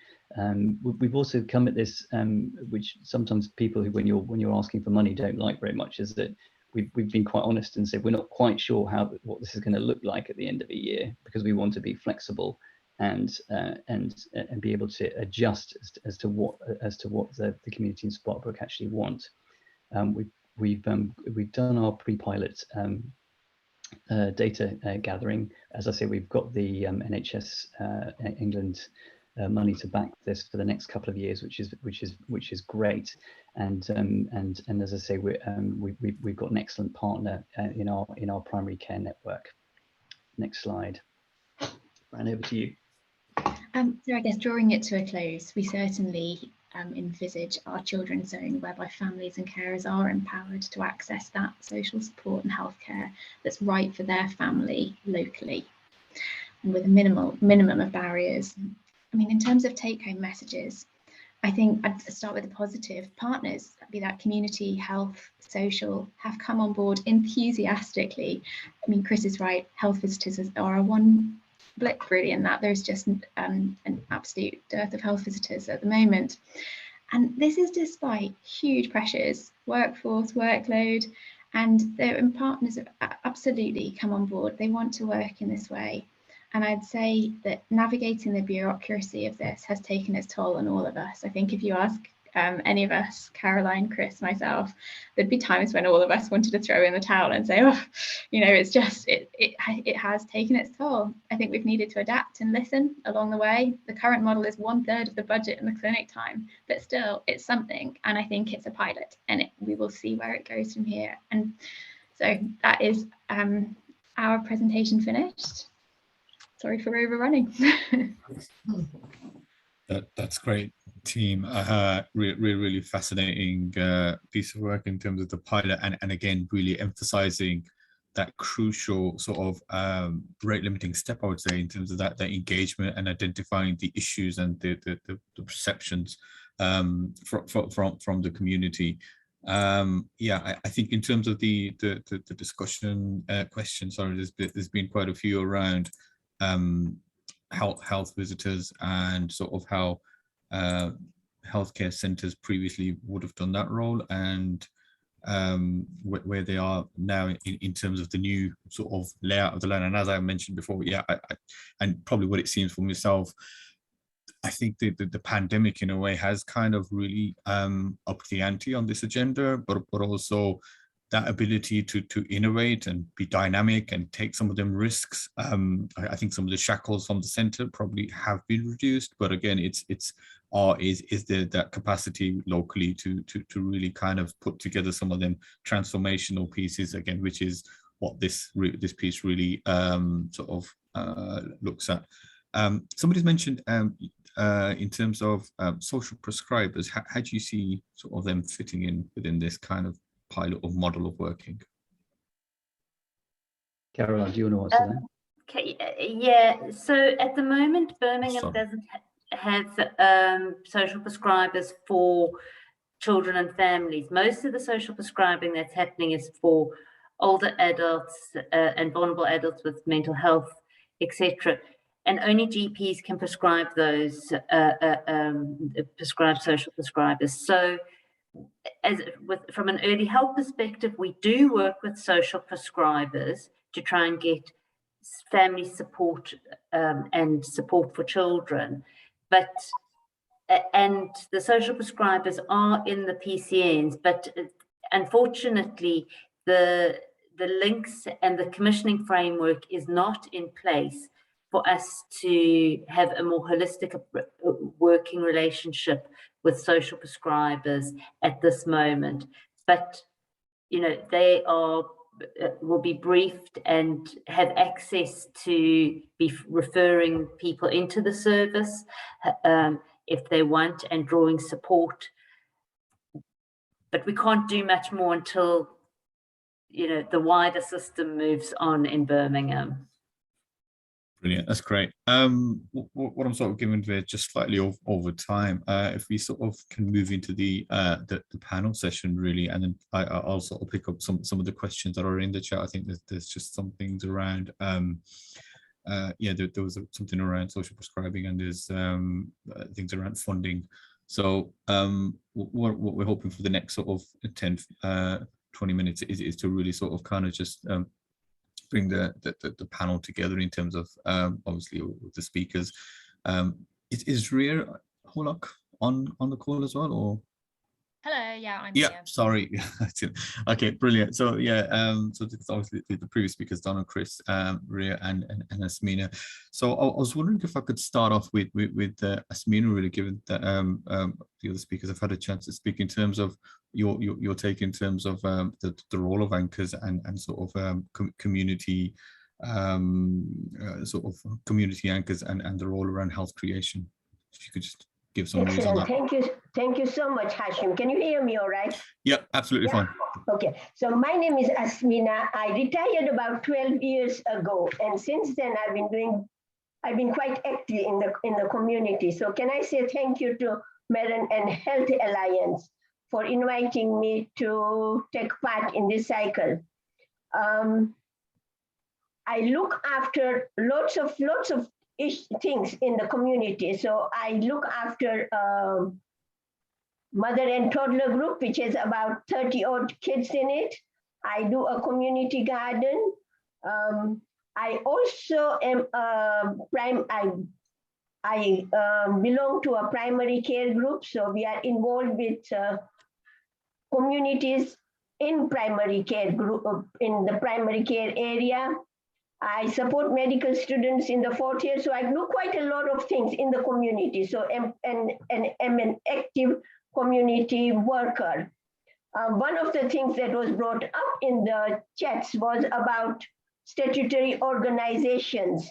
We've also come at this, which sometimes people who, when you're asking for money, don't like very much, is that we've been quite honest and said we're not quite sure what this is going to look like at the end of a year, because we want to be flexible and be able to adjust as to what the community in Sparkbrook actually want. We've done our pre-pilot data gathering. As I say, we've got the NHS England money to back this for the next couple of years, which is great. And as I say, we've got an excellent partner in our primary care network. Next slide. Fran, over to you.
So I guess drawing it to a close, we certainly envisage our children's zone whereby families and carers are empowered to access that social support and healthcare that's right for their family locally, and with a minimum of barriers. I mean, in terms of take-home messages, I think I'd start with the positive. Partners, be that community, health, social, have come on board enthusiastically. I mean, Chris is right, health visitors are a one blip really in that. There's just an absolute dearth of health visitors at the moment. And this is despite huge pressures, workforce, workload, and their partners have absolutely come on board. They want to work in this way. And I'd say that navigating the bureaucracy of this has taken its toll on all of us. I think if you ask any of us, Caroline, Chris, myself, there'd be times when all of us wanted to throw in the towel and say, oh, you know, it's just, it has taken its toll. I think we've needed to adapt and listen along the way. The current model is 1/3 of the budget and the clinic time, but still it's something. And I think it's a pilot, and we will see where it goes from here. And so that is our presentation finished. Sorry for overrunning.
That's great, team. Really fascinating piece of work in terms of the pilot, and again, really emphasizing that crucial sort of rate limiting step, I would say, in terms of that engagement and identifying the issues and the perceptions from the community. Yeah, I think in terms of the discussion questions, sorry, there's been quite a few around health visitors and sort of how healthcare centres previously would have done that role, and where they are now in terms of the new sort of layout of the line. And as I mentioned before, yeah, and probably what it seems for myself, I think the pandemic in a way has kind of really upped the ante on this agenda, but also that ability to innovate and be dynamic and take some of them risks. I think some of the shackles from the centre probably have been reduced, but again, is there that capacity locally to really kind of put together some of them transformational pieces again, which is what this piece really sort of looks at. Somebody's mentioned in terms of social prescribers, how do you see sort of them fitting in within this kind of pilot of model of working?
Caroline, do you want to answer that?
Okay, yeah, so at the moment Birmingham doesn't have social prescribers for children and families. Most of the social prescribing that's happening is for older adults and vulnerable adults with mental health, etc. And only GPs can prescribe those, prescribe social prescribers. So from an early health perspective, we do work with social prescribers to try and get family support and support for children. And the social prescribers are in the PCNs, but unfortunately, the links and the commissioning framework is not in place for us to have a more holistic working relationship with social prescribers at this moment. But, you know, they will be briefed and have access to be referring people into the service if they want, and drawing support. But we can't do much more until, you know, the wider system moves on in Birmingham.
Brilliant, that's great. What I'm sort of giving there just slightly over time, if we sort of can move into the panel session really, and then I'll sort of pick up some of the questions that are in the chat. I think there's just some things around, yeah, there was something around social prescribing, and there's things around funding. So what we're hoping for the next sort of 10-20 minutes is to really sort of kind of just bring the panel together in terms of obviously with the speakers. Is Ria Hollock on the call as well, or?
Hello, yeah, I'm
here. Sorry. Okay, brilliant. So yeah, so it's obviously the previous speakers, Donna, Chris, Ria, and Asmina. So I was wondering if I could start off with Asmina, really, given that the other speakers have had a chance to speak in terms of your take in terms of the role of anchors and sort of community community anchors and the role around health creation. If you could just give some views on that.
Thank you so much, Hashim. Can you hear me all right?
Yep, absolutely fine.
Okay, so my name is Asmina. I retired about 12 years ago, and since then I've been quite active in the community. So can I say thank you to Marin and Health Alliance for inviting me to take part in this cycle. I look after lots of things in the community. So I look after mother and toddler group, which has about 30 odd kids in it. I do a community garden. I also am I belong to a primary care group, so we are involved with communities in primary care group, in the primary care area. I support medical students in the 4th year, so I do quite a lot of things in the community. So I'm an active community worker. One of the things that was brought up in the chats was about statutory organizations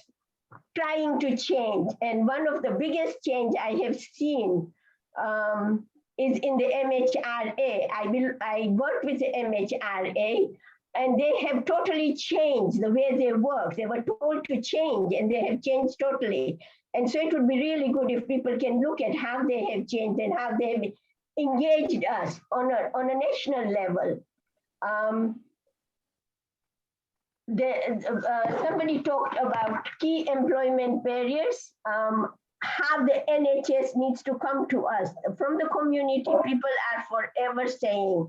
trying to change. And one of the biggest change I have seen is in the MHRA. I work with the MHRA, and they have totally changed the way they work. They were told to change, and they have changed totally. And so it would be really good if people can look at how they have changed and how they have engaged us on a national level. Somebody talked about key employment barriers, how the NHS needs to come to us. From the community, people are forever saying,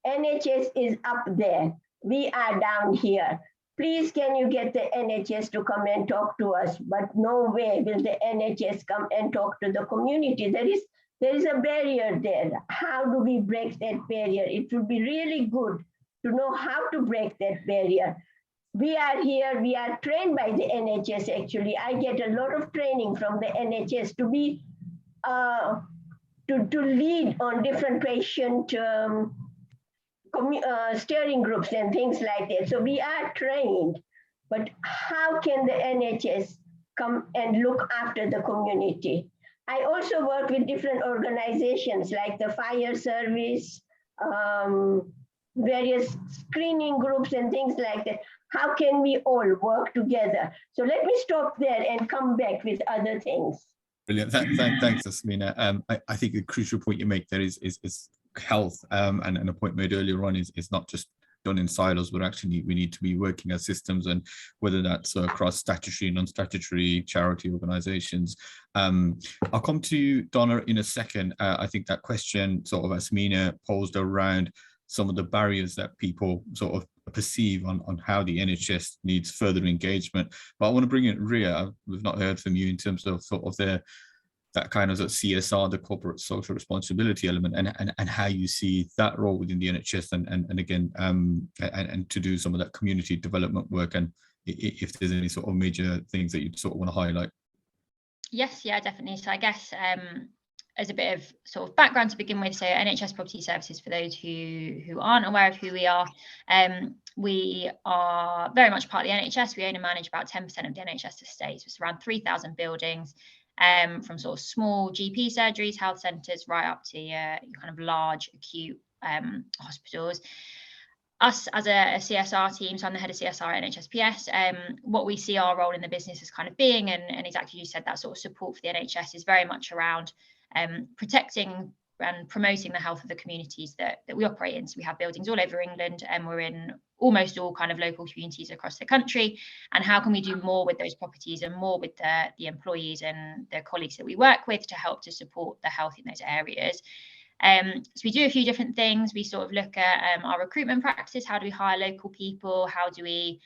NHS is up there, we are down here. Please, can you get the NHS to come and talk to us? But no way will the NHS come and talk to the community. There is a barrier there. How do we break that barrier? It would be really good to know how to break that barrier. We are here, we are trained by the NHS actually. I get a lot of training from the NHS to be, to lead on different patient steering groups and things like that. So we are trained, but how can the NHS come and look after the community? I also work with different organizations like the fire service, various screening groups and things like that. How can we all work together? So let me stop there and come back with other things.
Brilliant. Thanks, Asmina. I think a crucial point you make there is health, and a point made earlier on is not just done in silos, but actually we need to be working as systems, and whether that's across statutory, non-statutory, charity organizations. I'll come to you, Donna, in a second. I think that question sort of Asmina posed around some of the barriers that people sort of perceive on how the NHS needs further engagement. But I want to bring in Ria. We've not heard from you in terms of sort of that kind of CSR, the corporate social responsibility element, and how you see that role within the NHS, and again, and to do some of that community development work, and if there's any sort of major things that you sort of want to highlight.
Yes, yeah, definitely. So I guess as a bit of sort of background to begin with, so NHS Property Services, for those who aren't aware of who we are very much part of the NHS. We own and manage about 10% of the NHS estate, so it's around 3,000 buildings, from sort of small GP surgeries, health centres, right up to kind of large acute hospitals. Us as a CSR team, so I'm the head of CSR at NHSPS, what we see our role in the business as kind of being, and exactly you said, that sort of support for the NHS is very much around protecting and promoting the health of the communities that we operate in. So we have buildings all over England, and we're in almost all kind of local communities across the country. And how can we do more with those properties and more with the employees and the colleagues that we work with to help to support the health in those areas? So we do a few different things. We sort of look at our recruitment practices. How do we hire local people? How do we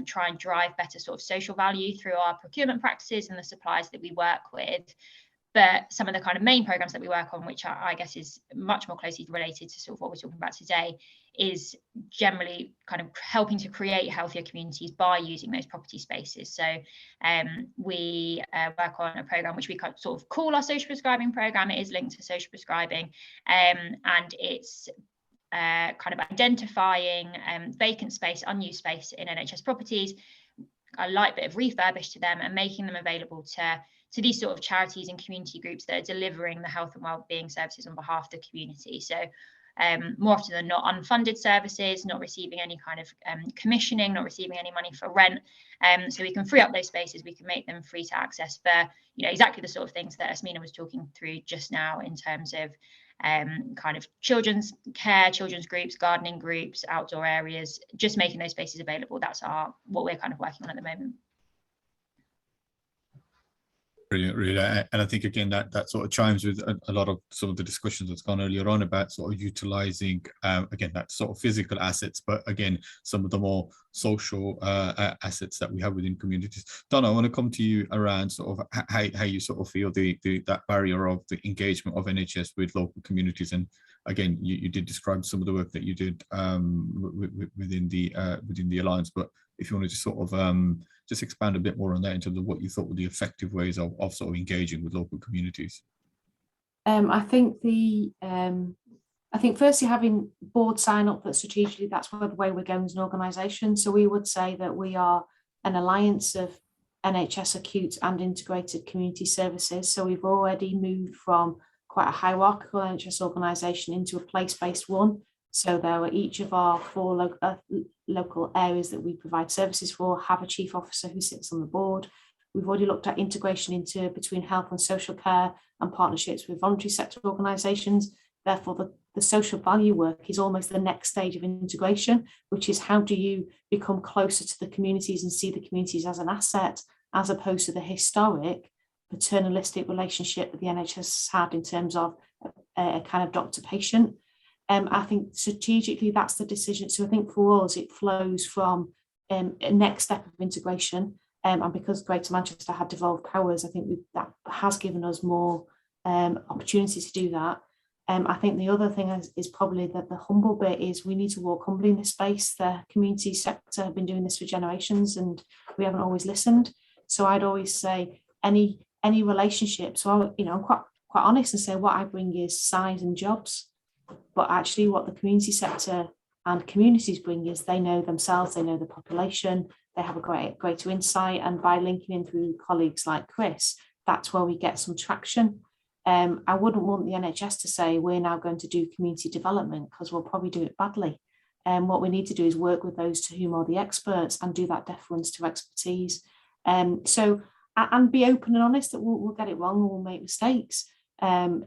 try and drive better sort of social value through our procurement practices and the suppliers that we work with? But some of the kind of main programs that we work on, which I guess is much more closely related to sort of what we're talking about today, is generally kind of helping to create healthier communities by using those property spaces. So we work on a program which we sort of call our social prescribing program. It is linked to social prescribing, and it's kind of identifying vacant space, unused space in NHS properties, a light bit of refurbish to them, and making them available to these sort of charities and community groups that are delivering the health and wellbeing services on behalf of the community. So more often than not, unfunded services, not receiving any kind of commissioning, not receiving any money for rent. So we can free up those spaces, we can make them free to access for, you know, exactly the sort of things that Asmina was talking through just now in terms of kind of children's care, children's groups, gardening groups, outdoor areas, just making those spaces available. That's what we're kind of working on at the moment.
Brilliant, really. And I think, again, that sort of chimes with a lot of some of the discussions that's gone earlier on about sort of utilising, again, that sort of physical assets, but again, some of the more social assets that we have within communities. Donna, I want to come to you around sort of how you sort of feel that barrier of the engagement of NHS with local communities. And again, you did describe some of the work that you did within the Alliance, but if you wanted to sort of just expand a bit more on that in terms of what you thought were the effective ways of sort of engaging with local communities.
I think firstly having board sign up that strategically that's the way we're going as an organisation. So we would say that we are an alliance of NHS acute and integrated community services. So we've already moved from quite a hierarchical NHS organisation into a place-based one. So there are each of our 4 local areas that we provide services for have a chief officer who sits on the board. We've already looked at integration between health and social care and partnerships with voluntary sector organisations. Therefore, the social value work is almost the next stage of integration, which is how do you become closer to the communities and see the communities as an asset, as opposed to the historic paternalistic relationship that the NHS has had in terms of a kind of doctor-patient. I think strategically that's the decision. So I think for us, it flows from a next step of integration. And because Greater Manchester had devolved powers, I think that has given us more opportunity to do that. I think the other thing is probably that the humble bit is we need to walk humbly in this space. The community sector have been doing this for generations and we haven't always listened. So I'd always say any relationship. So I'm quite honest and say what I bring is size and jobs. But actually what the community sector and communities bring is they know themselves, they know the population, they have a greater insight. And by linking in through colleagues like Chris, that's where we get some traction. I wouldn't want the NHS to say we're now going to do community development because we'll probably do it badly. What we need to do is work with those to whom are the experts and do that deference to expertise. And be open and honest that we'll get it wrong and we'll make mistakes. And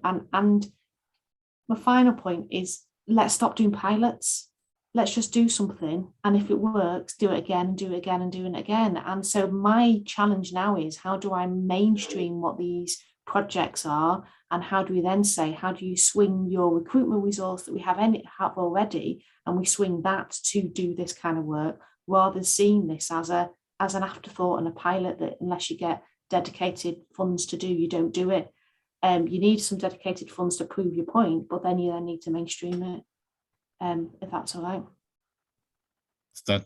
my final point is let's stop doing pilots. Let's just do something. And if it works, do it again and do it again and do it again. And so my challenge now is how do I mainstream what these projects are? And how do we then say, how do you swing your recruitment resource that we have already, and we swing that to do this kind of work, rather than seeing this as an afterthought and a pilot that unless you get dedicated funds to do, you don't do it. You need some dedicated funds to prove your point, but then you need to mainstream it, if that's all right.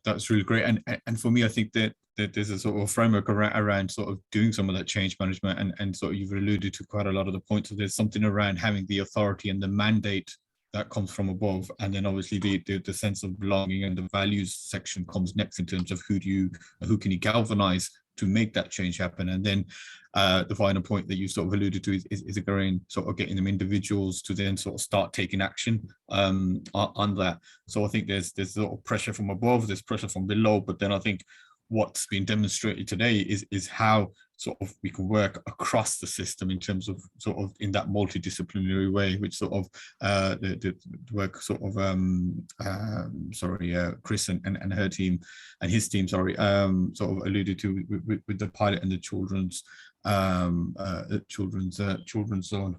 That's really great. And for me, I think that there's a sort of framework around sort of doing some of that change management, and sort of you've alluded to quite a lot of the points. So there's something around having the authority and the mandate that comes from above, and then obviously the sense of belonging and the values section comes next in terms of who can you galvanize to make that change happen. And then the final point that you sort of alluded to is again sort of getting them individuals to then sort of start taking action on that. So I think there's sort of pressure from above, there's pressure from below, but then I think what's been demonstrated today is how sort of we can work across the system in terms of sort of in that multidisciplinary way, which sort of the work sort of Chris and her team and his team sort of alluded to with the pilot and the children's zone.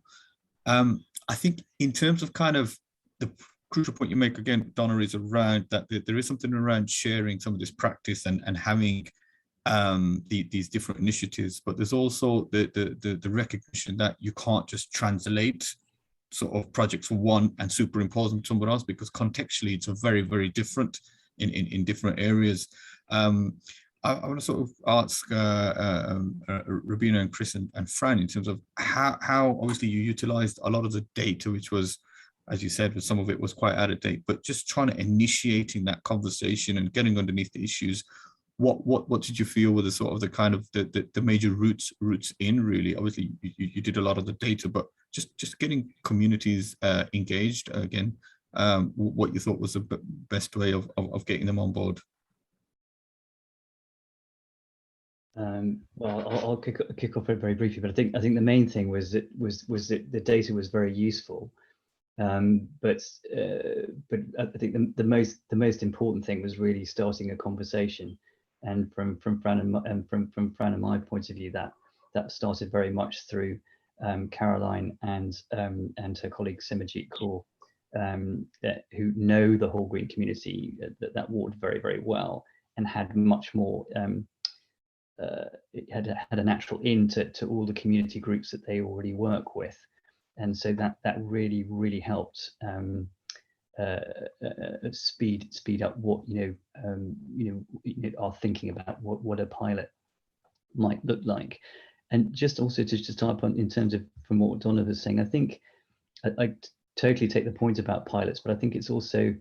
I think in terms of kind of the crucial point you make again, Donna, is around that there is something around sharing some of this practice and having these different initiatives, but there's also the recognition that you can't just translate sort of projects from one and superimpose them to someone else, because contextually it's a very, very different in different areas. I want to sort of ask Rubina and Chris and Fran in terms of how obviously you utilized a lot of the data, which was, as you said, some of it was quite out of date, but just trying to initiating that conversation and getting underneath the issues. What did you feel were the sort of the kind of the major roots in really? Obviously you did a lot of the data, but just getting communities engaged again, what you thought was the best way of getting them on board.
Well, I'll kick off very briefly, but I think the main thing was that the data was very useful, but I think the most important thing was really starting a conversation, and from Fran and my point of view, that that started very much through Caroline and her colleague Simajit Kaur, who know the whole green community, that ward very, very well, and had much more, it had a natural in to all the community groups that they already work with. And so that really, really helped speed up what our thinking about what a pilot might look like. And just also to just type on in terms of from what Donna was saying, I think I totally take the point about pilots, but I think it's also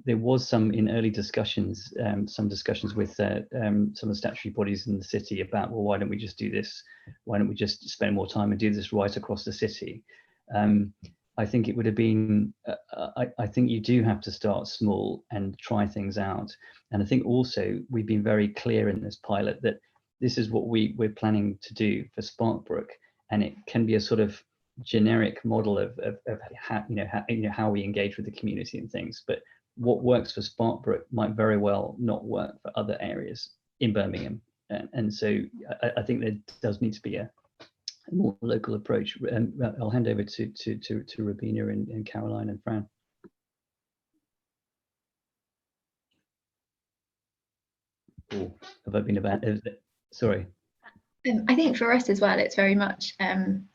there was some in early discussions, some discussions with some of the statutory bodies in the city about, well, why don't we just do this? Why don't we just spend more time and do this right across the city? I think it would have been, I think you do have to start small and try things out. And I think also we've been very clear in this pilot that this is what we're planning to do for Sparkbrook, and it can be a sort of generic model of how we engage with the community and things. But what works for Sparkbrook might very well not work for other areas in Birmingham, and so I think there does need to be a more local approach. I'll hand over to Robina and Caroline and Fran. Oh, have I been about? Sorry.
I think for us as well, it's very much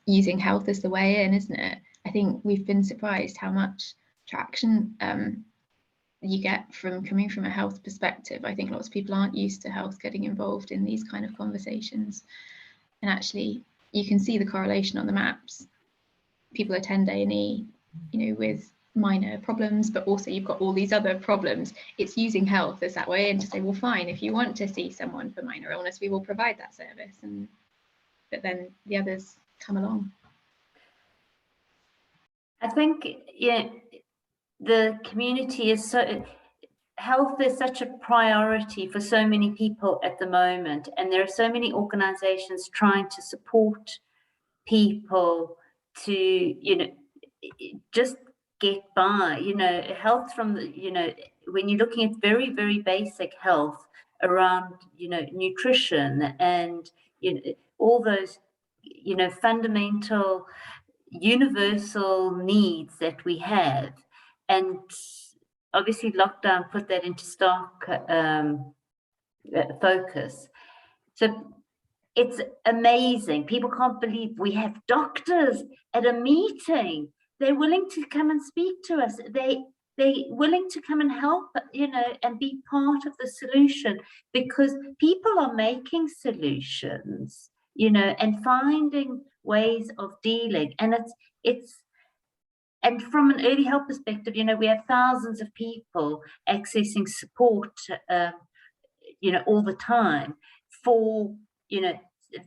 using health as the way in, isn't it? I think we've been surprised how much traction you get from coming from a health perspective. I think lots of people aren't used to health getting involved in these kind of conversations. And actually, you can see the correlation on the maps. People attend A&E, with minor problems, but also you've got all these other problems. It's using health as that way, and to say, well, fine, if you want to see someone for minor illness, we will provide that service, but then the others come along.
I think the community is health is such a priority for so many people at the moment, and there are so many organizations trying to support people to just get by, health from the, when you're looking at very, very basic health around, nutrition and, all those, fundamental, universal needs that we have. And obviously lockdown put that into stark focus. So it's amazing. People can't believe we have doctors at a meeting. They're willing to come and speak to us. They're willing to come and help, and be part of the solution, because people are making solutions, and finding ways of dealing. And and from an early help perspective, we have thousands of people accessing support, all the time for,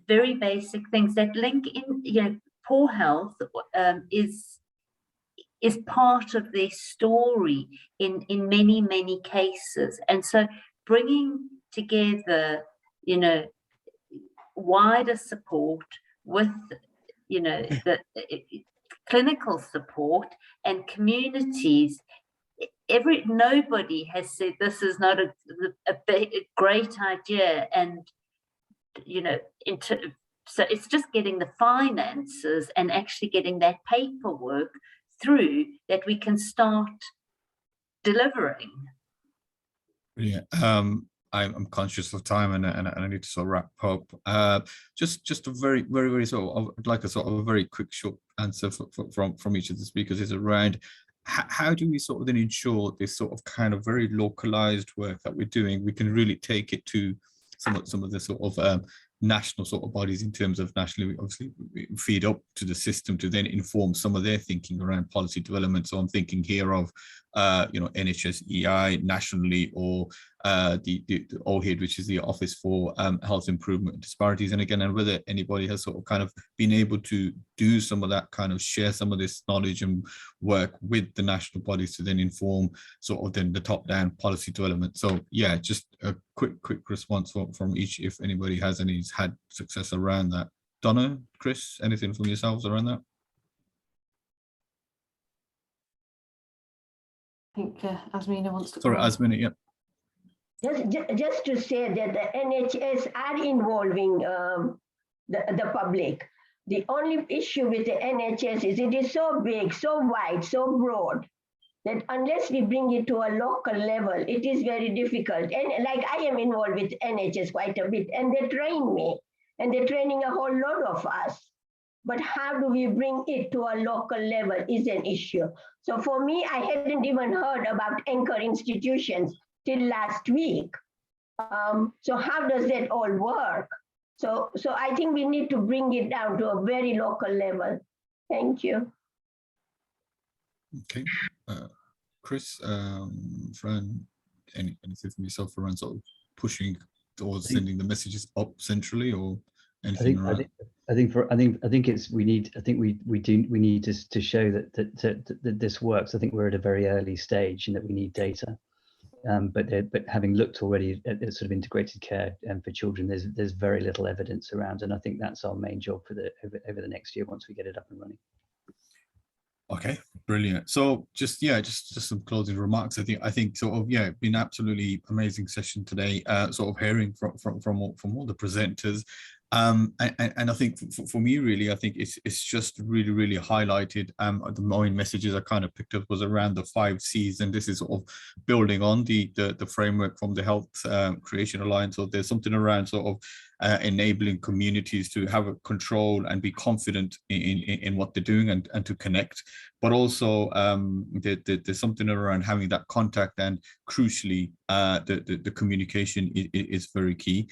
very basic things that link in, poor health is part of their story in many, many cases. And so bringing together, wider support with, the clinical support and communities, nobody has said this is not a great idea. And, so it's just getting the finances and actually getting that paperwork through that we can start delivering.
Yeah, I'm conscious of time and I need to sort of wrap up. Just a very, very, very I'd like a sort of a very quick, short answer from each of the speakers is around how do we sort of then ensure this sort of kind of very localized work that we're doing, we can really take it to some of the sort of national sort of bodies in terms of nationally, obviously feed up to the system to then inform some of their thinking around policy development. So I'm thinking here of, NHS EI nationally, or the OHID, which is the Office for Health Improvement and Disparities. And again, and whether anybody has sort of kind of been able to do some of that, kind of share some of this knowledge and work with the national bodies to then inform sort of then the top-down policy development. So yeah, just a quick response from each, if anybody has had success around that. Donna, Chris, anything from yourselves around that?
I think Asmina wants to.
Sorry, Asmina, yeah.
Just to say that the NHS are involving the public. The only issue with the NHS is it is so big, so wide, so broad, that unless we bring it to a local level, it is very difficult. And like I am involved with NHS quite a bit, and they train me, and they're training a whole lot of us. But how do we bring it to a local level is an issue. So for me, I hadn't even heard about anchor institutions till last week. So how does that all work? So I think we need to bring it down to a very local level. Thank you.
Okay, Chris, Fran, anything from yourself around sort of pushing towards sending the messages up centrally, or anything around?
I think it's we need to show that this works. I think we're at a very early stage and that we need data. But having looked already at sort of integrated care for children, there's very little evidence around, and I think that's our main job for over the next year once we get it up and running.
Okay, brilliant. So just some closing remarks. I think sort of been absolutely amazing session today. Sort of hearing from all the presenters. And I think for me, really, I think it's just really highlighted. The main messages I kind of picked up was around the 5 C's, and this is sort of building on the framework from the Health Creation Alliance. So there's something around sort of enabling communities to have a control and be confident in what they're doing and to connect, but also there's something around having that contact, and crucially the communication is very key.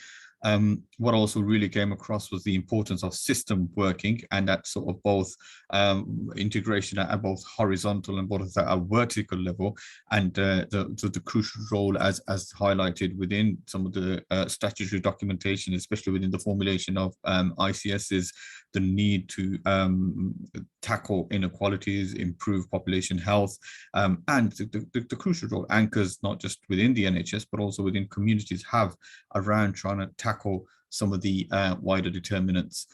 What also really came across was the importance of system working, and that sort of both integration at both horizontal and both at a vertical level, and the crucial role as highlighted within some of the statutory documentation, especially within the formulation of ICSs, the need to tackle inequalities, improve population health, and the crucial role anchors, not just within the NHS, but also within communities, have around trying to tackle some of the wider determinants.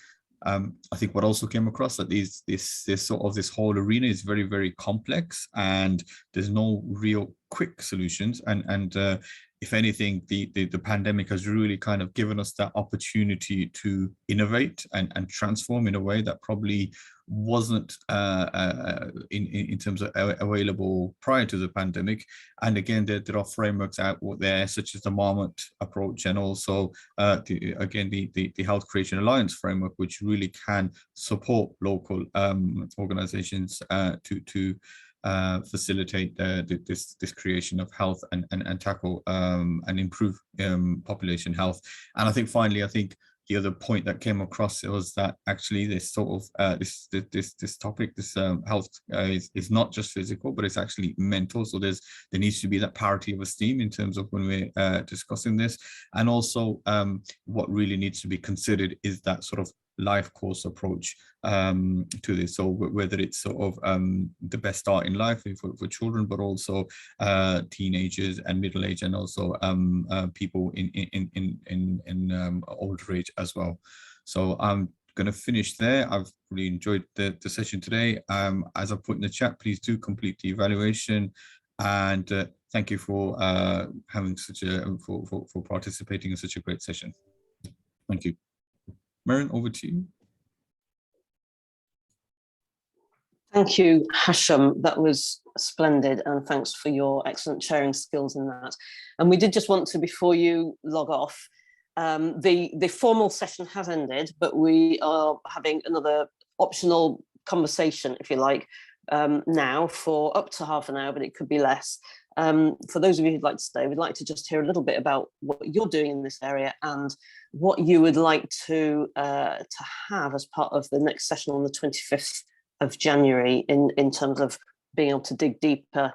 I think what also came across that this whole arena is very complex, and there's no real quick solutions, and if anything, the pandemic has really kind of given us that opportunity to innovate and transform in a way that probably wasn't in terms of available prior to the pandemic. And again, there are frameworks out there such as the Marmot approach, and also the Health Creation Alliance framework, which really can support local organizations to facilitate this creation of health and tackle and improve population health. And I think finally, the other point that came across was that actually this sort of this topic, this health is not just physical, but it's actually mental. So there needs to be that parity of esteem in terms of when we're discussing this. And also what really needs to be considered is that sort of life course approach to this. So whether it's sort of the best start in life for children, but also teenagers and middle age, and also people in older age as well. So I'm going to finish there. I've really enjoyed the session today. As I put in the chat, please do complete the evaluation, and thank you for having for participating in such a great session. Thank you. Maren, over to you.
Thank you, Hasham. That was splendid, and thanks for your excellent sharing skills in that. And we did just want to, before you log off, the formal session has ended, but we are having another optional conversation, if you like, now for up to half an hour, but it could be less. For those of you who'd like to stay, we'd like to just hear a little bit about what you're doing in this area and what you would like to have as part of the next session on the 25th of January in terms of being able to dig deeper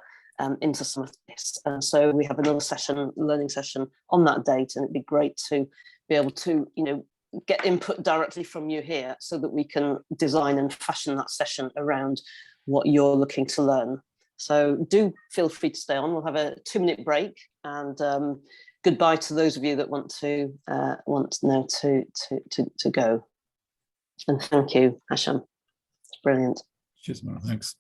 into some of this. And so we have another session, learning session on that date, and it'd be great to be able to, get input directly from you here so that we can design and fashion that session around what you're looking to learn. So do feel free to stay on. We'll have a 2-minute break, and goodbye to those of you that want now to go. And thank you, Hasham. It's brilliant.
Cheers, Mara. Thanks.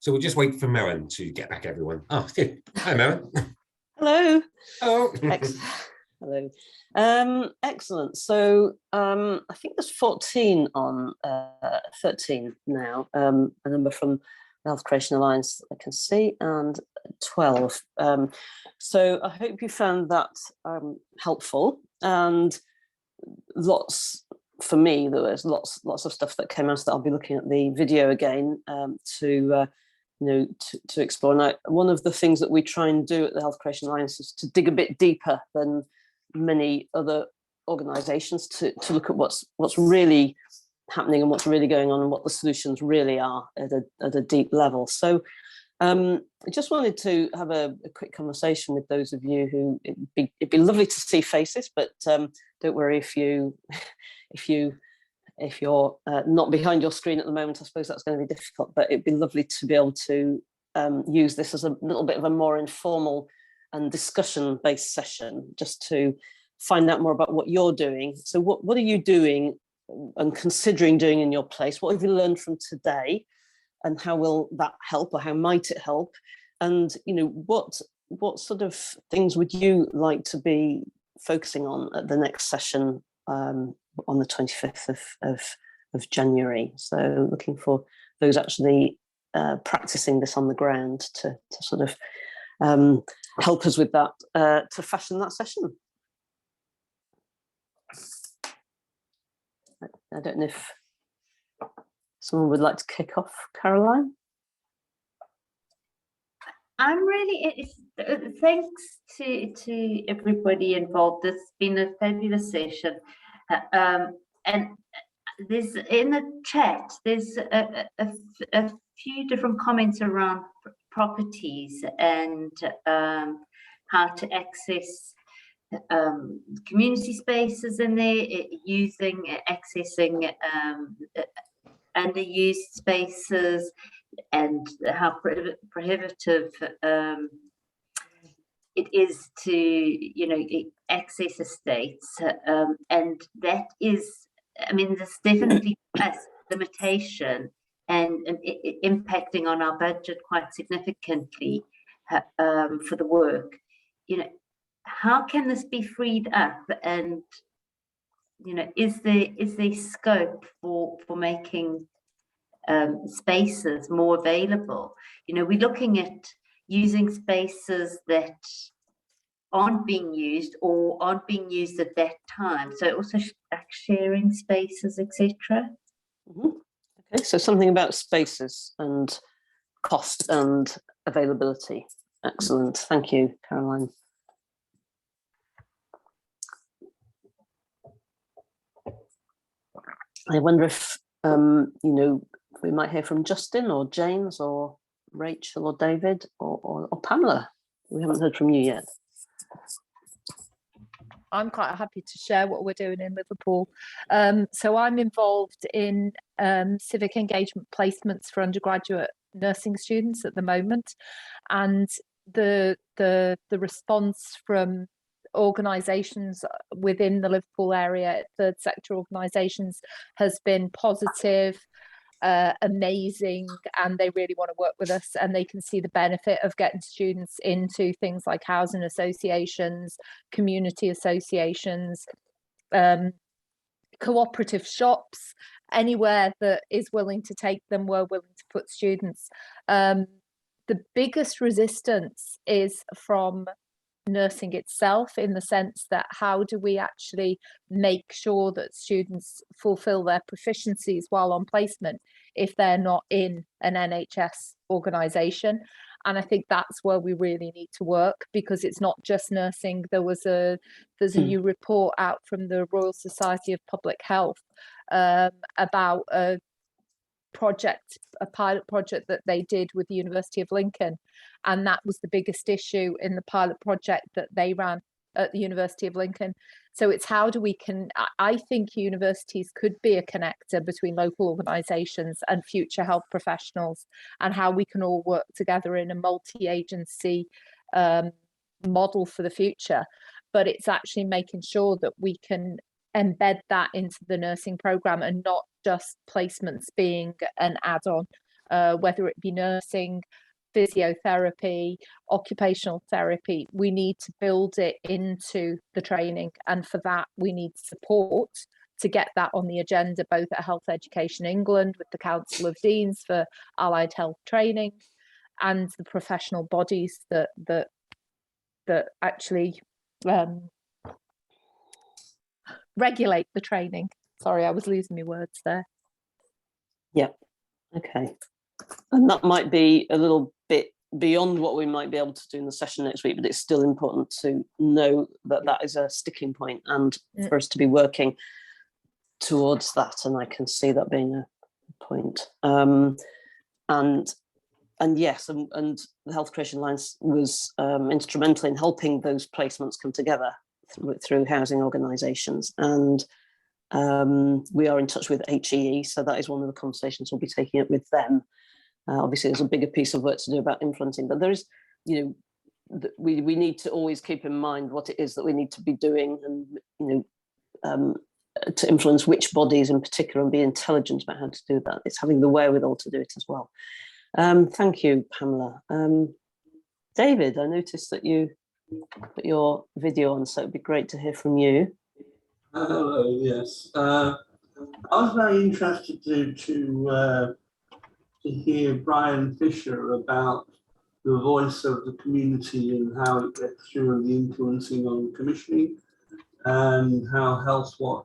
So we'll just wait for Maren to get back, everyone. Oh, hi, Maren.
Hello.
Hello.
Hello. Excellent. So I think there's 14 on 13 now, a number from the Health Creation Alliance I can see, and 12. So I hope you found that helpful, and lots, for me, there was lots of stuff that came out that I'll be looking at the video again to explore. Now, one of the things that we try and do at the Health Creation Alliance is to dig a bit deeper than many other organisations to look at what's really happening and what's really going on and what the solutions really are at a deep level. So I just wanted to have a quick conversation with those of you who it'd be lovely to see faces, but don't worry if you're not behind your screen at the moment. I suppose that's going to be difficult, but it'd be lovely to be able to use this as a little bit of a more informal and discussion-based session, just to find out more about what you're doing. So what are you doing and considering doing in your place? What have you learned from today, and how will that help, or how might it help? And what sort of things would you like to be focusing on at the next session on the 25th of January? So looking for those actually practicing this on the ground to sort of help us with that, to fashion that session. I don't know if someone would like to kick off. Caroline?
I'm really, thanks to everybody involved. It's been a fabulous session. And there's in the chat, there's a few different comments around properties and how to access community spaces in there, accessing underused spaces, and how prohibitive it is to access estates, and that is, I mean, there's definitely a limitation and impacting on our budget quite significantly for the work. How can this be freed up, and is there scope for making spaces more available? We're looking at using spaces that aren't being used or aren't being used at that time. So also like sharing spaces, etc.
Okay, so something about spaces and cost and availability. Excellent, thank you, Caroline. I wonder if we might hear from Justin or James or Rachel or David or Pamela. We haven't heard from you yet.
I'm quite happy to share what we're doing in Liverpool. So I'm involved in civic engagement placements for undergraduate nursing students at the moment. And the response from organisations within the Liverpool area, third sector organisations, has been positive, amazing, and they really want to work with us, and they can see the benefit of getting students into things like housing associations, community associations, cooperative shops, anywhere that is willing to take them, we're willing to put students. The biggest resistance is from nursing itself, in the sense that how do we actually make sure that students fulfill their proficiencies while on placement if they're not in an NHS organisation? And I think that's where we really need to work, because it's not just nursing. There's a new report out from the Royal Society of Public Health about a pilot project that they did with the University of Lincoln, and that was the biggest issue in the pilot project that they ran at the University of Lincoln. So it's how do we I think universities could be a connector between local organisations and future health professionals, and how we can all work together in a multi-agency model for the future. But it's actually making sure that we can embed that into the nursing programme, and not just placements being an add-on, whether it be nursing, physiotherapy, occupational therapy. We need to build it into the training, and for that we need support to get that on the agenda, both at Health Education England with the Council of Deans for allied health training, and the professional bodies that actually regulate the training. Sorry, I was losing my words there.
Yeah, okay. And that might be a little bit beyond what we might be able to do in the session next week, but it's still important to know that that is a sticking point, and for us to be working towards that. And I can see that being a point. And yes, and the Health Creation Alliance was instrumental in helping those placements come together through housing organisations. And we are in touch with HEE, so that is one of the conversations we'll be taking up with them. Obviously, there's a bigger piece of work to do about influencing, but there is, we need to always keep in mind what it is that we need to be doing, and to influence which bodies in particular, and be intelligent about how to do that. It's having the wherewithal to do it as well. Thank you, Pamela. David, I noticed that you put your video on, so it'd be great to hear from you.
Hello, yes. I was very interested to hear Brian Fisher about the voice of the community and how it gets through, and the influencing on commissioning, and how Healthwatch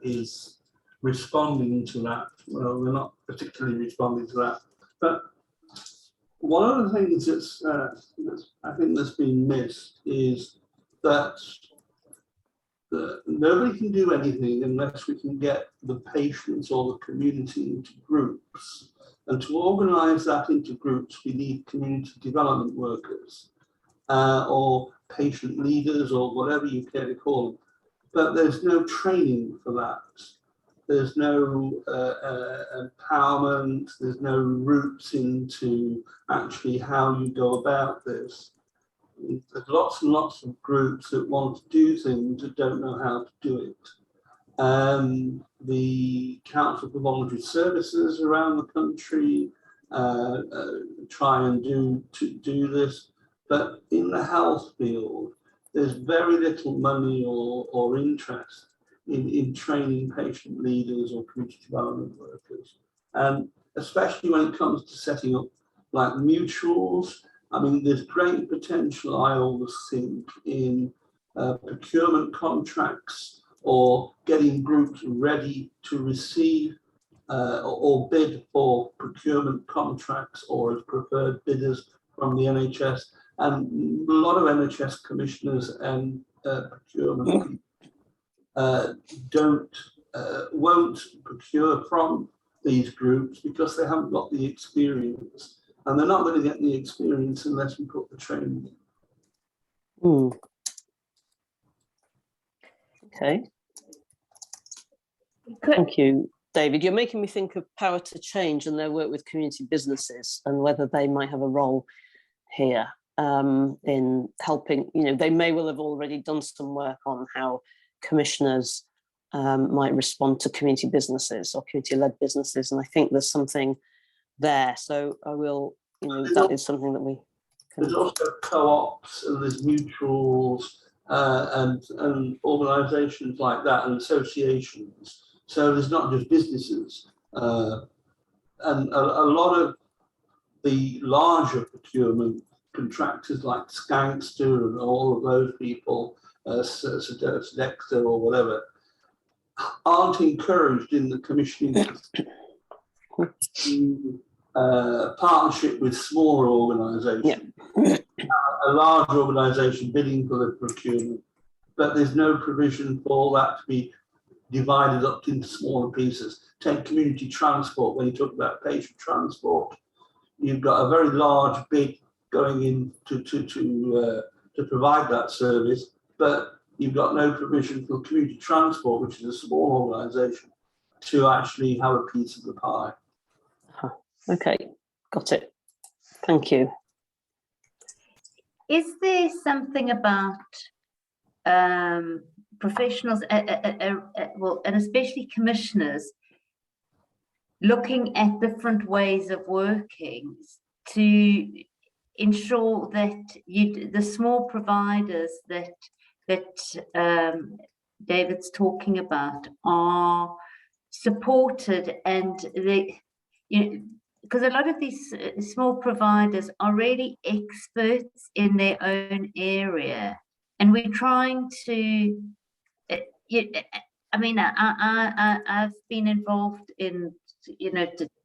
is responding to that. Well, we're not particularly responding to that, but one of the things that's I think that's been missed is that nobody can do anything unless we can get the patients or the community into groups. And to organise that into groups, we need community development workers or patient leaders, or whatever you care to call them. But there's no training for that. There's no empowerment, there's no roots into actually how you go about this. There's lots and lots of groups that want to do things that don't know how to do it. The Council for Voluntary Services around the country try and do this, but in the health field, there's very little money or interest in training patient leaders or community development workers, and especially when it comes to setting up like mutuals. I mean, there's great potential, I always think, in procurement contracts, or getting groups ready to receive or bid for procurement contracts, or as preferred bidders from the NHS. And a lot of NHS commissioners and procurement won't procure from these groups because they haven't got the experience. And they're not going to get the experience unless we put the training in.
Okay. Thank you, David. You're making me think of Power to Change and their work with community businesses, and whether they might have a role here. in helping, they may well have already done some work on how commissioners might respond to community businesses or community-led businesses, and I think there's something there. So I will, that is something that we can...
There's also co-ops and there's mutuals and organisations like that and associations. So there's not just businesses. And a lot of the larger procurement contractors like Skankster and all of those people, Sodexo or whatever, aren't encouraged in the commissioning partnership with smaller organisations. Yeah. A large organisation bidding for the procurement, but there's no provision for that to be divided up into smaller pieces. Take community transport. When you talk about patient transport, you've got a very large bid going in to provide that service, but you've got no provision for community transport, which is a small organisation, to actually have a piece of the pie.
Okay, got it. Thank you.
Is there something about professionals, well, and especially commissioners, looking at different ways of working to ensure that the small providers that David's talking about are supported, and they, because a lot of these small providers are really experts in their own area, and we're trying to, I mean, I've been involved in,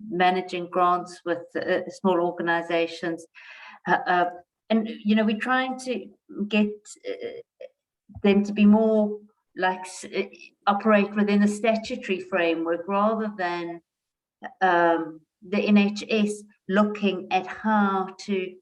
managing grants with small organizations, and, we're trying to get them to be more like operate within a statutory framework rather than the NHS looking at how to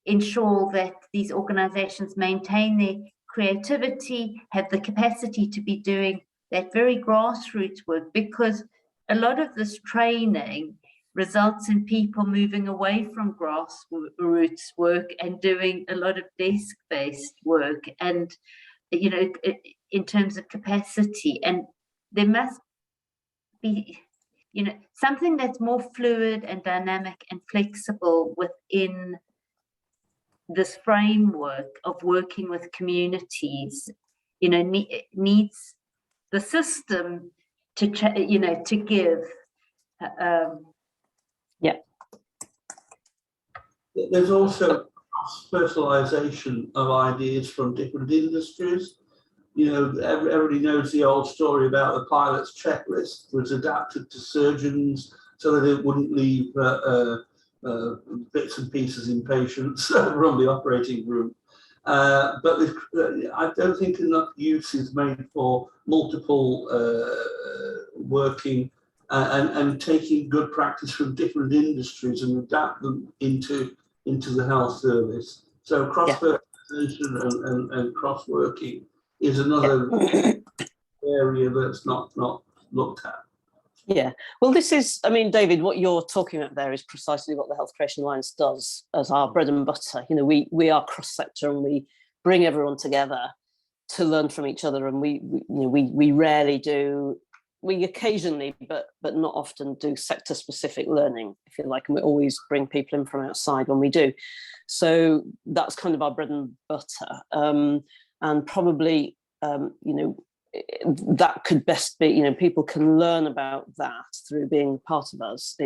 ensure that these organizations maintain their creativity, have the capacity to be doing that very grassroots work, because a lot of this training results in people moving away from grassroots work and doing a lot of desk-based work, and in terms of capacity. And there must be something that's more fluid and dynamic and flexible within this framework of working with communities, needs the system to give.
Yeah.
There's also specialisation of ideas from different industries. Everybody knows the old story about the pilot's checklist was adapted to surgeons so that it wouldn't leave bits and pieces in patients from the operating room. But I don't think enough use is made for multiple working and taking good practice from different industries and adapt them into the health service. So cross-fertilization and cross-working is another area that's not looked at.
Yeah, well, this is, I mean, David, what you're talking about there is precisely what the Health Creation Alliance does as our bread and butter. We are cross-sector, and we bring everyone together to learn from each other. And we rarely do, we occasionally, but not often, do sector-specific learning, if you like, and we always bring people in from outside when we do. So that's kind of our bread and butter. And probably, that could best be, people can learn about that through being part of us.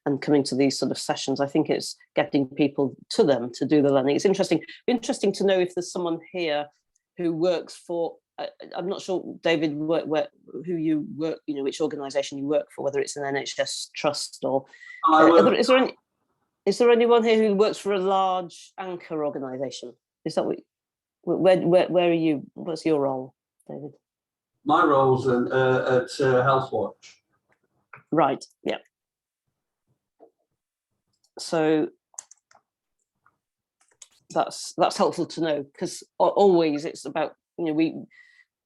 And coming to these sort of sessions. I think it's getting people to them to do the learning. It's interesting to know if there's someone here who works for, I'm not sure, David, who you work, which organisation you work for, whether it's an NHS trust or, is there anyone here who works for a large anchor organisation? Is that where are you, what's your role, David?
My role's at Health Watch.
Right, yeah. So that's helpful to know, because always it's about,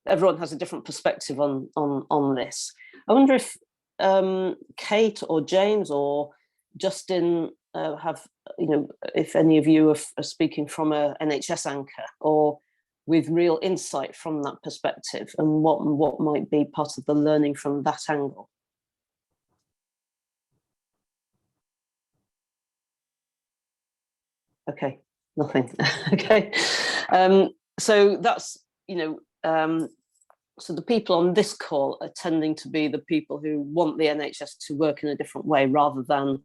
everyone has a different perspective on this. I wonder if Kate or James or Justin have, if any of you are speaking from a NHS anchor or with real insight from that perspective, and what might be part of the learning from that angle. Okay, nothing. Okay, so that's, so the people on this call are tending to be the people who want the NHS to work in a different way rather than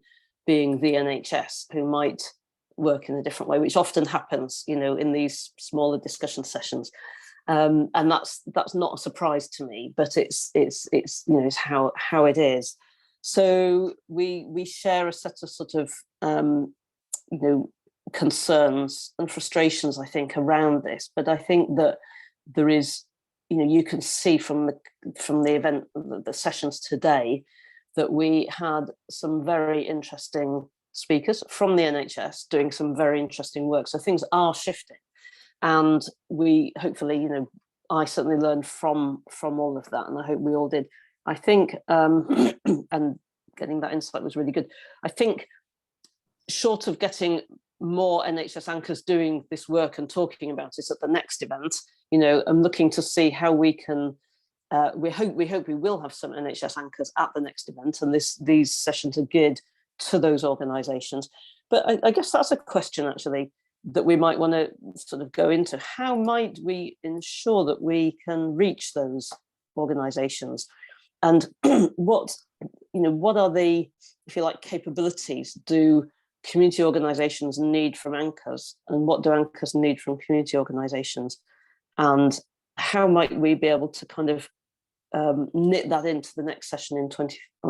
being the NHS who might work in a different way, which often happens, in these smaller discussion sessions. And that's not a surprise to me, but it's how it is. So we share a set of sort of concerns and frustrations, I think, around this. But I think that there is, you can see from the event, the sessions today, that we had some very interesting speakers from the NHS doing some very interesting work. So things are shifting, and we hopefully, I certainly learned from all of that, and I hope we all did. I think, and getting that insight was really good. I think, short of getting more NHS anchors doing this work and talking about it at the next event, I'm looking to see how we can. We hope we will have some NHS anchors at the next event, and these sessions are geared to those organisations. But I guess that's a question actually that we might want to sort of go into. How might we ensure that we can reach those organisations, and what are the, if you like, capabilities do community organisations need from anchors, and what do anchors need from community organisations, and how might we be able to kind of knit that into the next session on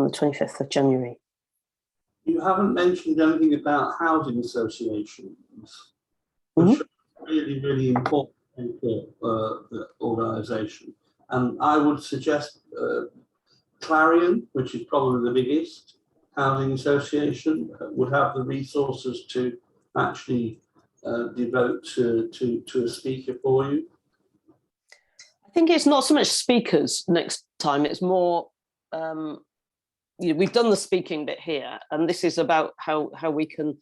the 25th of January?
You haven't mentioned anything about housing associations, which are really, really important for the organisation. And I would suggest Clarion, which is probably the biggest housing association, would have the resources to actually devote to a speaker for you.
I think it's not so much speakers next time, it's more, we've done the speaking bit here, and this is about how we can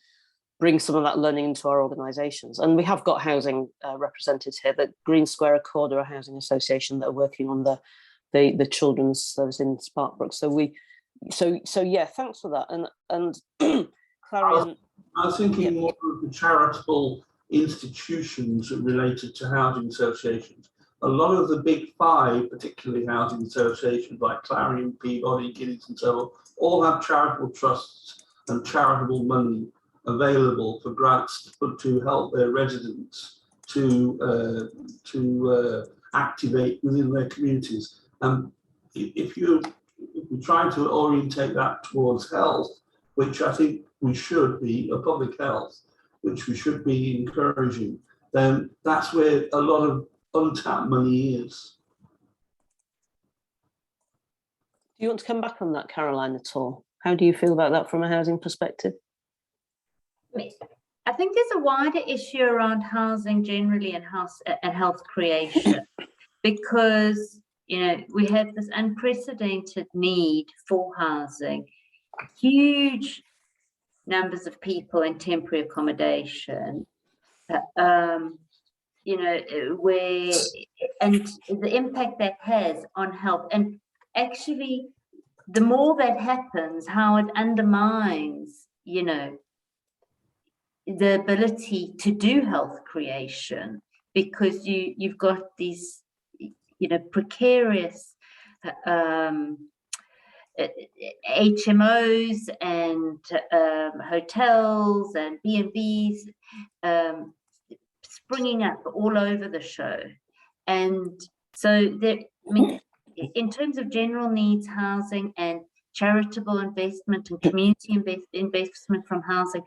bring some of that learning into our organisations. And we have got housing representatives here. The Green Square Accord are a housing association that are working on the children's service in Sparkbrook. So yeah, thanks for that. And Clarion.
I was thinking more of the charitable institutions related to housing associations. A lot of the big five, particularly housing associations like Clarion, Peabody, Guinness and so on, all have charitable trusts and charitable money available for grants to help their residents to activate within their communities. If you're trying to orientate that towards health, which I think we should be, public health, which we should be encouraging, then that's where a lot of untapped money is.
Do you want to come back on that, Caroline, at all? How do you feel about that from a housing perspective?
I think there's a wider issue around housing generally and health creation, because we have this unprecedented need for housing, huge numbers of people in temporary accommodation, where, and the impact that has on health. And actually, the more that happens, how it undermines, the ability to do health creation, because you've got these, precarious HMOs and hotels and B&Bs springing up all over the show. And so in terms of general needs housing and charitable investment and community investment from housing,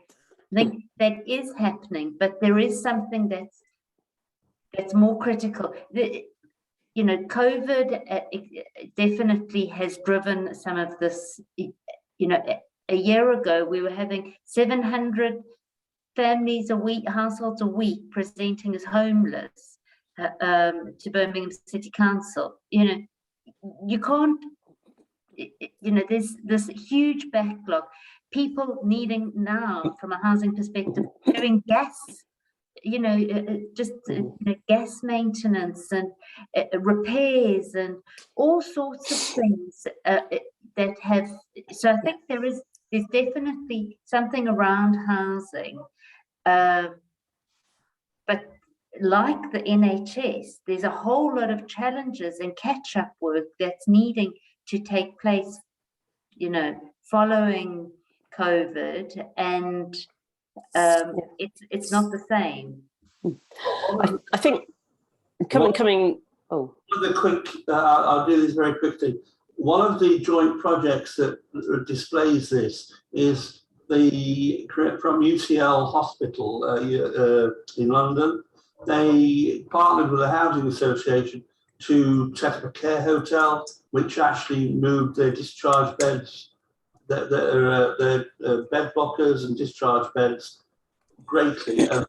I think that is happening, but there is something that's more critical. COVID definitely has driven some of this. A year ago, we were having 700 families a week, households a week, presenting as homeless to Birmingham City Council. You can't, there's this huge backlog. people needing now, from a housing perspective, doing gas, you know, gas maintenance and repairs and all sorts of things that have. So I think there's definitely something around housing, but like the NHS, there's a whole lot of challenges and catch-up work that's needing to take place, you know, following COVID, and it's not the same.
I think coming. Oh,
I'll do this very quickly. One of the joint projects that displays this is from UCL Hospital in London. They partnered with a housing association to set up a care hotel, which actually moved their discharge beds, their bed blockers and discharge beds greatly. A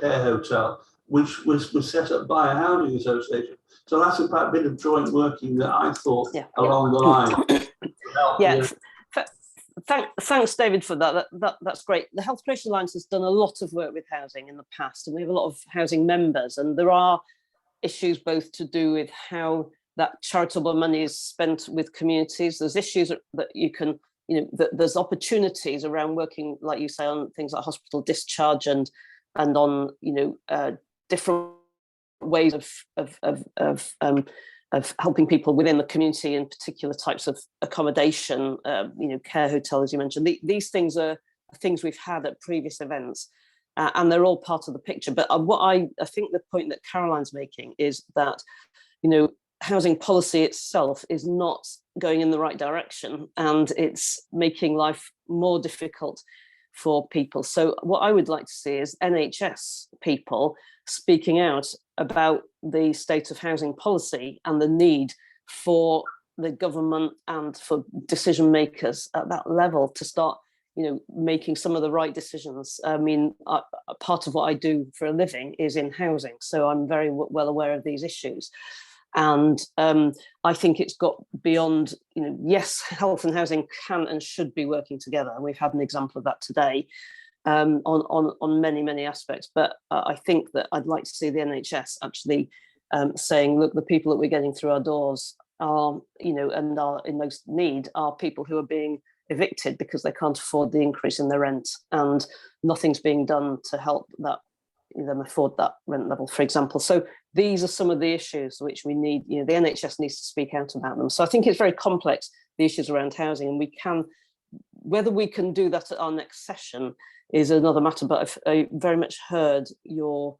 care hotel, which was set up by a housing association. So that's a bit of joint working that I thought along the line.
Thanks, David, for that. That's great. The Health Creation Alliance has done a lot of work with housing in the past, and we have a lot of housing members, and there are issues both to do with how that charitable money is spent with communities. There's issues that you can, you know, there's opportunities around working, like you say, on things like hospital discharge and on, you know, different ways of helping people within the community in particular types of accommodation, you know, care hotel, as you mentioned. These things are things we've had at previous events, and they're all part of the picture. But what I think the point that Caroline's making is that, you know, housing policy itself is not going in the right direction, and it's making life more difficult for people. So what I would like to see is NHS people speaking out about the state of housing policy and the need for the government and for decision makers at that level to start, you know, making some of the right decisions. I mean, part of what I do for a living is in housing, so I'm very well aware of these issues. And I think it's got beyond, you know, yes, health and housing can and should be working together. And we've had an example of that today on many aspects. But I think that I'd like to see the NHS actually saying, look, the people that we're getting through our doors are, you know, and are in most need are people who are being evicted because they can't afford the increase in their rent, and nothing's being done to help them afford that rent level, for example. So these are some of the issues which we need, you know, the NHS needs to speak out about them. So I think it's very complex, the issues around housing, and we can, whether we can do that at our next session is another matter, but I very much heard your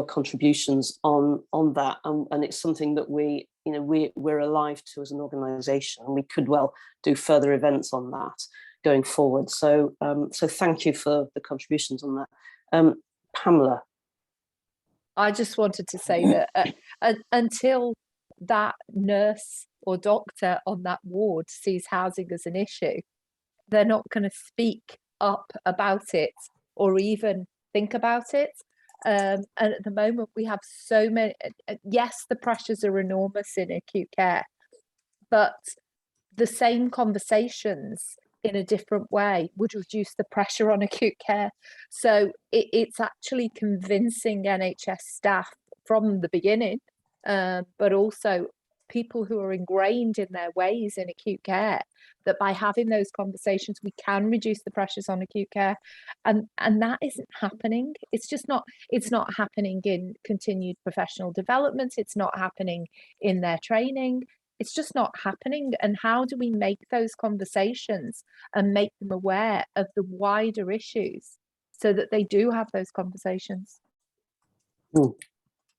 contributions on that, and it's something that we, you know, we're alive to as an organisation, and we could well do further events on that going forward. So so thank you for the contributions on that. Pamela.
I just wanted to say that until that nurse or doctor on that ward sees housing as an issue, they're not going to speak up about it or even think about it. And at the moment we have so many, yes, the pressures are enormous in acute care, but the same conversations in a different way would reduce the pressure on acute care. So it's actually convincing NHS staff from the beginning, but also people who are ingrained in their ways in acute care, that by having those conversations we can reduce the pressures on acute care, and that isn't happening. It's just not, it's not happening in continued professional development, it's not happening in their training, it's just not happening. And how do we make those conversations and make them aware of the wider issues so that they do have those conversations?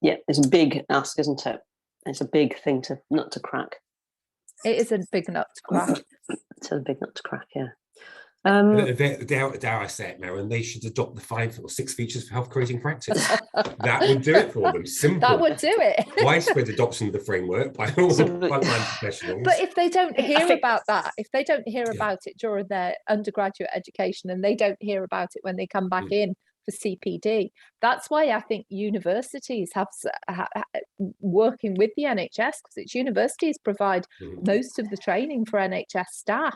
Yeah, it's a big ask, isn't it? It's a big thing to nut to crack.
It is a big nut to crack.
It's a big nut to crack, yeah.
Dare I say it, Maren, they should adopt the 5 or 6 features for health creating practice. That would do it for them. Simple.
That would do it.
Widespread adoption of the framework by all the frontline professionals.
But if they don't hear about that, if they don't hear about it during their undergraduate education, and they don't hear about it when they come back in for CPD, that's why I think universities have working with the NHS, because it's universities provide most of the training for NHS staff.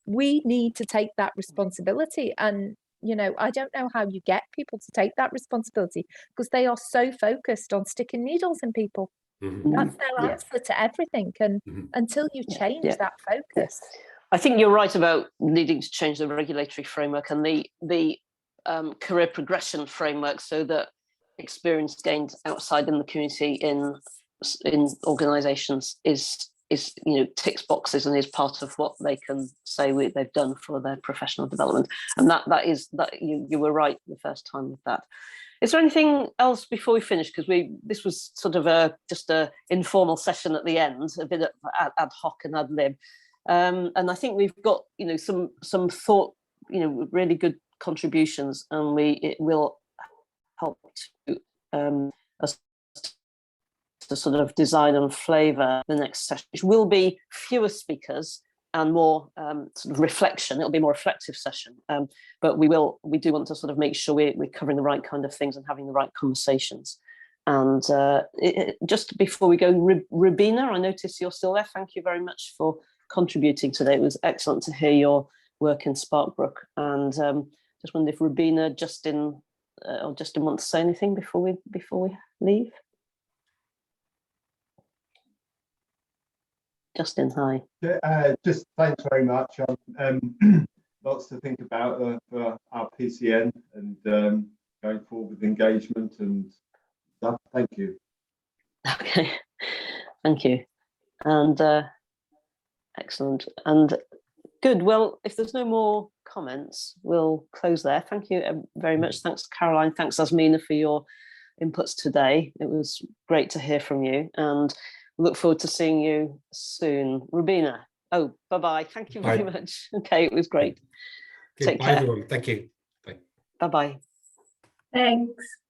we need to take that responsibility. And you know, I don't know how you get people to take that responsibility, because they are so focused on sticking needles in people. That's their answer to everything. And until you change that focus.
I think you're right about needing to change the regulatory framework and the career progression framework, so that experience gained outside in the community in organisations is you know, ticks boxes and is part of what they can say they've done for their professional development. And that you were right the first time with that. Is there anything else before we finish? Because this was sort of just a informal session at the end, a bit ad hoc and ad lib. And I think we've got, you know, some thought, you know, really good contributions, and it will help to us to sort of design and flavour the next session, which will be fewer speakers and more sort of reflection. It'll be a more reflective session, but we do want to sort of make sure we're covering the right kind of things and having the right conversations. And just before we go, Rubina, I notice you're still there. Thank you very much for contributing today. It was excellent to hear your work in Sparkbrook. And just wondered if Rubina, Justin want to say anything before we leave. Justin, hi.
Just thanks very much. Lots to think about for our PCN and going forward with engagement and stuff. Thank you.
Okay, thank you. And excellent and good. Well, if there's no more comments, we'll close there. Thank you very much. Thanks, Caroline. Thanks, Asmina, for your inputs today. It was great to hear from you, and look forward to seeing you soon. Rubina, bye-bye. Thank you very much. Okay, it was great.
Take care. Bye, everyone. Thank you. Bye.
Bye-bye.
Thanks.